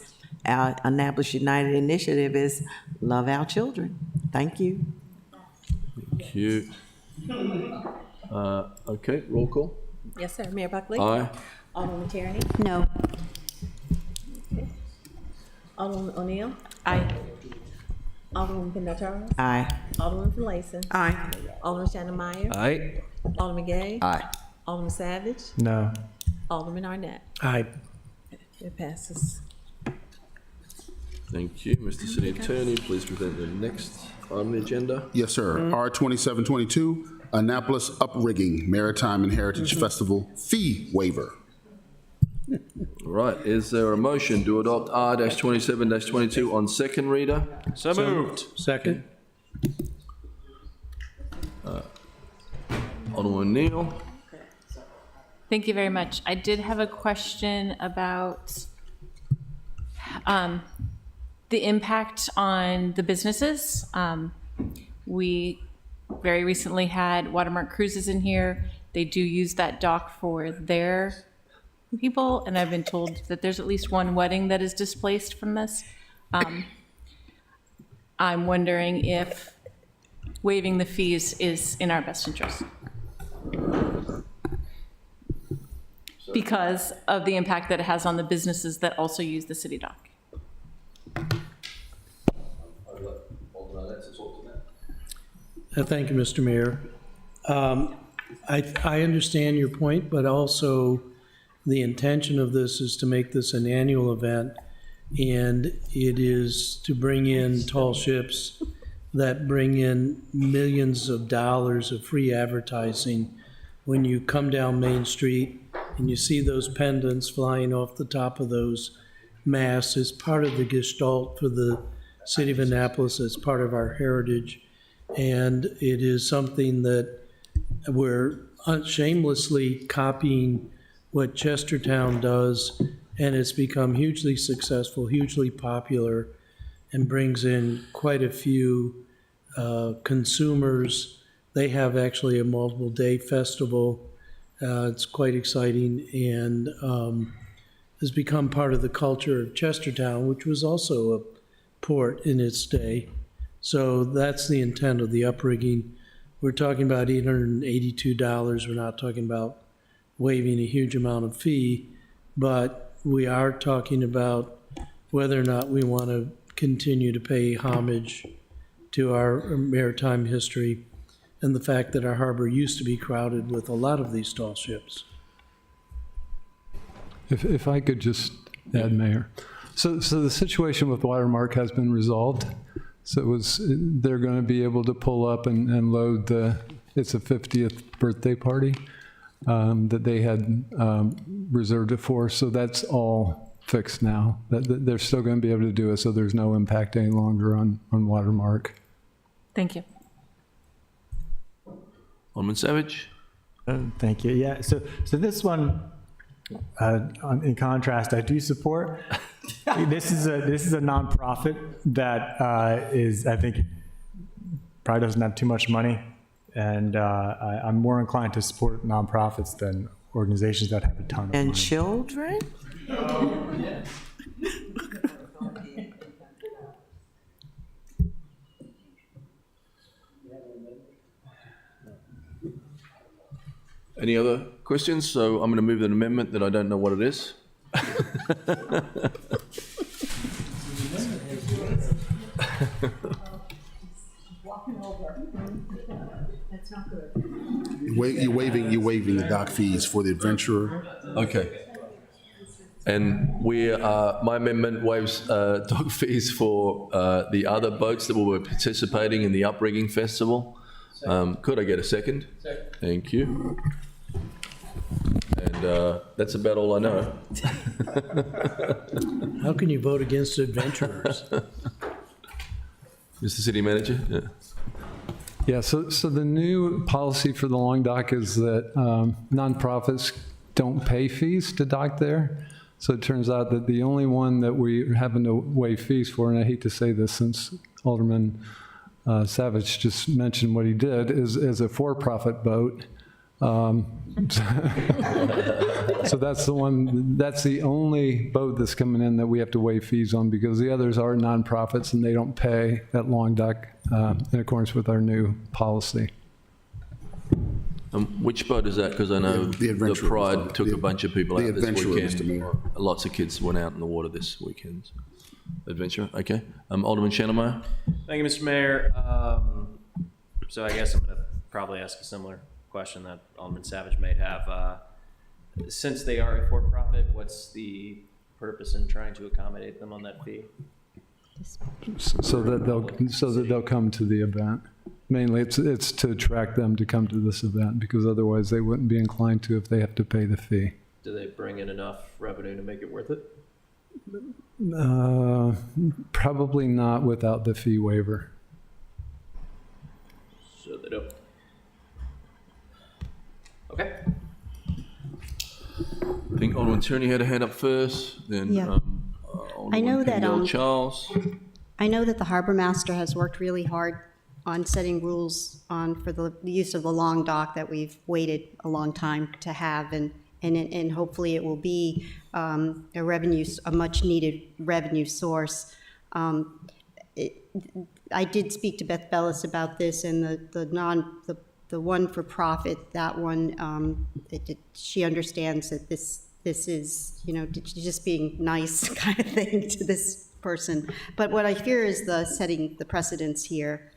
our Annapolis United initiative is love our children. Thank you. Thank you. Okay, roll call. Yes, sir. Mayor Buckley? Aye. Alderman Tierney? No. Okay. Alderman O'Neill? Aye. Alderman Pindell Charles? Aye. Alderman Finlayson? Aye. Alderman Shannon Meyer? Aye. Alderman Gay? Aye. Alderman Savage? No. Alderman Arnett? Aye. It passes. Thank you. Mr. City Attorney, please present the next item on the agenda. Yes, sir. R 2722, Annapolis Uprigging Maritime and Heritage Festival fee waiver. All right, is there a motion to adopt R-27-22 on second reader? So moved. Second. Alderman Neal. Thank you very much. I did have a question about the impact on the businesses. We very recently had Watermark Cruises in here. They do use that dock for their people, and I've been told that there's at least one wedding that is displaced from this. I'm wondering if waiving the fees is in our best interest, because of the impact that it has on the businesses that also use the city dock. Thank you, Mr. Mayor. I understand your point, but also the intention of this is to make this an annual event, and it is to bring in tall ships that bring in millions of dollars of free advertising. When you come down Main Street and you see those pendants flying off the top of those masts, it's part of the gestalt for the city of Annapolis, it's part of our heritage. And it is something that we're shamelessly copying what Chestertown does, and it's become hugely successful, hugely popular, and brings in quite a few consumers. They have actually a multiple day festival. It's quite exciting, and has become part of the culture of Chestertown, which was also a port in its day. So that's the intent of the uprigging. We're talking about $882. We're not talking about waiving a huge amount of fee, but we are talking about whether or not we want to continue to pay homage to our maritime history and the fact that our harbor used to be crowded with a lot of these tall ships. If I could just add, Mayor. So the situation with Watermark has been resolved. So they're going to be able to pull up and load it's a 50th birthday party that they had reserved it for. So that's all fixed now. They're still going to be able to do it, so there's no impact any longer on Watermark. Thank you. Alderman Savage. Thank you. Yeah, so this one, in contrast, I do support. This is a nonprofit that is, I think, probably doesn't have too much money, and I'm more inclined to support nonprofits than organizations that have a ton of money. And children? Any other questions? So I'm going to move an amendment that I don't know what it is. That's not good. You're waiving the dock fees for the adventurer. Okay. And my amendment waives dock fees for the other boats that will be participating in the Uprigging Festival. Could I get a second? Second. Thank you. And that's about all I know. How can you vote against adventurers? Mr. City Manager? Yeah. Yeah, so the new policy for the long dock is that nonprofits don't pay fees to dock there. So it turns out that the only one that we're having to waive fees for, and I hate to say this since Alderman Savage just mentioned what he did, is a for-profit boat. So that's the only boat that's coming in that we have to waive fees on, because the others are nonprofits and they don't pay that long dock in accordance with our new policy. Which boat is that? Because I know the Pride took a bunch of people out this weekend. Lots of kids went out in the water this weekend. Adventure, okay. Alderman Shannon. Thank you, Mr. Mayor. So I guess I'm going to probably ask a similar question that Alderman Savage may have. Since they are a for-profit, what's the purpose in trying to accommodate them on that fee? So that they'll come to the event. Mainly, it's to attract them to come to this event, because otherwise they wouldn't be inclined to if they have to pay the fee. Do they bring in enough revenue to make it worth it? Probably not without the fee waiver. So they don't. Okay. I think Alderman Tierney had a hand up first, then Yeah. I know that Charles. I know that the harbor master has worked really hard on setting rules for the use of the long dock that we've waited a long time to have, and hopefully it will be a much needed revenue source. I did speak to Beth Bellis about this, and the one for profit, that one, she understands that this is, just being nice kind of thing to this person. But what I fear is setting the precedence here,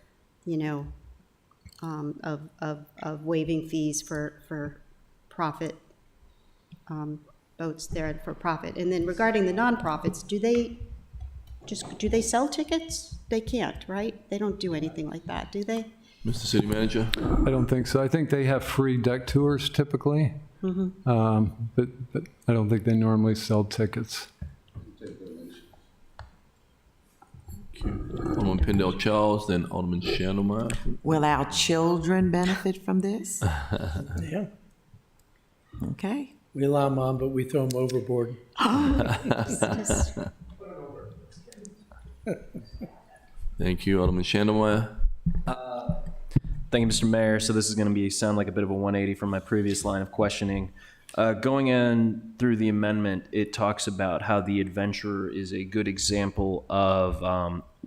of waiving fees for profit boats there for profit. And then regarding the nonprofits, do they sell tickets? They can't, right? They don't do anything like that, do they? Mr. City Manager? I don't think so. I think they have free deck tours typically, but I don't think they normally sell tickets. Alderman Pendle Charles, then Alderman Shannon. Will our children benefit from this? Yeah. Okay. We allow them on, but we throw them overboard. Thank you, Alderman Shannon. Thank you, Mr. Mayor. So this is going to sound like a bit of a 180 from my previous line of questioning. Going in through the amendment, it talks about how the Adventurer is a good example of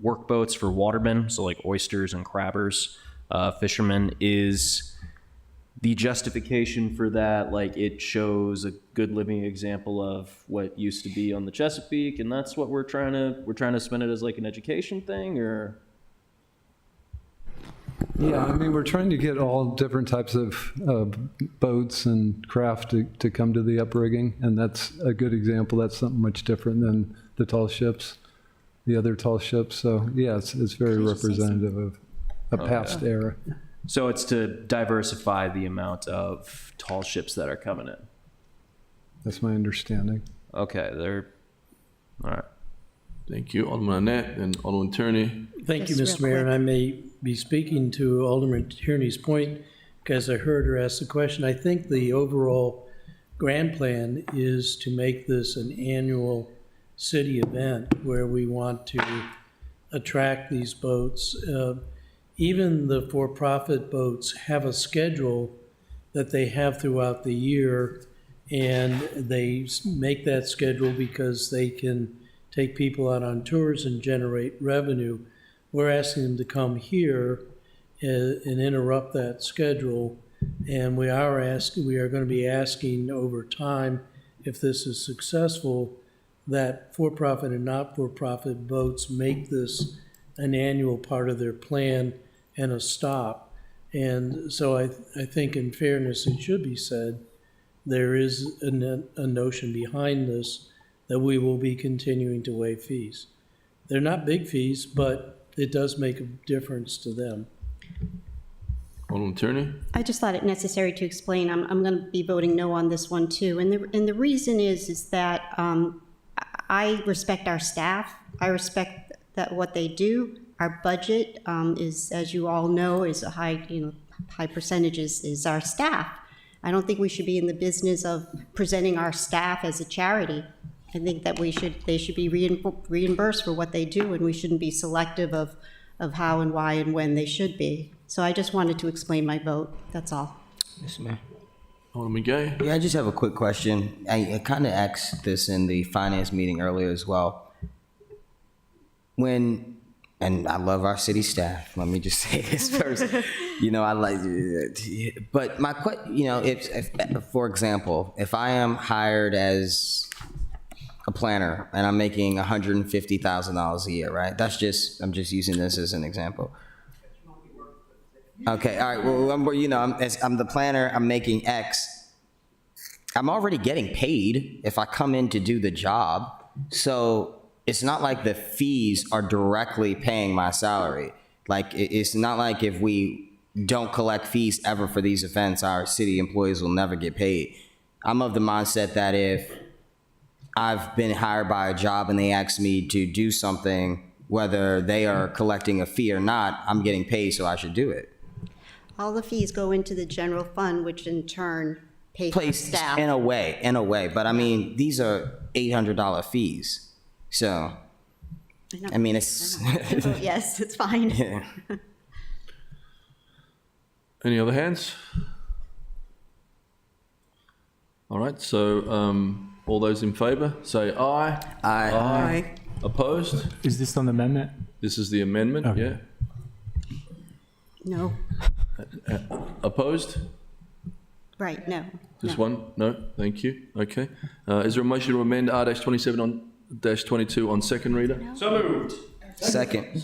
workboats for watermen, so like oysters and crabbers, fishermen. Is the justification for that, like it shows a good living example of what used to be on the Chesapeake, and that's what we're trying to spin it as like an education thing, or? Yeah, I mean, we're trying to get all different types of boats and craft to come to the uprigging, and that's a good example. That's something much different than the tall ships, the other tall ships. So yeah, it's very representative of a past era. So it's to diversify the amount of tall ships that are coming in. That's my understanding. Okay, all right. Thank you, Alderman Annette and Alderman Tierney. Thank you, Mr. Mayor. And I may be speaking to Alderman Tierney's point because I heard her ask the question. I think the overall grand plan is to make this an annual city event where we want to attract these boats. Even the for-profit boats have a schedule that they have throughout the year, and they make that schedule because they can take people out on tours and generate revenue. We're asking them to come here and interrupt that schedule And we are going to be asking over time, if this is successful, that for-profit and not-for-profit boats make this an annual part of their plan and a stop. And so I think in fairness, it should be said, there is a notion behind this that we will be continuing to waive fees. They're not big fees, but it does make a difference to them. Alderman Tierney? I just thought it necessary to explain. I'm going to be voting no on this one too, and the reason is that I respect our staff. I respect that what they do. Our budget is, as you all know, is a high percentages is our staff. I don't think we should be in the business of presenting our staff as a charity. I think that they should be reimbursed for what they do, and we shouldn't be selective of how and why and when they should be. So I just wanted to explain my vote. That's all. Yes, ma'am. Alderman Gay? Yeah, I just have a quick question. I kind of asked this in the finance meeting earlier as well. And I love our city staff. Let me just say this first. I like, but my question, if for example, if I am hired as a planner and I'm making $150,000 a year, right? I'm just using this as an example. Okay, all right. Well, I'm the planner. I'm making X. I'm already getting paid if I come in to do the job. So it's not like the fees are directly paying my salary. Like, it's not like if we don't collect fees ever for these events, our city employees will never get paid. I'm of the mindset that if I've been hired by a job and they ask me to do something, whether they are collecting a fee or not, I'm getting paid, so I should do it. All the fees go into the general fund, which in turn pays for staff. In a way. But I mean, these are $800 fees. So, I mean, it's... Yes, it's fine. Yeah. Any other hands? All right, so all those in favor, say aye. Aye. Opposed? Is this on the amendment? This is the amendment, Okay. yeah. No. Opposed? Right, no. Just no. one? No, thank you. Okay. Is there a motion to amend R-27 on -22 on second reader? So moved. Second.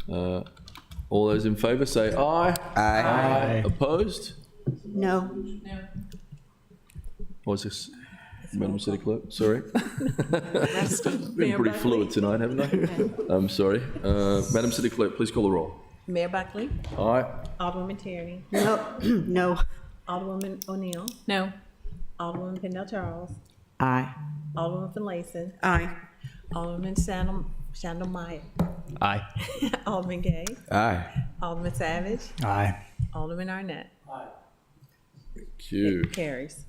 All those in favor say aye. Aye. Opposed? No. What's this? Madam City Clerk, sorry. Been pretty fluid tonight, haven't I? I'm sorry. Madam City Clerk, please call the roll. Mayor Buckley? Aye. Alderwoman Tierney? No. No. Alderwoman O'Neill? No. Alderwoman Pendle Charles? Aye. Alderwoman Finlayson? Aye. Alderwoman Shandell Meyer? Aye. Alderman Gay? Aye. Alderman Savage? Aye. Alderman Arnett? Thank you. It carries.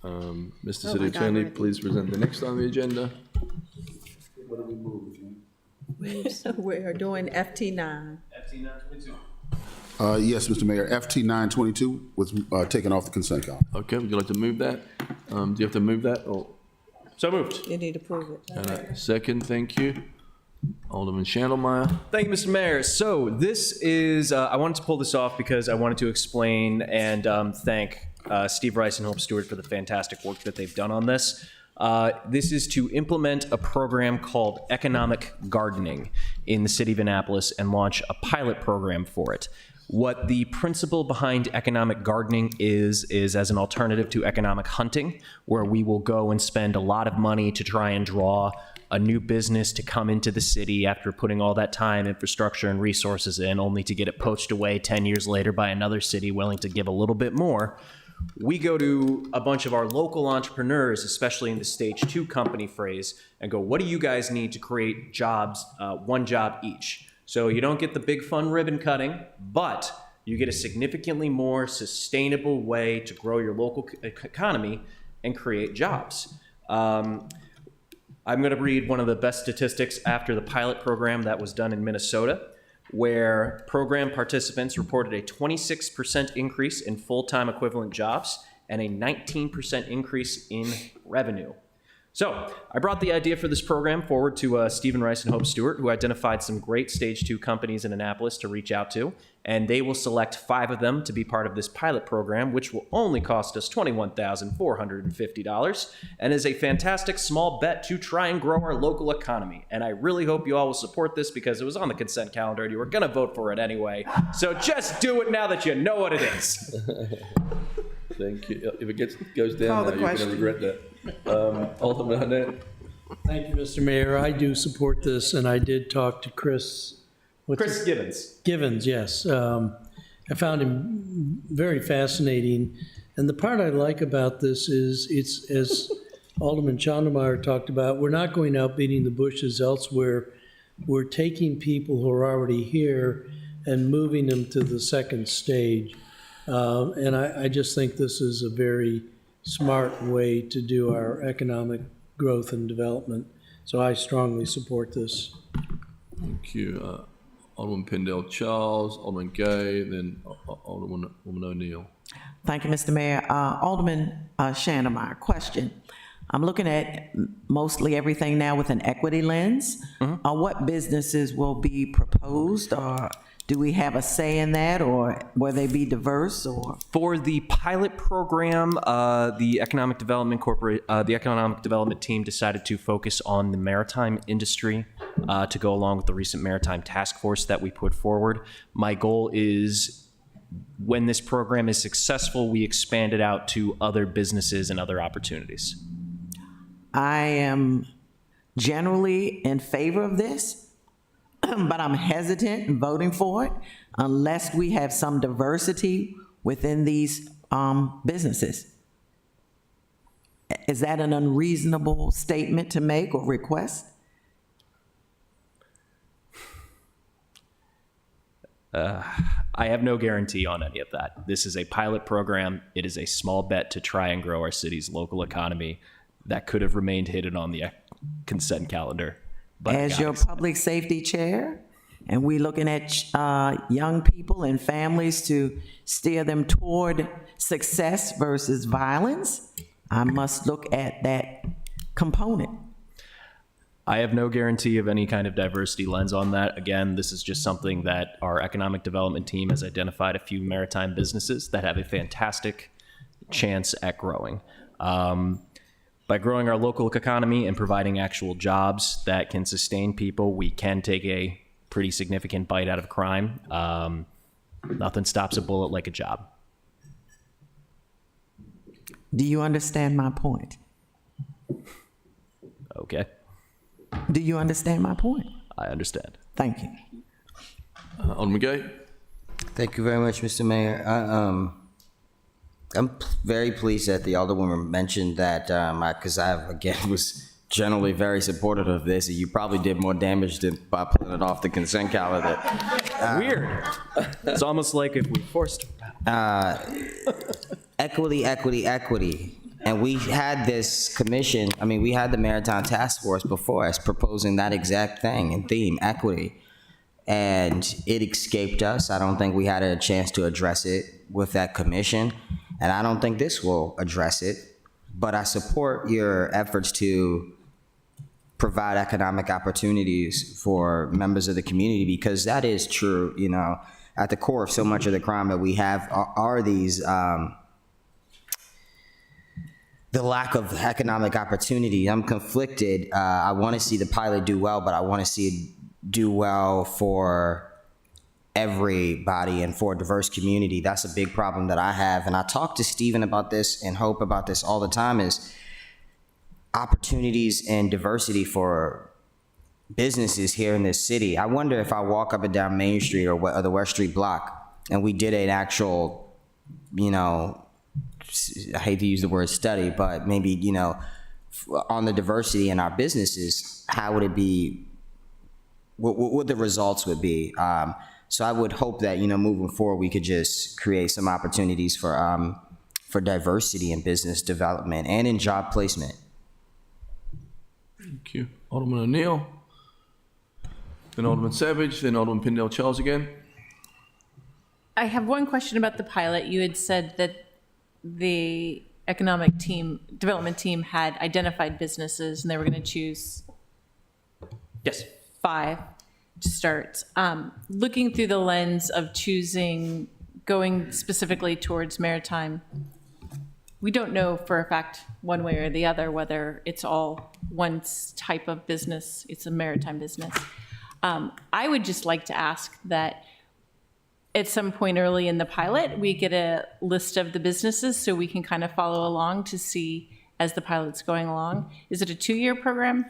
Mr. Oh City my God, Attorney, we're at the- please present the next on the agenda. What do we move? We are doing FT9. Yes, Mr. Mayor, FT 922 was taken off the consent calendar. Okay, would you like to move that? Do you have to move that, or? So moved. You need to prove it. And a second, thank you. Alderman Shandelmeyer. Thank you, Mr. Mayor. So this is, I wanted to pull this off because I wanted to explain and thank Steve Rice and Hope Stewart for the fantastic work that they've done on this. This is to implement a program called Economic Gardening in the city of Annapolis and launch a pilot program for it. What the principle behind economic gardening is as an alternative to economic hunting, where we will go and spend a lot of money to try and draw a new business to come into the city after putting all that time, infrastructure, and resources in, only to get it poached away 10 years later by another city willing to give a little bit more. We go to a bunch of our local entrepreneurs, especially in the stage 2 company phrase, and go, what do you guys need to create jobs, one job each? So you don't get the big fun ribbon cutting, but you get a significantly more sustainable way to grow your local economy and create jobs. I'm going to read one of the best statistics after the pilot program that was done in Minnesota, where program participants reported a 26% increase in full-time equivalent jobs and a 19% increase in revenue. So I brought the idea for this program forward to Stephen Rice and Hope Stewart, who identified some great Stage 2 companies in Annapolis to reach out to, and they will select 5 of them to be part of this pilot program, which will only cost us $21,450, and is a fantastic small bet to try and grow our local economy. And I really hope you all will support this because it was on the consent calendar and you were going to vote for it anyway. So just do it now that you know what it is. Thank you. If it goes down Call now, the you're going to question. regret that. Alderman Arnett. Thank you, Mr. Mayor. I do support this, and I did talk to Chris. Chris Gibbons. Gibbons, yes. I found him very fascinating. And the part I like about this is it's, as Alderman Chandemeyer talked about, we're not going out beating the bushes elsewhere. We're taking people who are already here and moving them to the second stage. And I just think this is a very smart way to do our economic growth and development. So I strongly support this. Thank you. Alderman Pendle Charles, Alderman Gay, then Alderman O'Neill. Thank you, Mr. Mayor. Alderman Chandemeyer, question. I'm looking at mostly everything now with an equity lens. What businesses will be proposed, or do we have a say in that, or will they be diverse? Or For the pilot program, the Economic Development team decided to focus on the maritime industry to go along with the recent maritime task force that we put forward. My goal is, when this program is successful, we expand it out to other businesses and other opportunities. I am generally in favor of this, but I'm hesitant in voting for it unless we have some diversity within these businesses. Is that an unreasonable statement to make or request? I have no guarantee on any of that. This is a pilot program. It is a small bet to try and grow our city's local economy that could have remained hidden on the consent calendar. But As your public safety chair, and we looking at young people and families to steer them toward success versus violence, I must look at that component. I have no guarantee of any kind of diversity lens on that. Again, this is just something that our economic development team has identified a few maritime businesses that have a fantastic chance at growing. By growing our local economy and providing actual jobs that can sustain people, we can take a pretty significant bite out of crime. Nothing stops a bullet like a job. Do you understand my point? Okay. Do you understand my point? I understand. Thank you. Alderman Gay. Thank you very much, Mr. Mayor. I'm very pleased that the Alderwoman mentioned that, because again, was generally very supportive of this, and you probably did more damage by putting it off the consent calendar. Weird. It's almost like if we forced equity. And we had this commission, we had the Maritime Task Force before us proposing that exact thing and theme, equity. And it escaped us. I don't think we had a chance to address it with that commission. And I don't think this will address it. But I support your efforts to provide economic opportunities for members of the community, because that is true. At the core of so much of the crime that we have are these, the lack of economic opportunity. I'm conflicted. I want to see the pilot do well, but I want to see it do well for everybody and for a diverse community. That's a big problem that I have. And I talk to Stephen about this and Hope about this all the time, is opportunities and diversity for businesses here in this city. I wonder if I walk up and down Main Street or the West Street block and we did an actual, I hate to use the word study, but maybe, on the diversity in our businesses, how would it be, what the results would be. So I would hope that, moving forward, we could just create some opportunities for diversity in business development and in job placement. Thank you. Alderman O'Neill, then Alderman Savage, then Alderman Pendle Charles again. I have one question about the pilot. You had said that the economic development team had identified businesses and they were going to choose Yes. 5 to start. Looking through the lens of going specifically towards maritime, we don't know for a fact one way or the other whether it's all one type of business, it's a maritime business. I would just like to ask that at some point early in the pilot, we get a list of the businesses so we can kind of follow along to see as the pilot's going along. Is it a 2-year program?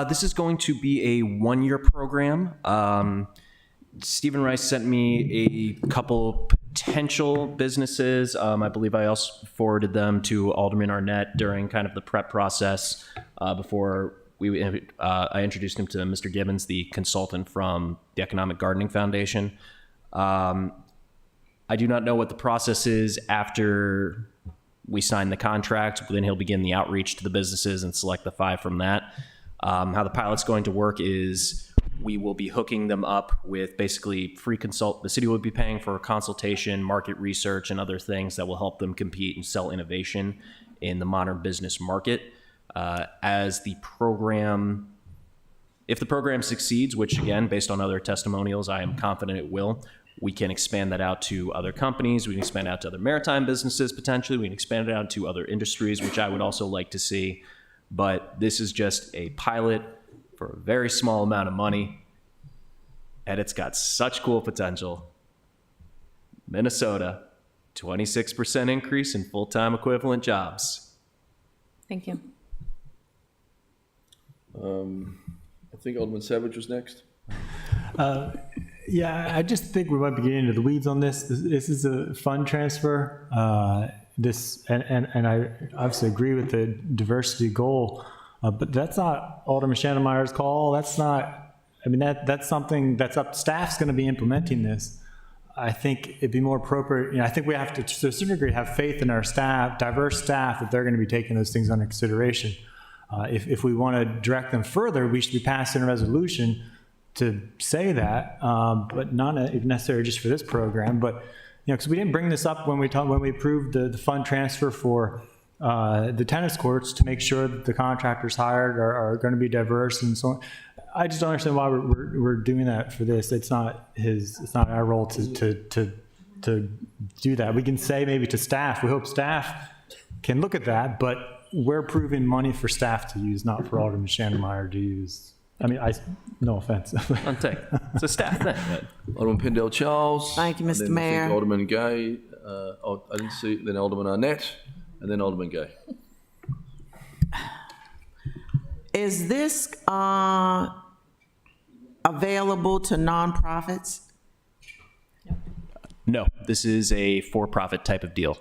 This is going to be a 1-year program. Stephen Rice sent me a couple potential businesses. I believe I also forwarded them to Alderman Arnett during kind of the prep process before I introduced him to Mr. Gibbons, the consultant from the Economic Gardening Foundation. I do not know what the process is after we sign the contract. Then he'll begin the outreach to the businesses and select the 5 from that. How the pilot's going to work is we will be hooking them up with basically free the city will be paying for consultation, market research, and other things that will help them compete and sell innovation in the modern business market. If the program succeeds, which again, based on other testimonials, I am confident it will, we can expand that out to other companies. We can expand it out to other maritime businesses potentially. We can expand it out to other industries, which I would also like to see. But this is just a pilot for a very small amount of money, and it's got such cool potential. Minnesota, 26% increase in full-time equivalent jobs. Thank you. I think Alderman Savage was next. Yeah, I just think we might be getting into the weeds on this. This is a fund transfer. And I obviously agree with the diversity goal, but that's not Alderman Shannemeyer's call. That's not. I mean, that's something that's up. Staff's going to be implementing this. I think it'd be more appropriate. I think we have to a certain degree, have faith in our staff, diverse staff, that they're going to be taking those things under consideration. If we want to direct them further, we should be passing a resolution to say that, but not necessarily just for this program. But because we didn't bring this up when we approved the fund transfer for the tennis courts to make sure that the contractors hired are going to be diverse and so on. I just don't understand why we're doing that for this. It's not our role to do that. We can say maybe to staff. We hope staff can look at that, but we're approving money for staff to use, not for Alderman Shannemeyer to use. I mean, no offense. It's a staff thing. Alderman Pendell Charles. Thank you, Mr. And then I Mayor. think Alderman Gay. I didn't see. Then Alderman Arnett, and then Alderman Gay. Is this available to nonprofits? No, this is a for-profit type of deal.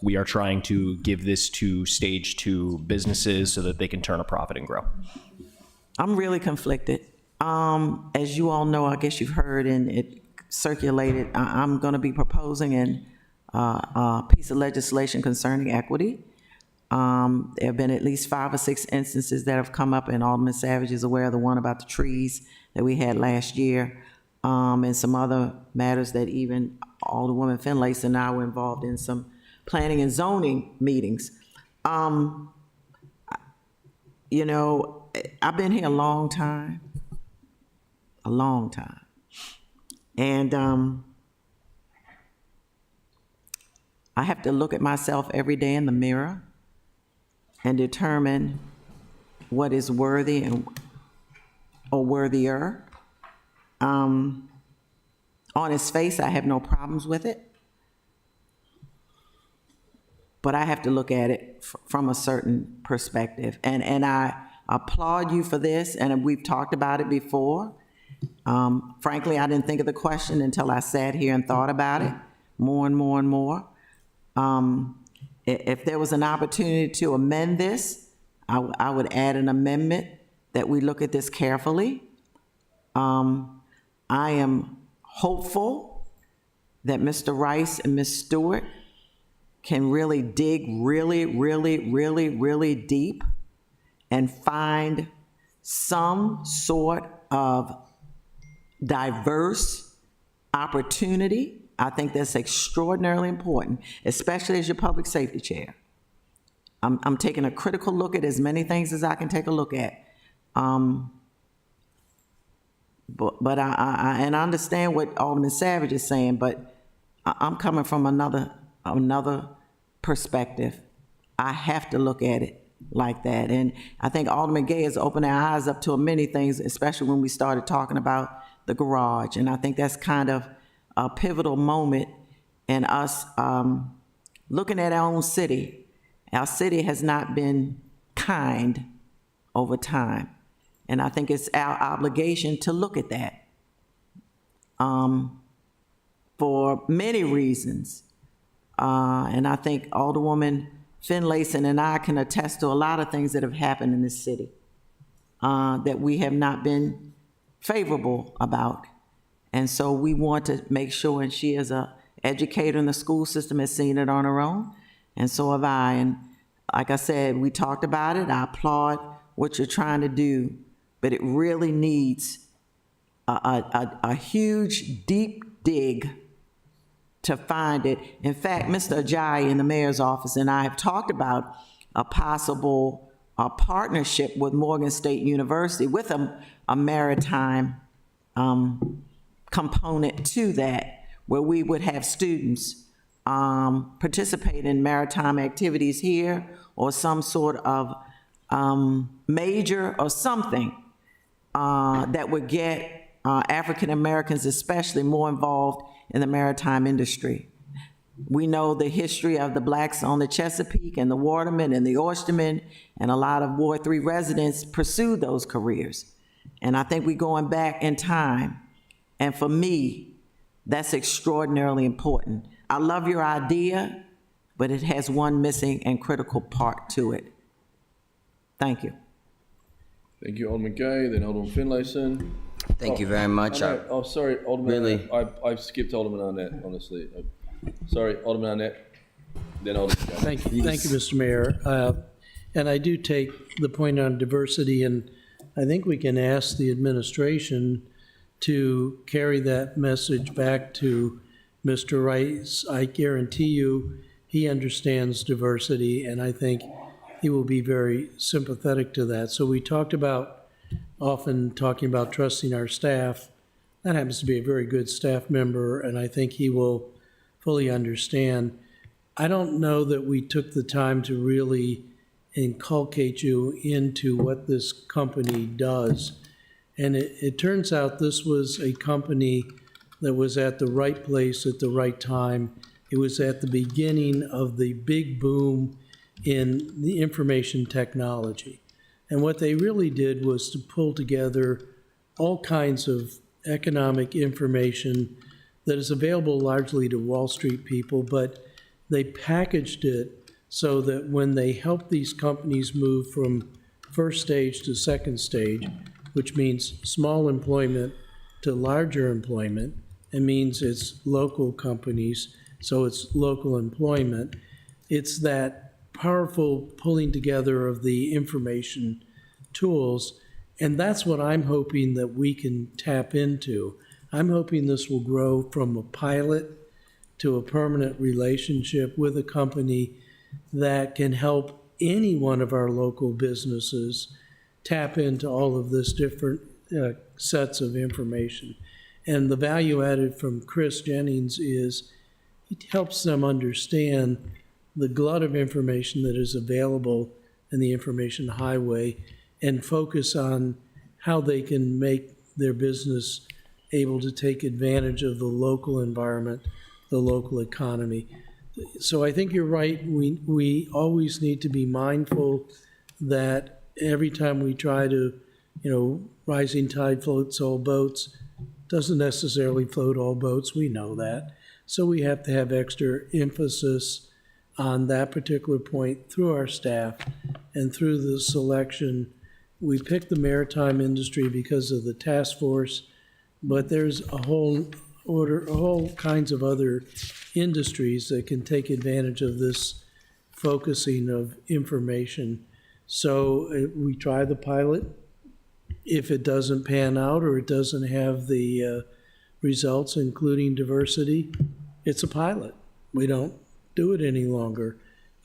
We are trying to give this to stage 2 businesses so that they can turn a profit and grow. I'm really conflicted. As you all know, I guess you've heard and it circulated, I'm going to be proposing a piece of legislation concerning equity. There have been at least 5 or 6 instances that have come up, and Alderman Savage is aware of the one about the trees that we had last year, and some other matters that even Alderwoman Finlayson and I were involved in some planning and zoning meetings. I've been here a long time, and I have to look at myself every day in the mirror and determine what is worthy or worthier. On its face, I have no problems with it, but I have to look at it from a certain perspective, and I applaud you for this, and we've talked about it before. Frankly, I didn't think of the question until I sat here and thought about it more and more and more. If there was an opportunity to amend this, I would add an amendment that we look at this carefully. I am hopeful that Mr. Rice and Ms. Stewart can really dig really deep and find some sort of diverse opportunity. I think that's extraordinarily important, especially as your public safety chair. I'm taking a critical look at as many things as I can take a look at. But I understand what Alderman Savage is saying, but I'm coming from another perspective. I have to look at it like that. And I think Alderman Gay has opened our eyes up to many things, especially when we started talking about the garage. And I think that's kind of a pivotal moment in us looking at our own city. Our city has not been kind over time. And I think it's our obligation to look at that for many reasons. And I think Alderwoman Finlayson and I can attest to a lot of things that have happened in this city that we have not been favorable about. And so we want to make sure, and she as a educator in the school system has seen it on her own, and so have I. And like I said, we talked about it. I applaud what you're trying to do, but it really needs a huge, deep dig to find it. In fact, Mr. Ajayi in the mayor's office and I have talked about a possible partnership with Morgan State University with a maritime component to that, where we would have students participate in maritime activities here or some sort of major or something that would get African Americans especially more involved in the maritime industry. We know the history of the blacks on the Chesapeake and the Watermen and the Oystermen, and a lot of Ward 3 residents pursued those careers. And I think we're going back in time. And for me, that's extraordinarily important. I love your idea, but it has one missing and critical part to it. Thank you. Thank you, Alderman Gay, then Alderman Finlayson. Thank you very much. Oh, sorry, Alderman. Really? I skipped Alderman Arnett, honestly. Sorry, Alderman Arnett, then Alderman Gay. Thank you, Mr. Mayor. And I do take the point on diversity, and I think we can ask the administration to carry that message back to Mr. Rice. I guarantee you he understands diversity, and I think he will be very sympathetic to that. So we often talking about trusting our staff. That happens to be a very good staff member, and I think he will fully understand. I don't know that we took the time to really inculcate you into what this company does. And it turns out this was a company that was at the right place at the right time. It was at the beginning of the big boom in the information technology. And what they really did was to pull together all kinds of economic information that is available largely to Wall Street people, but they packaged it so that when they help these companies move from first stage to second stage, which means small employment to larger employment, it means it's local companies, so it's local employment. It's that powerful pulling together of the information tools, and that's what I'm hoping that we can tap into. I'm hoping this will grow from a pilot to a permanent relationship with a company that can help any one of our local businesses tap into all of this different sets of information. And the value added from Chris Jennings is it helps them understand the glut of information that is available in the information highway and focus on how they can make their business able to take advantage of the local environment, the local economy. So I think you're right. We always need to be mindful that every time we try to, rising tide floats all boats, doesn't necessarily float all boats. We know that. So we have to have extra emphasis on that particular point through our staff and through the selection. We picked the maritime industry because of the task force, but there's a whole kinds of other industries that can take advantage of this focusing of information. So we try the pilot. If it doesn't pan out or it doesn't have the results, including diversity, it's a pilot. We don't do it any longer.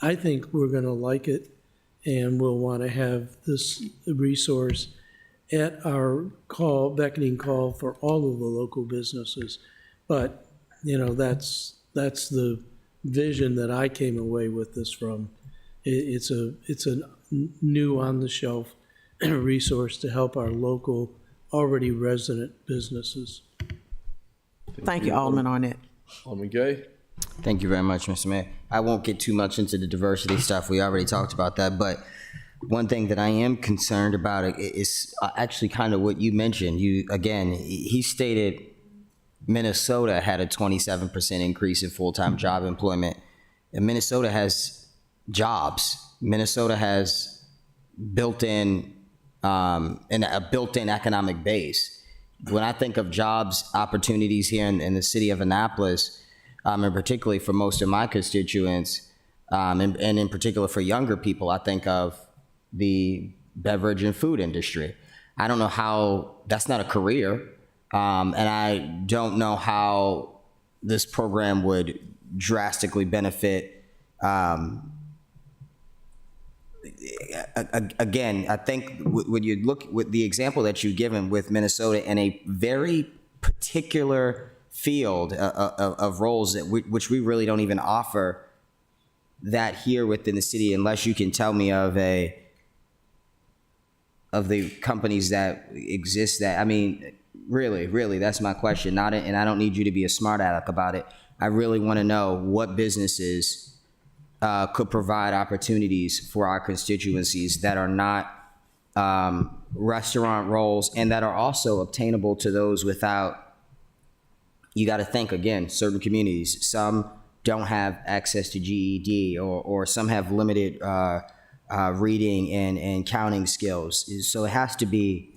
I think we're going to like it, and we'll want to have this resource at our beckoning call for all of the local businesses. But, that's the vision that I came away with this from. It's a new on-the-shelf resource to help our local, already resident businesses. Thank you, Alderman Arnett. Alderman Gay. Thank you very much, Mr. Mayor. I won't get too much into the diversity stuff. We already talked about that, but one thing that I am concerned about is actually kind of what you mentioned. He stated Minnesota had a 27% increase in full-time job employment. And Minnesota has jobs. Minnesota has built-in a built-in economic base. When I think of jobs opportunities here in the city of Annapolis, and particularly for most of my constituents, and in particular for younger people, I think of the beverage and food industry. I don't know how, that's not a career, and I don't know how this program would drastically benefit. Again, I think when you look with the example that you've given with Minnesota in a very particular field of roles which we really don't even offer that here within the city, unless you can tell me of the companies that exist that, I mean, really, that's my question. And I don't need you to be a smart aleck about it. I really want to know what businesses could provide opportunities for our constituencies that are not restaurant roles and that are also obtainable to those without. You got to think, again, certain communities, some don't have access to GED or some have limited reading and counting skills. So it has to be,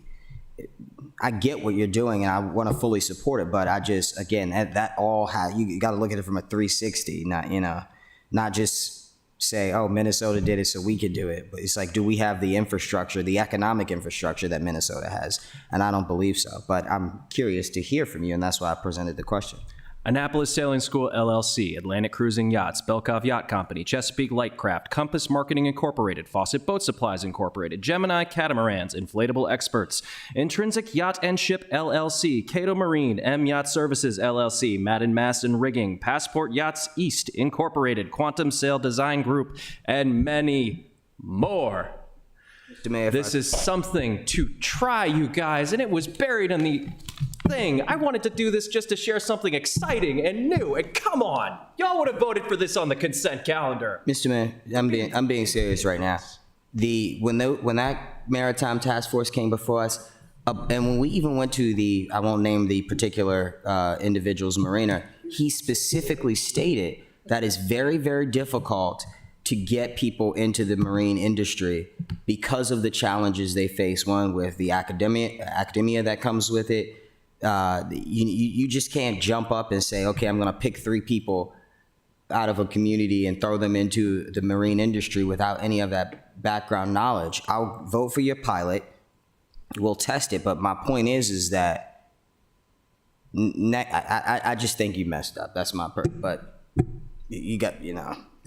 I get what you're doing and I want to fully support it, but I just, again, that all has, you got to look at it from a 360, not just say, oh, Minnesota did it so we could do it. But it's like, do we have the infrastructure, the economic infrastructure that Minnesota has? And I don't believe so. But I'm curious to hear from you, and that's why I presented the question. Annapolis Sailing School, LLC, Atlantic Cruising Yachts, Belkov Yacht Company, Chesapeake Lightcraft, Compass Marketing Incorporated, Fawcett Boat Supplies Incorporated, Gemini Catamarans, Inflatable Experts, Intrinsic Yacht and Ship, LLC, Cato Marine, M Yacht Services, LLC, Madden Mast and Rigging, Passport Yachts East Incorporated, Quantum Sail Design Group, and many more. This is something to try, you guys, and it was buried in the thing. I wanted to do this just to share something exciting and new, and come on, y'all would have voted for this on the consent calendar. Mr. Mayor, I'm being serious right now. When that Maritime Task Force came before us, and when we even went to I won't name the particular individual's marina, he specifically stated that it's very, very difficult to get people into the marine industry because of the challenges they face. One, with the academia that comes with it. You just can't jump up and say, okay, I'm going to pick 3 people out of a community and throw them into the marine industry without any of that background knowledge. I'll vote for your pilot. We'll test it. But my point is that I just think you messed up. That's my but you got,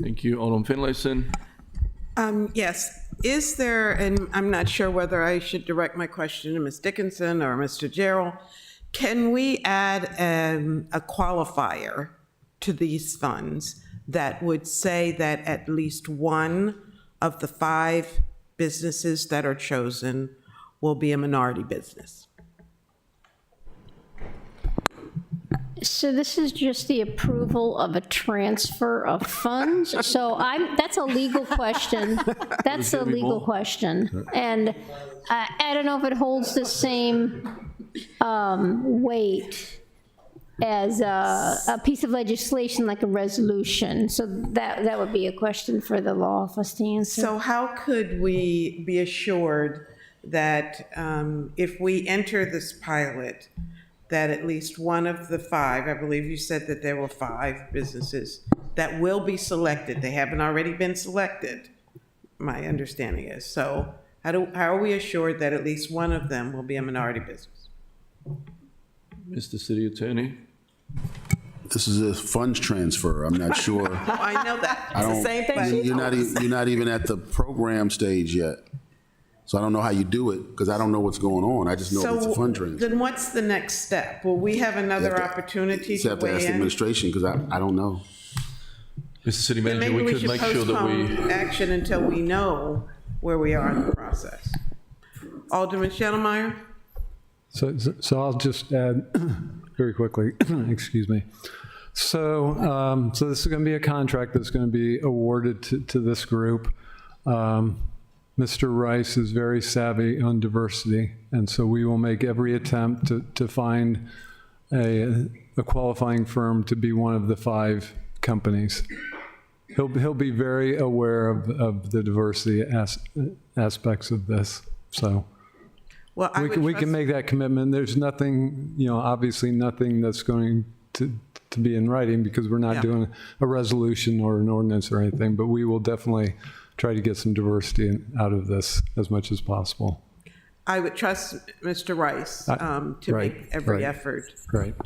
Thank you. Alderman Finlayson. Yes. Is there, and I'm not sure whether I should direct my question to Ms. Dickinson or Mr. Gerald, can we add a qualifier to these funds that would say that at least one of the 5 businesses that are chosen will be a minority business? So this is just the approval of a transfer of funds. So that's a legal question. That's a legal question. And I don't know if it holds the same weight as a piece of legislation like a resolution. So that would be a question for the law office to answer. So how could we be assured that if we enter this pilot, that at least one of the 5, I believe you said that there were 5 businesses that will be selected. They haven't already been selected, my understanding is. So how are we assured that at least one of them will be a minority business? Mr. City Attorney. This is a funds transfer. I'm not sure. I know that. I It's the don't- same thing she You're told us. you're not even at the program stage yet. So I don't know how you do it because I don't know what's going on. I just know it's a fund transfer. Then what's the next step? Will we have another opportunity You to have to ask weigh the in? administration because I don't know. Mr. City Then Manager, maybe we we could should make sure that postpone action until we know where we are in the process. Alderman Schnellmeyer? So I'll just add very quickly, excuse me. So this is going to be a contract that's going to be awarded to this group. Mr. Rice is very savvy on diversity, and so we will make every attempt to find a qualifying firm to be one of the 5 companies. He'll be very aware of the diversity aspects of this. So Well, we can make that commitment. There's nothing, obviously nothing that's going to be in writing because we're not doing a resolution or an ordinance or anything, but we will definitely try to get some diversity out of this as much as possible. I would trust Mr. Rice to make every effort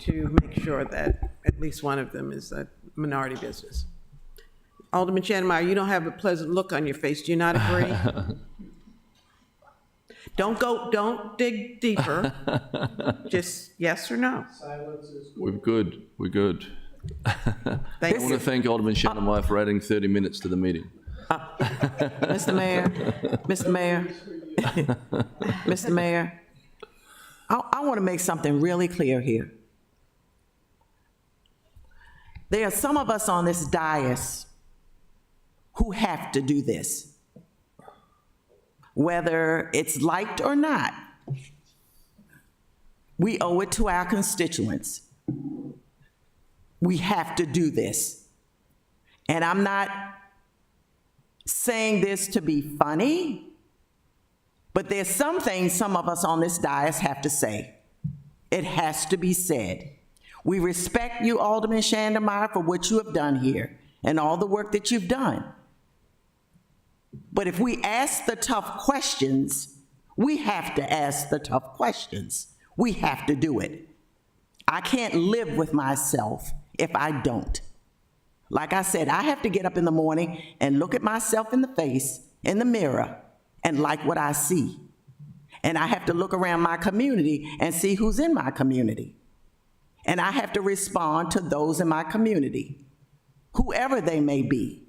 to make sure that at least one of them is a minority business. Alderman Schnellmeyer, you don't have a pleasant look on your face. Do you not agree? Don't dig deeper. Just yes or no. We're good. I want to thank Alderman Schnellmeyer for adding 30 minutes to the meeting. Mr. Mayor, I want to make something really clear here. There are some of us on this dais who have to do this, whether it's liked or not. We owe it to our constituents. We have to do this. And I'm not saying this to be funny, but there's some things some of us on this dais have to say. It has to be said. We respect you, Alderman Schnellmeyer, for what you have done here and all the work that you've done. But if we ask the tough questions, we have to ask the tough questions. We have to do it. I can't live with myself if I don't. Like I said, I have to get up in the morning and look at myself in the face, in the mirror, and like what I see. And I have to look around my community and see who's in my community. And I have to respond to those in my community, whoever they may be.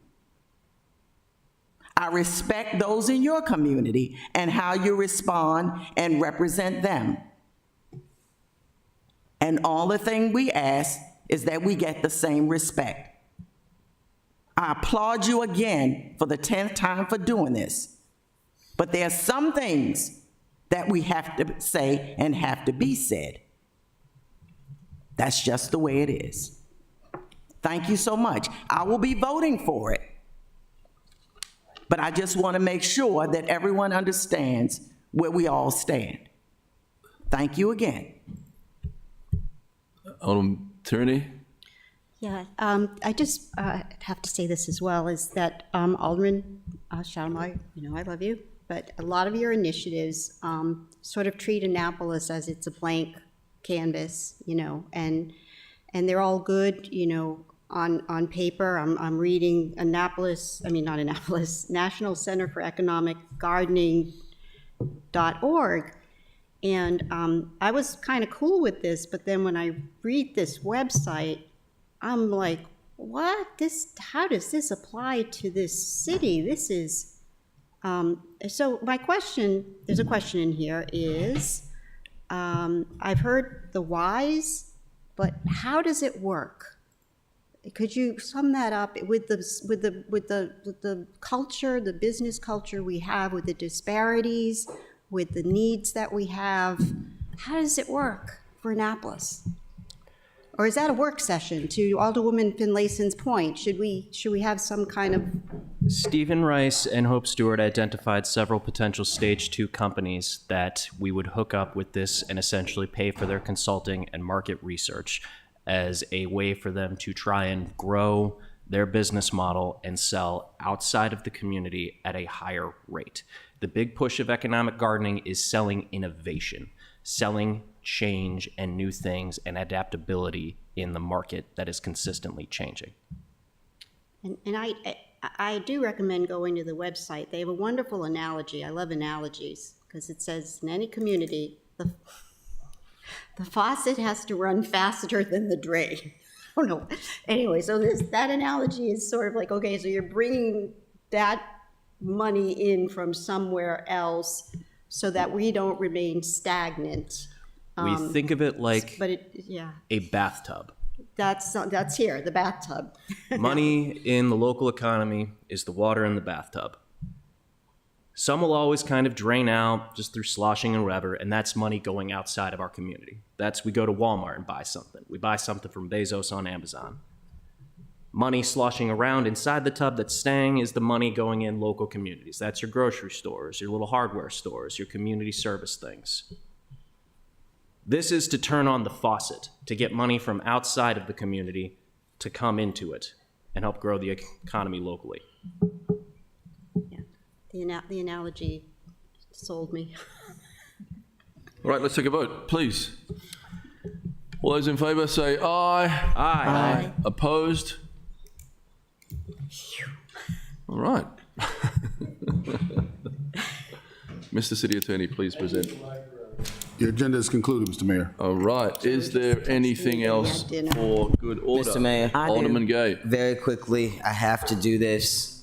I respect those in your community and how you respond and represent them. And all the thing we ask is that we get the same respect. I applaud you again for the 10th time for doing this. But there are some things that we have to say and have to be said. That's just the way it is. Thank you so much. I will be voting for it. But I just want to make sure that everyone understands where we all stand. Thank you again. Alderman Tierney? Yeah, I just have to say this as well, is that Alderman Schnellmeyer, I love you, but a lot of your initiatives sort of treat Annapolis as it's a blank canvas, and they're all good, on paper. I'm reading National Center for Economic Gardening.org, and I was kind of cool with this, but then when I read this website, I'm like, what? How does this apply to this city? This is, so my question, there's a question in here, is, I've heard the whys, but how does it work? Could you sum that up with the culture, the business culture we have, with the disparities, with the needs that we have? How does it work for Annapolis? Or is that a work session? To Alderwoman Finlayson's point, should we have some kind of? Stephen Rice and Hope Stewart identified several potential stage 2 companies that we would hook up with this and essentially pay for their consulting and market research as a way for them to try and grow their business model and sell outside of the community at a higher rate. The big push of economic gardening is selling innovation, selling change and new things and adaptability in the market that is consistently changing. And I do recommend going to the website. They have a wonderful analogy. I love analogies because it says in any community, the faucet has to run faster than the drain. Oh no. Anyway, so that analogy is sort of like, okay, so you're bringing that money in from somewhere else so that we don't remain stagnant. We think of it like yeah. a bathtub. That's here, the bathtub. Money in the local economy is the water in the bathtub. Some will always kind of drain out just through sloshing and whatever, and that's money going outside of our community. We go to Walmart and buy something. We buy something from Bezos on Amazon. Money sloshing around inside the tub that's staying is the money going in local communities. That's your grocery stores, your little hardware stores, your community service things. This is to turn on the faucet, to get money from outside of the community to come into it and help grow the economy locally. The analogy sold me. All right, let's take a vote, please. All those in favor say aye. Aye. Opposed? All right. Mr. City Attorney, please present. Your agenda is concluded, Mr. Mayor. All right. Is there anything else for good order? Mr. Mayor. Alderman Gay. Very quickly, I have to do this.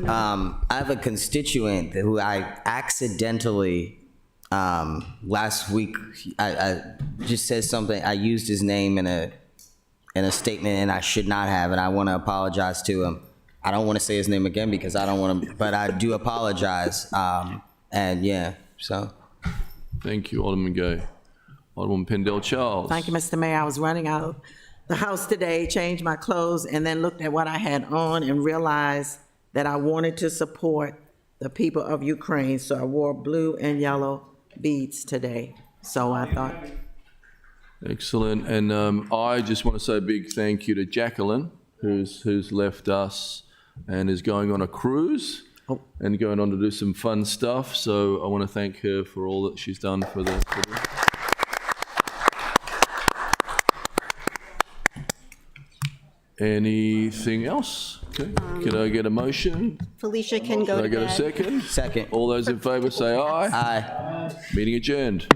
I have a constituent who I accidentally, last week, I just said something, I used his name in a statement and I should not have, and I want to apologize to him. I don't want to say his name again because I don't want to, but I do apologize. And yeah, so. Thank you, Alderman Gay. Alderman Pendell Charles. Thank you, Mr. Mayor. I was running out of the house today, changed my clothes, and then looked at what I had on and realized that I wanted to support the people of Ukraine. So I wore blue and yellow beads today. So I thought. Excellent. And I just want to say a big thank you to Jacqueline, who's left us and is going on a cruise and going on to do some fun stuff. So I want to thank her for all that she's done for the city. Anything else? Okay. Can I get a motion? Felicia can go to Can I get a bed. second? Second. All those in favor say aye. Aye. Meeting adjourned.